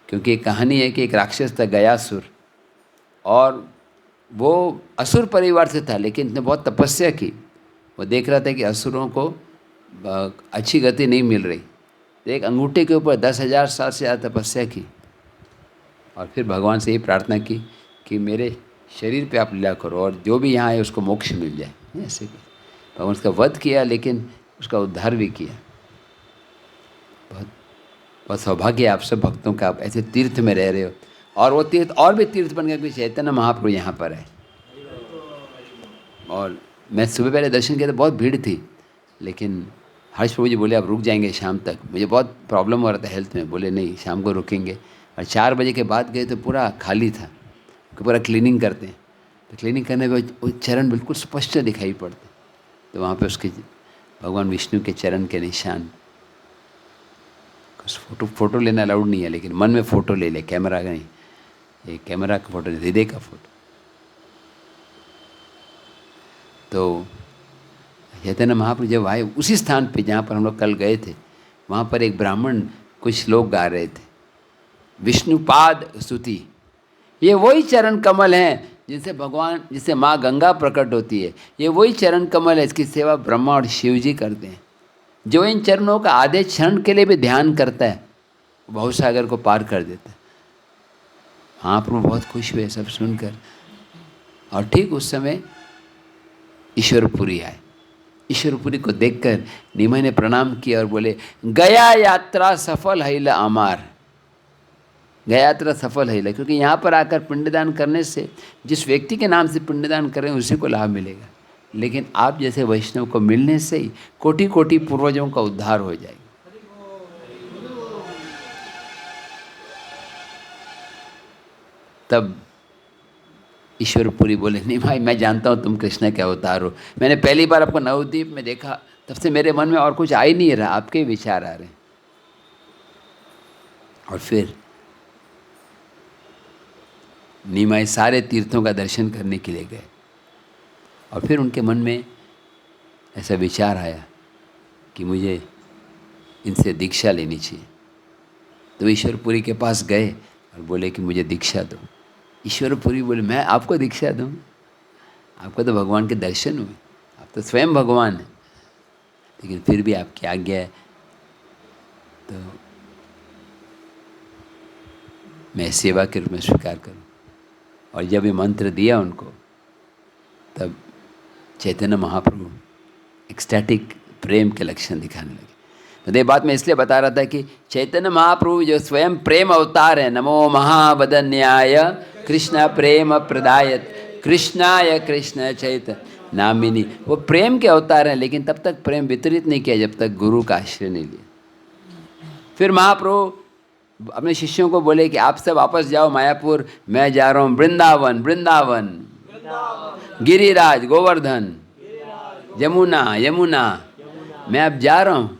क्योंकि एक कहानी है कि एक राक्षस था गयासुर, और वो असुर परिवार से था, लेकिन इसने बहुत तपस्या की। वो देख रहा था कि असुरों को अच्छी गति नहीं मिल रही, तो एक अंगूठे के ऊपर 10,000 साल से ज़्यादा तपस्या की, और फिर भगवान से ये प्रार्थना की कि मेरे शरीर पे आप लीला करो और जो भी यहाँ है उसको मोक्ष मिल जाए। ऐसे भगवान उसका वध किया, लेकिन उसका उद्धार भी किया। बहुत बहुत सौभाग्य है आप सब भक्तों का, आप ऐसे तीर्थ में रह रहे हो, और वो तीर्थ और भी तीर्थ बन गया कि चैतन्य महाप्रभु यहाँ पर है। और मैं सुबह पहले दर्शन किया तो बहुत भीड़ थी, लेकिन हर्ष प्रभु जी बोले आप रुक जाएंगे शाम तक। मुझे बहुत प्रॉब्लम हो रहा था हेल्थ में, बोले नहीं शाम को रुकेंगे। और 4 बजे के बाद गए तो पूरा खाली था, पूरा क्लीनिंग करते हैं, तो क्लीनिंग करने में वो चरण बिल्कुल स्पष्ट दिखाई पड़ते, तो वहाँ पे उसके भगवान विष्णु के चरण के निशान। फोटो लेना अलाउड नहीं है, लेकिन मन में फ़ोटो ले ले, कैमरा का नहीं, ये कैमरा का फ़ोटो, हृदय का फ़ोटो। तो चैतन्य महाप्रभु जब आए उसी स्थान पे जहाँ पर हम लोग कल गए थे, वहाँ पर एक ब्राह्मण कुछ लोग गा रहे थे विष्णुपाद स्तुति। ये वही चरण कमल हैं जिनसे भगवान, जिससे माँ गंगा प्रकट होती है, ये वही चरण कमल है। इसकी सेवा ब्रह्मा और शिव जी करते हैं। जो इन चरणों का आधे क्षण के लिए भी ध्यान करता है, भवसागर को पार कर देता है। महाप्रभु बहुत खुश हुए सब सुनकर। और ठीक उस समय ईश्वरपुरी आए। ईश्वरपुरी को देखकर निमाई ने प्रणाम किया और बोले, गया यात्रा सफल है अमार। गया यात्रा सफल है, क्योंकि यहाँ पर आकर पिंडदान करने से जिस व्यक्ति के नाम से पिंडदान करें उसी को लाभ मिलेगा, लेकिन आप जैसे वैष्णव को मिलने से ही कोटि कोटि पूर्वजों का उद्धार हो जाएगा। तब ईश्वरपुरी बोले, नहीं भाई, मैं जानता हूँ तुम कृष्ण के अवतार हो। मैंने पहली बार आपको नवद्वीप में देखा, तब से मेरे मन में और कुछ आ ही नहीं रहा, आपके ही विचार आ रहे हैं। और फिर निमाई सारे तीर्थों का दर्शन करने के लिए गए। और फिर उनके मन में ऐसा विचार आया कि मुझे इनसे दीक्षा लेनी चाहिए। तो ईश्वरपुरी के पास गए और बोले कि मुझे दीक्षा दो। ईश्वरपुरी बोले, मैं आपको दीक्षा दूँ? आपको तो भगवान के दर्शन हुए, आप तो स्वयं भगवान हैं, लेकिन फिर भी आपकी आज्ञा है तो मैं सेवा के रूप में स्वीकार करूँ। और जब ये मंत्र दिया उनको, तब चैतन्य महाप्रभु एक्सटैटिक प्रेम के लक्षण दिखाने लगे। तो ये बात मैं इसलिए बता रहा था कि चैतन्य महाप्रभु जो स्वयं प्रेम अवतार है, नमो महावदन्याय कृष्ण प्रेम प्रदायत कृष्णाय कृष्ण चैतन्य नामिनी, वो प्रेम के अवतार हैं, लेकिन तब तक प्रेम वितरित नहीं किया जब तक गुरु का आश्रय नहीं लिया। फिर महाप्रभु अपने शिष्यों को बोले कि आप सब वापस जाओ मायापुर, मैं जा रहा हूँ वृंदावन। वृंदावन, गिरिराज, गोवर्धन, यमुना, यमुना, मैं अब जा रहा हूँ,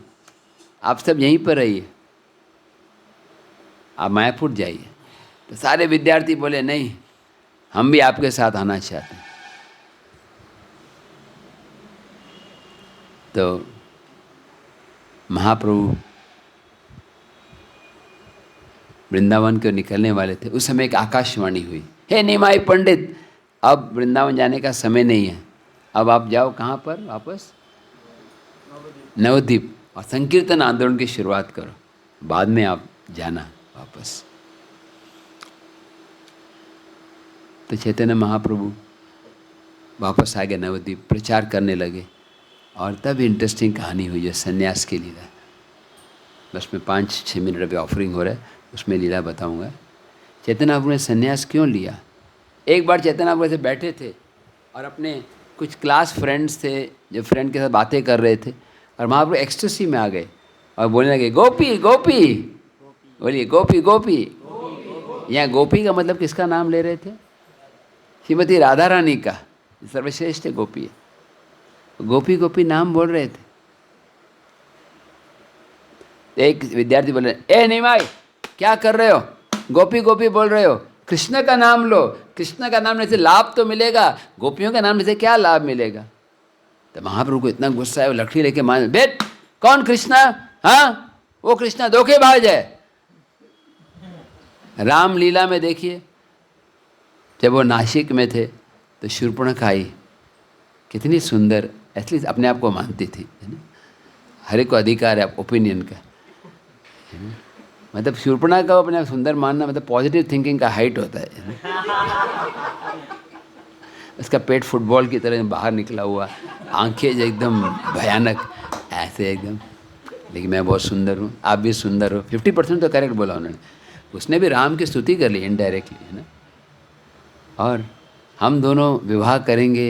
आप सब यहीं पर रहिए, आप मायापुर जाइए। तो सारे विद्यार्थी बोले, नहीं, हम भी आपके साथ आना चाहते हैं। तो महाप्रभु वृंदावन के निकलने वाले थे। उस समय एक आकाशवाणी हुई, हे निमाई पंडित, अब वृंदावन जाने का समय नहीं है, अब आप जाओ कहाँ पर वापस? नवद्वीप, और संकीर्तन आंदोलन की शुरुआत करो, बाद में आप जाना वापस। तो चैतन्य महाप्रभु वापस आ गए नवद्वीप, प्रचार करने लगे। और तब इंटरेस्टिंग कहानी हुई जो सन्यास की लीला। बस में 5-6 मिनट अभी ऑफरिंग हो रहा है, उसमें लीला बताऊंगा। चैतन्य महाप्रभु ने सन्यास क्यों लिया? एक बार चैतन्य महाप्रभु से बैठे थे और अपने कुछ क्लास फ्रेंड्स थे जो फ्रेंड के साथ बातें कर रहे थे, और महाप्रभु एक्सटेसी में आ गए और बोलने लगे, गोपी गोपी, बोलिए गोपी गोपी। यहाँ गोपी का मतलब किसका नाम ले रहे थे? श्रीमती राधा रानी का, सर्वश्रेष्ठ गोपी है। गोपी गोपी नाम बोल रहे थे। एक विद्यार्थी बोले, ए निमाई, क्या कर रहे हो? गोपी गोपी बोल रहे हो, कृष्ण का नाम लो। कृष्ण का नाम लेने से लाभ तो मिलेगा, गोपियों का नाम लेने से क्या लाभ मिलेगा? तो महाप्रभु को इतना गुस्सा है, वो लकड़ी लेके मान, बेट, कौन कृष्णा? हाँ, वो कृष्णा धोखेबाज है। रामलीला में देखिए, जब वो नासिक में थे तो शूर्पणखा आई, कितनी सुंदर, एटलीस्ट अपने आप को मानती थी, है ना? हर एक को अधिकार है ओपिनियन का, है ना? मतलब शूर्पणखा का अपने आप सुंदर मानना मतलब पॉजिटिव थिंकिंग का हाइट होता है ना? उसका पेट फुटबॉल की तरह बाहर निकला हुआ, आंखें एकदम भयानक ऐसे एकदम, लेकिन मैं बहुत सुंदर हूँ, आप भी सुंदर हो। 50% तो करेक्ट बोला उन्होंने। उसने भी राम की स्तुति कर ली इनडायरेक्टली, है ना? और हम दोनों विवाह करेंगे,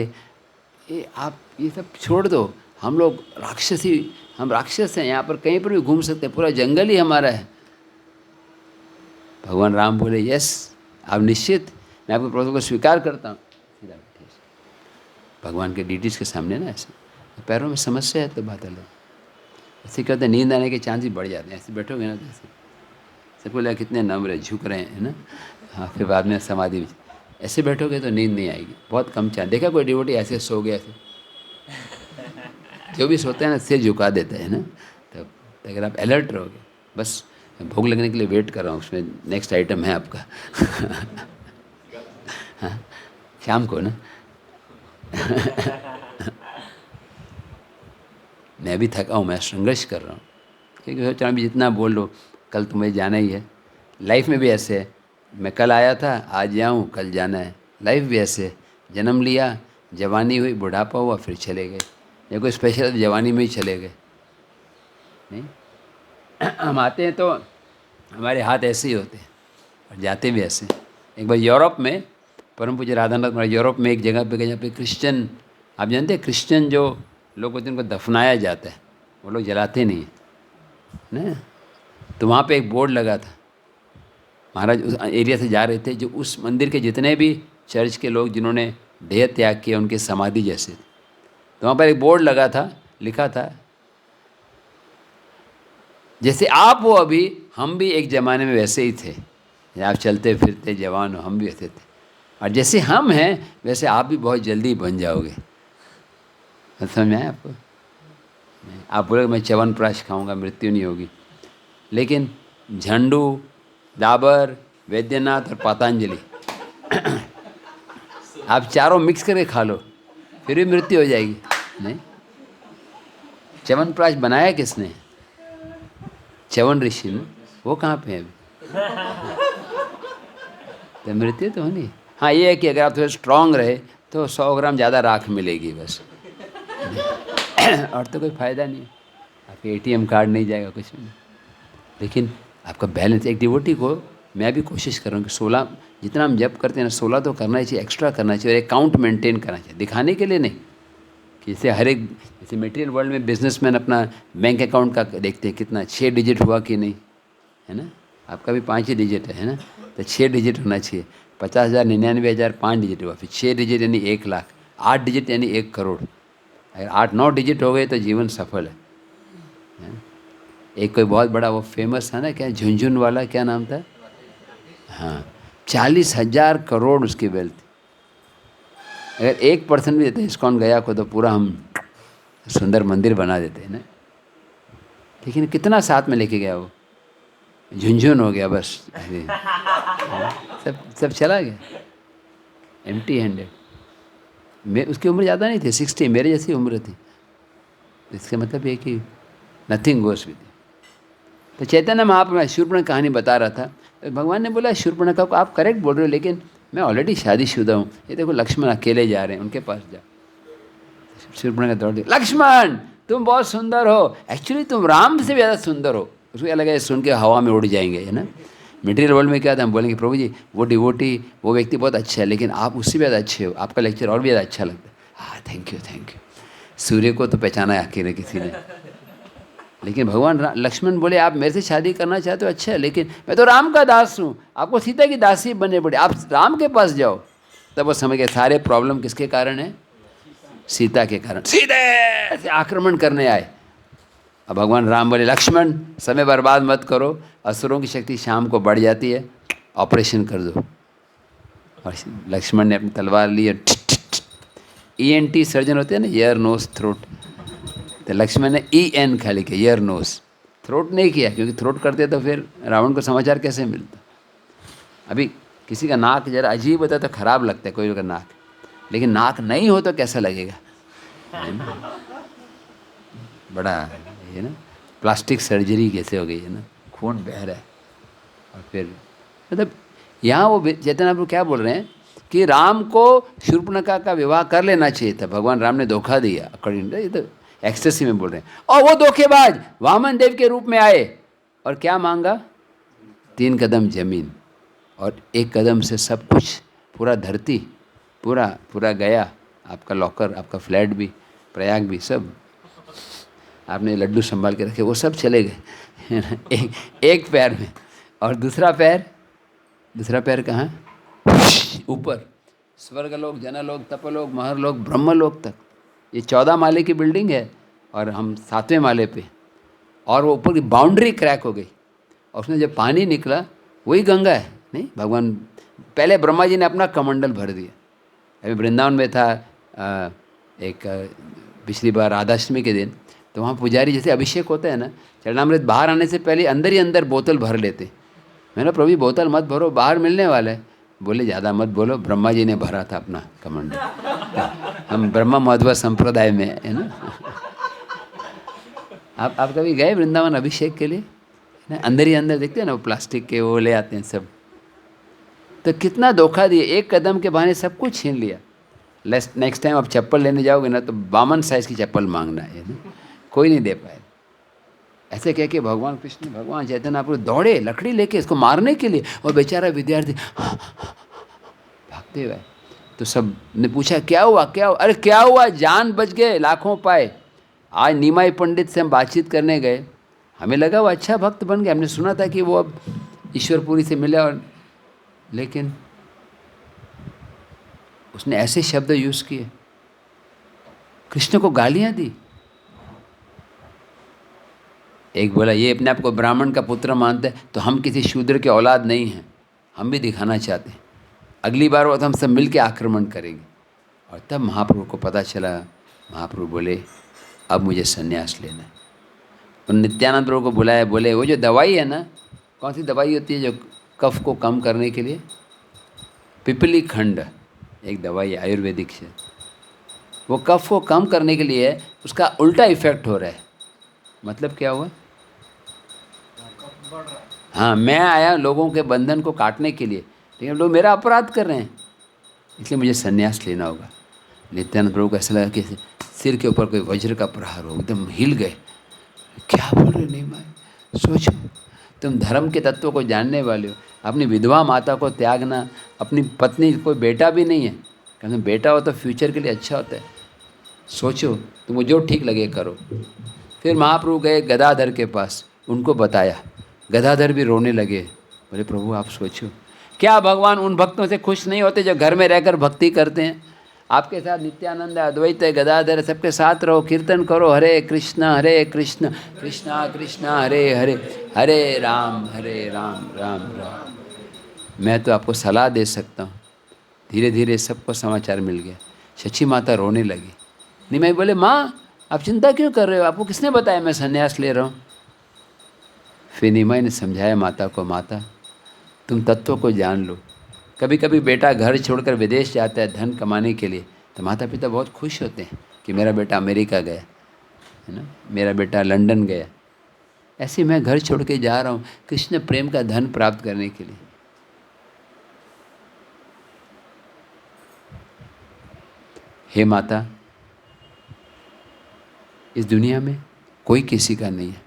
ये आप ये सब छोड़ दो, हम लोग राक्षसी, हम राक्षस हैं, यहाँ पर कहीं पर भी घूम सकते हैं, पूरा जंगल ही हमारा है। भगवान राम बोले, यस, आप निश्चित, मैं आपके प्रपोजल को स्वीकार करता हूँ। सीधा बैठे भगवान के डीटीज के सामने ना, ऐसे पैरों में समस्या है तो बात अलग। ऐसे कहते हैं नींद आने के चांसेस बढ़ जाते हैं, ऐसे बैठोगे ना तो ऐसे सबको लगा कितने नम्र झुक रहे हैं, है ना? हाँ, फिर बाद में समाधि में ऐसे बैठोगे तो नींद नहीं आएगी, बहुत कम चांस। देखा कोई डिवोटी ऐसे सो गया, ऐसे जो भी सोते हैं ना सिर झुका देता है ना। तब अगर आप अलर्ट रहोगे, बस भोग लगने के लिए वेट कर रहा हूँ, उसमें नेक्स्ट आइटम है आपका। हाँ, शाम को ना। मैं भी थका हूँ, मैं संघर्ष कर रहा हूँ, क्योंकि सोच रहा हूँ जितना बोल लो कल तुम्हें जाना ही है। लाइफ में भी ऐसे है, मैं कल आया था, आज जाऊँ, कल जाना है। लाइफ भी ऐसे है, जन्म लिया, जवानी हुई, बुढ़ापा हुआ, फिर चले गए। या कोई स्पेशल है तो जवानी में ही चले गए। नहीं, हम आते हैं तो हमारे हाथ ऐसे ही होते हैं और जाते भी ऐसे। एक बार यूरोप में, परम पूज्य राधानाथ महाराज यूरोप में एक जगह पे गए जहाँ पे क्रिश्चियन, आप जानते हैं क्रिश्चियन जो लोग होते हैं उनको दफनाया जाता है, वो लोग जलाते नहीं हैं ना। तो वहाँ पे एक बोर्ड लगा था, महाराज उस एरिया से जा रहे थे, जो उस मंदिर के जितने भी चर्च के लोग जिन्होंने देह त्याग किया उनके समाधि जैसे थे। तो वहाँ पर एक बोर्ड लगा था, लिखा था जैसे आप हो अभी, हम भी एक ज़माने में वैसे ही थे, आप चलते फिरते जवान हो, हम भी वैसे थे, और जैसे हम हैं वैसे आप भी बहुत जल्दी बन जाओगे। समझ में आया आपको? आप बोलोगे मैं च्यवनप्राश खाऊंगा, मृत्यु नहीं होगी, लेकिन झंडू, डाबर, वैद्यनाथ और पतंजलि आप चारों मिक्स करके खा लो, फिर भी मृत्यु हो जाएगी। नहीं, च्यवनप्राश बनाया किसने? च्यवन ऋषि ने। वो कहाँ पे है अभी? तो मृत्यु तो होनी। हाँ, ये है कि अगर आप थोड़े स्ट्रांग रहे तो 100 ग्राम ज़्यादा राख मिलेगी बस, और तो कोई फ़ायदा नहीं है। आपके ATM कार्ड नहीं जाएगा, कुछ भी नहीं। लेकिन आपका बैलेंस, एक डिवोटी को मैं भी कोशिश कर रहा हूँ कि 16 जितना हम जप करते हैं ना, 16 तो करना ही चाहिए, एक्स्ट्रा करना चाहिए, और एक काउंट मेंटेन करना चाहिए, दिखाने के लिए नहीं। कि जैसे हर एक, जैसे मटेरियल वर्ल्ड में बिजनेसमैन अपना बैंक अकाउंट का देखते हैं कितना 6 डिजिट हुआ कि नहीं, है ना। आपका भी 5 ही डिजिट है ना, तो 6 डिजिट होना चाहिए। 50,000, 99,000 5 डिजिट हुआ, फिर 6 डिजिट यानी 1 लाख, 8 डिजिट यानी 1 करोड़। अगर 8-9 डिजिट हो गए तो जीवन सफल है। एक कोई बहुत बड़ा वो फेमस है ना, क्या झुनझुन वाला, क्या नाम था? हाँ, 40,000 करोड़ उसकी वेल्थ। अगर 1% भी देते इस्कॉन गया को तो पूरा हम सुंदर मंदिर बना देते हैं ना। लेकिन कितना साथ में लेके गया वो, झुनझुन हो गया बस। सब चला गया, एम्प्टी हैंडेड। मैं, उसकी उम्र ज़्यादा नहीं थी, 60, मेरे जैसी उम्र थी। इसका मतलब ये कि नथिंग गोस विद। तो चैतन्य महाप्रभु शूर्पणखा कहानी बता रहा था, भगवान ने बोला शूर्पणखा को आप करेक्ट बोल रहे हो, लेकिन मैं ऑलरेडी शादीशुदा हूँ, ये देखो लक्ष्मण अकेले जा रहे हैं, उनके पास जाओ। शूर्पणखा दौड़ दी, लक्ष्मण तुम बहुत सुंदर हो, एक्चुअली तुम राम से भी ज़्यादा सुंदर हो। उसको क्या लगा, सुन के हवा में उड़ जाएंगे, है ना। मटेरियल वर्ल्ड में क्या था, हम बोलेंगे प्रभु जी वो डिवोटी, वो व्यक्ति बहुत अच्छा है, लेकिन आप उससे भी ज़्यादा अच्छे हो, आपका लेक्चर और भी ज़्यादा अच्छा लगता है। हाँ, थैंक यू थैंक यू। सूर्य को तो पहचाना है अकेले किसी ने, लेकिन भगवान लक्ष्मण बोले आप मेरे से शादी करना चाहते हो, अच्छा है, लेकिन मैं तो राम का दास हूँ, आपको सीता की दासी बनने पड़े, आप राम के पास जाओ। तब वो समझ गए सारे प्रॉब्लम किसके कारण है, सीता के कारण। सीधे से आक्रमण करने आए। अब भगवान राम बोले लक्ष्मण समय बर्बाद मत करो, असुरों की शक्ति शाम को बढ़ जाती है, ऑपरेशन कर दो। और लक्ष्मण ने अपनी तलवार ली, ENT सर्जन होते हैं ना, ईयर नोज थ्रोट, तो लक्ष्मण ने EN खाली किया, ईयर नोज, थ्रोट नहीं किया, क्योंकि थ्रोट करते तो फिर रावण को समाचार कैसे मिलता। अभी किसी का नाक जरा अजीब होता है तो खराब लगता है कोई का नाक, लेकिन नाक नहीं हो तो कैसा लगेगा, बड़ा ये ना, प्लास्टिक सर्जरी कैसे हो गई है ना, खून बह रहा है। और फिर मतलब यहाँ वो चैतन्य महाप्रभु क्या बोल रहे हैं कि राम को शूर्पणखा का विवाह कर लेना चाहिए था, भगवान राम ने धोखा दिया, अकॉर्डिंग ये तो एक्सटेसी में बोल रहे हैं। और वो धोखेबाज वामन देव के रूप में आए और क्या मांगा, 3 कदम जमीन और 1 कदम से सब कुछ, पूरा धरती, पूरा गया, आपका लॉकर, आपका फ्लैट भी, प्रयाग भी, सब आपने लड्डू संभाल के रखे, वो सब चले गए एक पैर में। और दूसरा पैर कहाँ, ऊपर, स्वर्गलोक, जनलोक, तपलोक, महरलोक, ब्रह्मलोक तक। ये 14 माले की बिल्डिंग है और हम 7वें माले पे, और वो ऊपर की बाउंड्री क्रैक हो गई, और उसमें जब पानी निकला वही गंगा है। नहीं, भगवान पहले ब्रह्मा जी ने अपना कमंडल भर दिया। अभी वृंदावन में था एक पिछली बार राधाष्टमी के दिन, तो वहाँ पुजारी जैसे अभिषेक होता है ना, चरणामृत बाहर आने से पहले अंदर ही अंदर बोतल भर लेते। मैंने प्रभु बोतल मत भरो, बाहर मिलने वाला है। बोले ज़्यादा मत बोलो, ब्रह्मा जी ने भरा था अपना कमंड। हम ब्रह्मा मध्व संप्रदाय में है ना। आप कभी गए वृंदावन अभिषेक के लिए? ना, अंदर ही अंदर देखते हैं ना, वो प्लास्टिक के वो ले आते हैं सब। तो कितना धोखा दिए, एक कदम के बहाने सब कुछ छीन लिया। नेक्स्ट टाइम आप चप्पल लेने जाओगे ना तो 52 साइज की चप्पल मांगना है ना, कोई नहीं दे पाए। ऐसे कह के भगवान कृष्ण भगवान चैतन्य महाप्रभु दौड़े लकड़ी लेके इसको मारने के लिए, और बेचारा विद्यार्थी भागते हुए। तो सब ने पूछा क्या हुआ क्या हुआ? अरे क्या हुआ, जान बच गए, लाखों पाए। आज नीमाई पंडित से हम बातचीत करने गए, हमें लगा वो अच्छा भक्त बन गया, हमने सुना था कि वो अब ईश्वरपुरी से मिला, और लेकिन उसने ऐसे शब्द यूज़ किए, कृष्ण को गालियाँ दी। एक बोला ये अपने आप को ब्राह्मण का पुत्र मानते हैं, तो हम किसी शूद्र के औलाद नहीं हैं, हम भी दिखाना चाहते हैं, अगली बार वो तो हम सब मिल के आक्रमण करेंगे। और तब महाप्रभु को पता चला, महाप्रभु बोले अब मुझे संन्यास लेना है। और नित्यानंद प्रभु को बुलाया, बोले वो जो दवाई है ना, कौन सी दवाई होती है जो कफ को कम करने के लिए? पिपली खंड एक दवाई आयुर्वेदिक से, वो कफ को कम करने के लिए है, उसका उल्टा इफेक्ट हो रहा है। मतलब क्या हुआ? हाँ, मैं आया लोगों के बंधन को काटने के लिए, लेकिन लोग मेरा अपराध कर रहे हैं, इसलिए मुझे संन्यास लेना होगा। नित्यानंद प्रभु को ऐसा लगा कि सिर के ऊपर कोई वज्र का प्रहार हो, एकदम हिल गए। क्या बोल रहे नहीं माए, सोचो तुम धर्म के तत्व को जानने वाले हो, अपनी विधवा माता को त्यागना, अपनी पत्नी, कोई बेटा भी नहीं है, कहते बेटा हो तो फ्यूचर के लिए अच्छा होता है, सोचो तुमको जो ठीक लगे करो। फिर महाप्रभु गए गदाधर के पास, उनको बताया, गदाधर भी रोने लगे, बोले प्रभु आप सोचो, क्या भगवान उन भक्तों से खुश नहीं होते जो घर में रहकर भक्ति करते हैं? आपके साथ नित्यानंद अद्वैत गदाधर सबके साथ रहो, कीर्तन करो, हरे कृष्ण कृष्णा कृष्णा हरे हरे, हरे राम राम राम। मैं तो आपको सलाह दे सकता हूँ। धीरे धीरे सबको समाचार मिल गया, शची माता रोने लगी। निमाई बोले माँ आप चिंता क्यों कर रहे हो, आपको किसने बताया मैं संन्यास ले रहा हूँ? फिर निमाई ने समझाया माता को, माता तुम तत्व को जान लो, कभी कभी बेटा घर छोड़कर विदेश जाता है धन कमाने के लिए, तो माता पिता बहुत खुश होते हैं कि मेरा बेटा अमेरिका गया है ना, मेरा बेटा लंदन गया। ऐसे मैं घर छोड़ के जा रहा हूँ कृष्ण प्रेम का धन प्राप्त करने के लिए। हे माता, इस दुनिया में कोई किसी का नहीं है,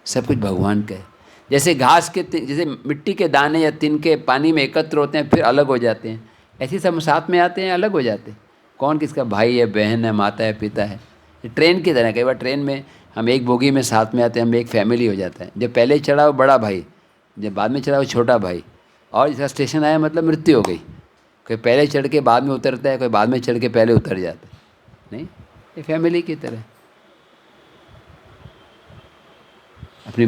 सब कुछ भगवान का है। जैसे घास के, जैसे मिट्टी के दाने या तिनके पानी में एकत्र होते हैं फिर अलग हो जाते हैं, ऐसे सब साथ में आते हैं अलग हो जाते हैं। कौन किसका भाई है, बहन है, माता है, पिता है। ट्रेन की तरह, कई बार ट्रेन में हम एक बोगी में साथ में आते हैं, हम एक फैमिली हो जाता है। जब पहले चढ़ा वो बड़ा भाई, जब बाद में चढ़ा वो छोटा भाई, और जैसा स्टेशन आया मतलब मृत्यु हो गई। कोई पहले चढ़ के बाद में उतरता है, कोई बाद में चढ़ के पहले उतर जाता है। नहीं, ये फैमिली की तरह। अपनी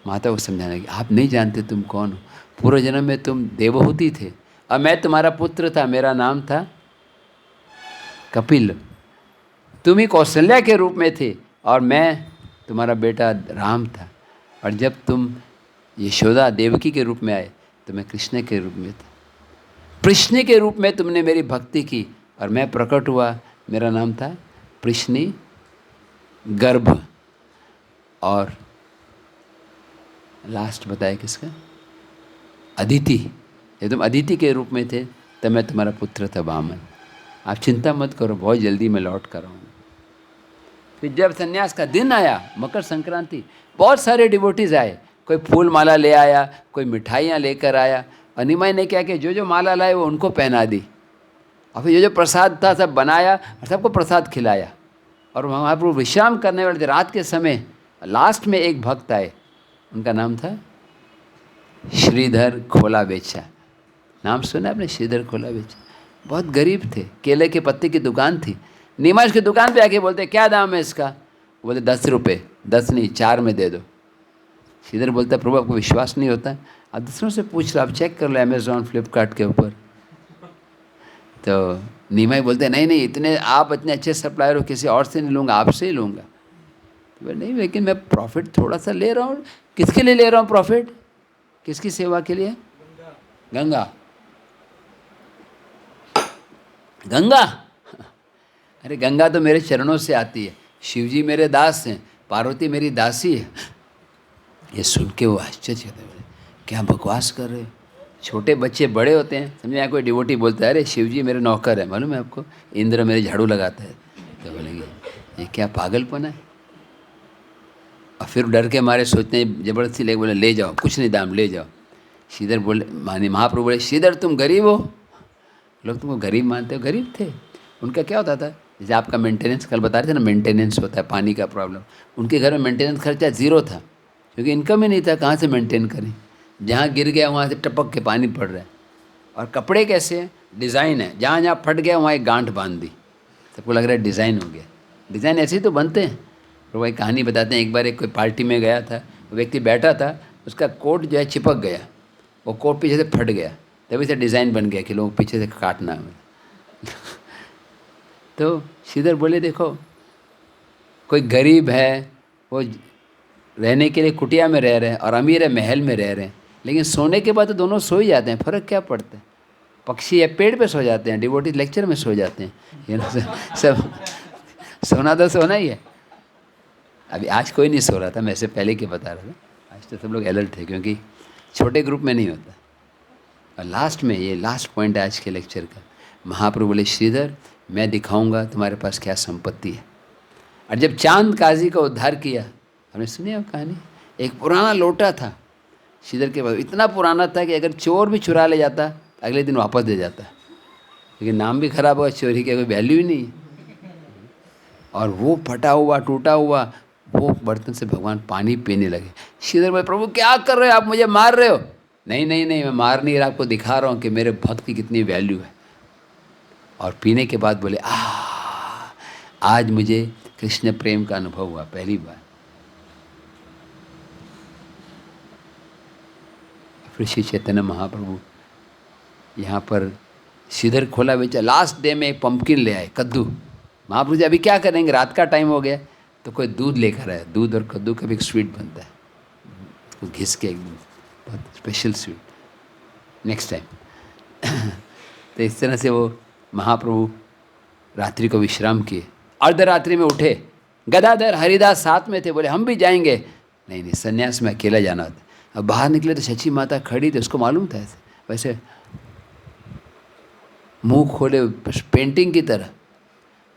माता को समझाना कि आप नहीं जानते तुम कौन हो, पूर्व जन्म में तुम देवहूति थे और मैं तुम्हारा पुत्र था, मेरा नाम था कपिल। तुम ही कौशल्या के रूप में थे और मैं तुम्हारा बेटा राम था, और जब तुम यशोदा देवकी के रूप में आए तो मैं कृष्ण के रूप में था। कृष्ण के रूप में तुमने मेरी भक्ति की और मैं प्रकट हुआ, मेरा नाम था कृष्णी गर्भ। और लास्ट बताया किसका? अदिति। जब तुम अदिति के रूप में थे तब मैं तुम्हारा पुत्र था वामन। आप चिंता मत करो, बहुत जल्दी मैं लौट कर आऊँगा। फिर जब संन्यास का दिन आया, मकर संक्रांति, बहुत सारे डिवोटीज आए, कोई फूल माला ले आया, कोई मिठाइयाँ लेकर आया, और निमाई ने क्या किया, जो जो माला लाए वो उनको पहना दी, और फिर जो जो प्रसाद था सब बनाया और सबको प्रसाद खिलाया। और महाप्रभु विश्राम करने वाले थे रात के समय। लास्ट में एक भक्त आए, उनका नाम था श्रीधर खोला बेचा। नाम सुना आपने? श्रीधर खोला बेचा। बहुत गरीब थे, केले के पत्ते की दुकान थी। निमाई उसकी दुकान पे आके बोलते क्या दाम है इसका? बोलते 10 रुपये। 10 नहीं 4 में दे दो। श्रीधर बोलता प्रभु आपको विश्वास नहीं होता, आप दूसरों से पूछ लो, आप चेक कर लो अमेज़ॉन फ्लिपकार्ट के ऊपर। तो निमाई बोलते नहीं नहीं, इतने आप इतने अच्छे सप्लायर हो, किसी और से नहीं लूँगा, आपसे ही लूँगा। तो नहीं, लेकिन मैं प्रॉफिट थोड़ा सा ले रहा हूँ। किसके लिए ले रहा हूँ प्रॉफिट? किसकी सेवा के लिए? गंगा। गंगा? अरे गंगा तो मेरे चरणों से आती है, शिव जी मेरे दास हैं, पार्वती मेरी दासी है। ये सुन के वो आश्चर्य होते बोले क्या बकवास कर रहे हो? छोटे बच्चे बड़े होते हैं, समझे? यहाँ कोई डिवोटी बोलता है अरे शिव जी मेरे नौकर है, मालूम है आपको, इंद्र मेरे झाड़ू लगाता है, तो बोलेंगे ये क्या पागलपन है? और फिर डर के मारे सोचते हैं, जबरदस्ती लेके बोले ले जाओ, कुछ नहीं दाम, ले जाओ। श्रीधर बोले, मानी महाप्रभु बोले श्रीधर तुम गरीब हो? लोग तुमको गरीब मानते हो? गरीब थे। उनका क्या होता था, जैसे आपका मेंटेनेंस, कल बता रहे थे ना मेंटेनेंस होता है, पानी का प्रॉब्लम, उनके घर में मेंटेनेंस खर्चा ज़ीरो था, क्योंकि इनकम ही नहीं था, कहाँ से मेंटेन करें? जहाँ गिर गया वहाँ से टपक के पानी पड़ रहा है। और कपड़े कैसे हैं, डिज़ाइन है, जहाँ जहाँ फट गया वहाँ एक गांठ बांध दी, सबको लग रहा है डिज़ाइन हो गया। डिज़ाइन ऐसे ही तो बनते हैं। तो वही कहानी बताते हैं, एक बार एक कोई पार्टी में गया था, वो व्यक्ति बैठा था, उसका कोट जो है चिपक गया, वो कोट पीछे से फट गया, तभी से डिज़ाइन बन गया कि लोग पीछे से काटना है। तो श्रीधर बोले देखो, कोई गरीब है वो रहने के लिए कुटिया में रह रहे हैं और अमीर है महल में रह रहे हैं, लेकिन सोने के बाद तो दोनों सो ही जाते हैं, फ़र्क क्या पड़ता है? पक्षी या पेड़ पे सो जाते हैं, डिवोटी लेक्चर में सो जाते हैं, ये ना सब सोना तो सोना ही है। अभी आज कोई नहीं सो रहा था, मैं इससे पहले के बता रहा था, आज तो सब लोग अलर्ट थे, क्योंकि छोटे ग्रुप में नहीं होता। और लास्ट में, ये लास्ट पॉइंट है आज के लेक्चर का, महाप्रभु बोले श्रीधर मैं दिखाऊंगा तुम्हारे पास क्या संपत्ति है। और जब चांद काजी का उद्धार किया, हमने सुनी है कहानी, एक पुराना लोटा था श्रीधर के पास, इतना पुराना था कि अगर चोर भी चुरा ले जाता अगले दिन वापस दे जाता, लेकिन नाम भी खराब हुआ, चोरी की कोई वैल्यू ही नहीं। और वो फटा हुआ टूटा हुआ वो बर्तन से भगवान पानी पीने लगे। श्रीधर बोले प्रभु क्या कर रहे हो आप, मुझे मार रहे हो? नहीं नहीं नहीं, मैं मार नहीं रहा, आपको दिखा रहा हूँ कि मेरे भक्त की कितनी वैल्यू है। और पीने के बाद बोले आज मुझे कृष्ण प्रेम का अनुभव हुआ पहली बार। फिर श्री चैतन्य महाप्रभु यहाँ पर श्रीधर खोला बेचा, लास्ट डे में एक पंपकिन ले आए, कद्दू। महाप्रभु जी अभी क्या करेंगे, रात का टाइम हो गया, तो कोई दूध लेकर आया, दूध और कद्दू का भी एक स्वीट बनता है, उसको घिस के एकदम बहुत स्पेशल स्वीट, नेक्स्ट टाइम। तो इस तरह से वो महाप्रभु रात्रि को विश्राम किए। अर्धरात्रि में उठे, गदाधर हरिदास साथ में थे, बोले हम भी जाएंगे। नहीं नहीं, संन्यास में अकेला जाना होता। अब बाहर निकले तो सची माता खड़ी थी, उसको मालूम था ऐसे, वैसे मुंह खोले पेंटिंग की तरह।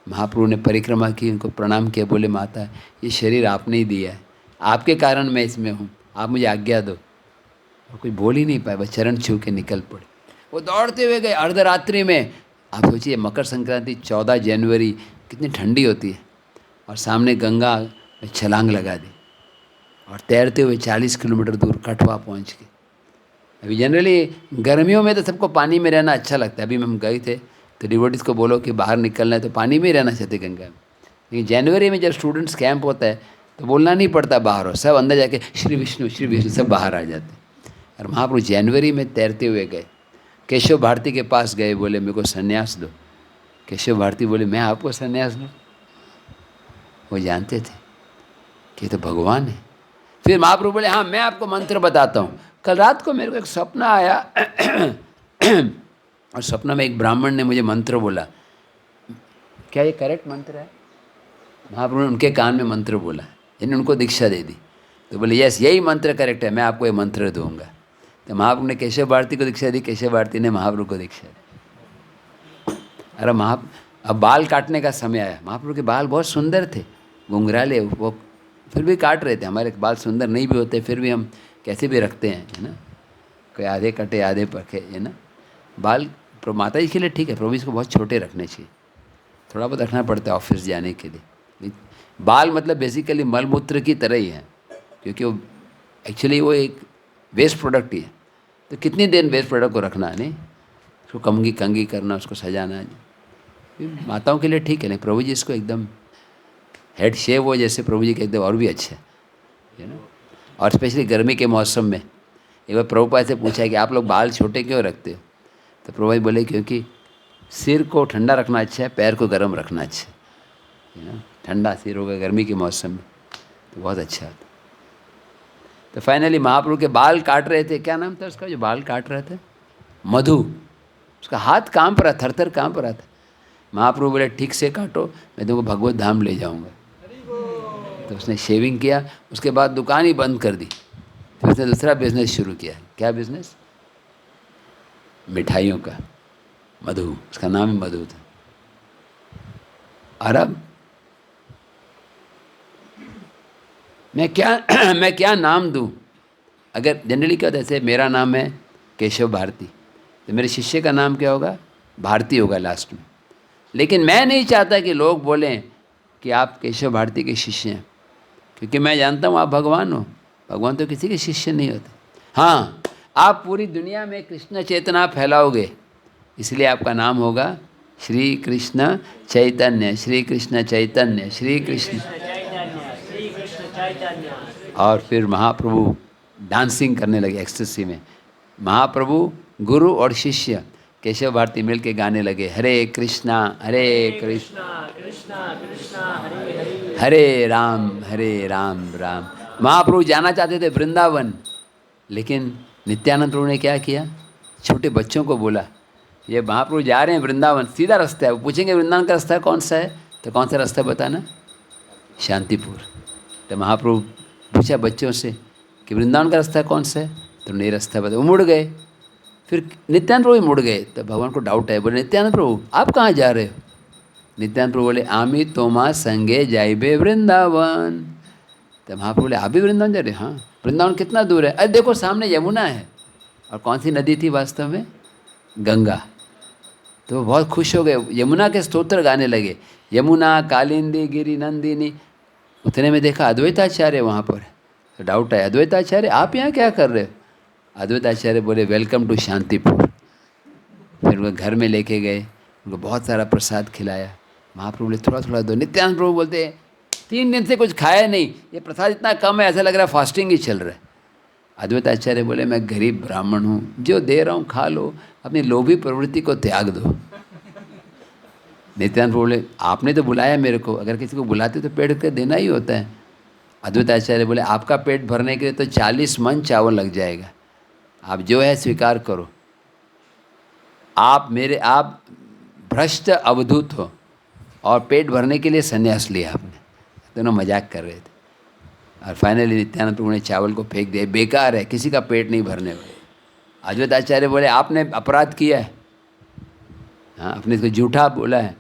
महाप्रभु ने परिक्रमा की, उनको प्रणाम किया, बोले माता ये शरीर आपने ही दिया है, आपके कारण मैं इसमें हूँ, आप मुझे आज्ञा दो। और कोई बोल ही नहीं पाए, बस चरण छू के निकल पड़े। वो दौड़ते हुए गए अर्धरात्रि में। आप सोचिए मकर संक्रांति 14 जनवरी कितनी ठंडी होती है, और सामने गंगा में छलांग लगा दी और तैरते हुए 40 किलोमीटर दूर कठवा पहुँच गए। अभी जनरली गर्मियों में तो सबको पानी में रहना अच्छा लगता है। अभी हम गए थे तो डिवोटीज को बोलो कि बाहर निकलना है तो पानी में ही रहना चाहते गंगा में, लेकिन जनवरी में जब स्टूडेंट्स कैंप होता है तो बोलना नहीं पड़ता बाहर हो, सब अंदर जाके श्री विष्णु सब बाहर आ जाते। और महाप्रभु जनवरी में तैरते हुए गए, केशव भारती के पास गए, बोले मेरे को संन्यास दो। केशव भारती बोले मैं आपको संन्यास दूँ? वो जानते थे कि तो भगवान है। फिर महाप्रभु बोले हाँ मैं आपको मंत्र बताता हूँ। कल रात को मेरे को एक सपना आया और सपना में एक ब्राह्मण ने मुझे मंत्र बोला। क्या ये करेक्ट मंत्र है? महाप्रभु ने उनके कान में मंत्र बोला, यानी उनको दीक्षा दे दी। तो बोले यस यही मंत्र करेक्ट है, मैं आपको ये मंत्र दूंगा। तो महाप्रभु ने केशव भारती को दीक्षा दी, केशव भारती ने महाप्रभु को दीक्षा दी। अरे अब बाल काटने का समय आया। महाप्रभु के बाल बहुत सुंदर थे, घुंघराले, वो फिर भी काट रहे थे। हमारे बाल सुंदर नहीं भी होते फिर भी हम कैसे भी रखते हैं, है ना, कोई आधे कटे आधे पके, है ना। बाल माता जी के लिए ठीक है, प्रभु इसको बहुत छोटे रखने चाहिए, थोड़ा बहुत रखना पड़ता है ऑफिस जाने के लिए। बाल मतलब बेसिकली मलमूत्र की तरह ही है, क्योंकि वो एक्चुअली वो एक वेस्ट प्रोडक्ट ही है। तो कितनी देर वेस्ट प्रोडक्ट को रखना है, नहीं उसको कंगी करना, उसको सजाना, माताओं के लिए ठीक है। नहीं प्रभु जी इसको एकदम हेड शेव हो जैसे प्रभु जी के एकदम और भी अच्छे है ना। और स्पेशली गर्मी के मौसम में एक बार प्रभुपाद से पूछा कि आप लोग बाल छोटे क्यों रखते हो? तो प्रभुपाद बोले क्योंकि सिर को ठंडा रखना अच्छा है, पैर को गर्म रखना अच्छा है ना। ठंडा सिर होगा गर्मी के मौसम में तो बहुत अच्छा होता। तो फाइनली महाप्रभु के बाल काट रहे थे, क्या नाम था उसका जो बाल काट रहे थे? मधु। उसका हाथ कांप रहा, थर थर कांप रहा था। महाप्रभु बोले ठीक से काटो, मैं तुमको भगवत धाम ले जाऊंगा। तो उसने शेविंग किया, उसके बाद दुकान ही बंद कर दी। फिर उसने दूसरा बिजनेस शुरू किया। क्या बिजनेस? मिठाइयों का, मधु, उसका नाम ही मधु था। और अब मैं क्या नाम दूं? अगर जनरली क्या होता है, जैसे मेरा नाम है केशव भारती, तो मेरे शिष्य का नाम क्या होगा? भारती होगा लास्ट में। लेकिन मैं नहीं चाहता कि लोग बोलें कि आप केशव भारती के शिष्य हैं, क्योंकि मैं जानता हूँ आप भगवान हो। भगवान तो किसी के शिष्य नहीं होते। हाँ, आप पूरी दुनिया में कृष्ण चेतना फैलाओगे, इसलिए आपका नाम होगा श्री कृष्ण चैतन्य, श्री कृष्ण चैतन्य, श्री कृष्ण। श्री कृष्ण चैतन्य। और फिर महाप्रभु डांसिंग करने लगे एक्सटेसी में। महाप्रभु, गुरु और शिष्य केशव भारती मिल के गाने लगे, हरे कृष्णा कृष्ण कृष्णा कृष्णा हरे हरे, हरे राम राम। महाप्रभु जाना चाहते थे वृंदावन, लेकिन नित्यानंद प्रभु ने क्या किया? छोटे बच्चों को बोला, ये महाप्रभु जा रहे हैं वृंदावन, सीधा रास्ता है। वो पूछेंगे वृंदावन का रास्ता कौन सा है, तो कौन सा रास्ता बताना? शांतिपुर। तो महाप्रभु पूछा बच्चों से कि वृंदावन का रास्ता कौन सा है, तो नहीं रास्ता बता। वो मुड़ गए। फिर नित्यानंद प्रभु भी मुड़ गए। तो भगवान को डाउट है, बोले नित्यानंद प्रभु आप कहाँ जा रहे हो? नित्यानंद प्रभु बोले आमी तोमा संगे जाइबे वृंदावन। तो महाप्रभु बोले आप भी वृंदावन जा रहे? हाँ। वृंदावन कितना दूर है? अरे देखो सामने यमुना है। और कौन सी नदी थी वास्तव में? गंगा। तो वो बहुत खुश हो गए, यमुना के स्तोत्र गाने लगे, यमुना कालिंदी गिरी नंदिनी। उतने में देखा अद्वैताचार्य वहाँ पर। तो डाउट है, अद्वैताचार्य आप यहाँ क्या कर रहे हो? अद्वैताचार्य बोले वेलकम टू शांतिपुर। फिर उनको घर में लेके गए, उनको बहुत सारा प्रसाद खिलाया। महाप्रभु बोले थोड़ा थोड़ा दो। नित्यानंद प्रभु बोलते 3 दिन से कुछ खाया नहीं, ये प्रसाद इतना कम है, ऐसा लग रहा है फास्टिंग ही चल रहा है। अद्वैताचार्य बोले मैं गरीब ब्राह्मण हूँ, जो दे रहा हूँ खा लो, अपनी लोभी प्रवृत्ति को त्याग दो। नित्यानंद प्रभु बोले आपने तो बुलाया मेरे को, अगर किसी को बुलाते तो पेट के देना ही होता है। अद्वैताचार्य बोले आपका पेट भरने के लिए तो 40 मन चावल लग जाएगा, आप जो है स्वीकार करो। आप भ्रष्ट अवधूत हो और पेट भरने के लिए संन्यास लिया आपने। दोनों मजाक कर रहे थे। और फाइनली नित्यानंद प्रभु ने चावल को फेंक दिया, बेकार है, किसी का पेट नहीं भरने वाला। अद्वैताचार्य बोले आपने अपराध किया है, हाँ आपने इसको झूठा बोला है।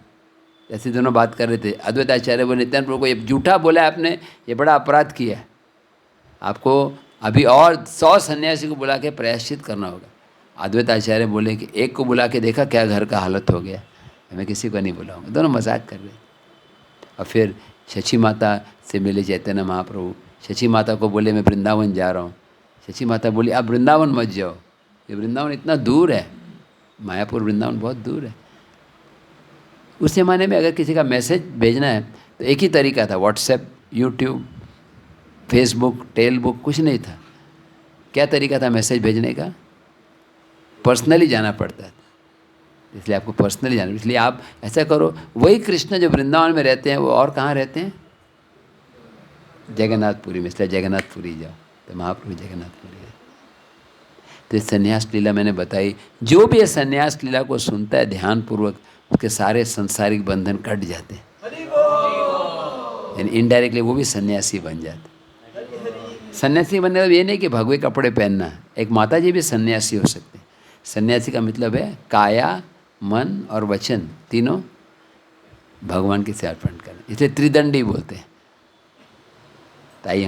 ऐसे दोनों बात कर रहे थे। अद्वैताचार्य बोले नित्यानंद प्रभु को ये झूठा बोला है आपने, ये बड़ा अपराध किया है, आपको अभी और 100 सन्यासी को बुला के प्रायश्चित करना होगा। अद्वैताचार्य बोले कि एक को बुला के देखा क्या घर का हालत हो गया, मैं किसी को नहीं बुलाऊंगा। दोनों मजाक कर रहे। और फिर शची माता से मिले चैतन्य महाप्रभु। शची माता को बोले मैं वृंदावन जा रहा हूँ। शची माता बोली आप वृंदावन मत जाओ, ये वृंदावन इतना दूर है, मायापुर वृंदावन बहुत दूर है। उस ज़माने में अगर किसी का मैसेज भेजना है तो एक ही तरीका था, व्हाट्सएप, यूट्यूब, फेसबुक, टेलबुक, कुछ नहीं था। क्या तरीका था मैसेज भेजने का? पर्सनली जाना पड़ता था। इसलिए आपको पर्सनली जाना, इसलिए आप ऐसा करो, वही कृष्ण जो वृंदावन में रहते हैं वो और कहाँ रहते हैं? जगन्नाथपुरी में। इसलिए जगन्नाथपुरी जाओ, तो महाप्रभु जगन्नाथपुरी है। तो इस संन्यास लीला मैंने बताई। जो भी इस संन्यास लीला को सुनता है ध्यानपूर्वक, उसके सारे संसारिक बंधन कट जाते हैं, यानी इनडायरेक्टली वो भी सन्यासी बन जाते। सन्यासी बनने का ये नहीं कि भगवे कपड़े पहनना, एक माता जी भी सन्यासी हो सकते हैं। सन्यासी का मतलब है काया, मन और वचन तीनों भगवान के से अर्पण करना, इसलिए त्रिदंडी बोलते हैं। ताई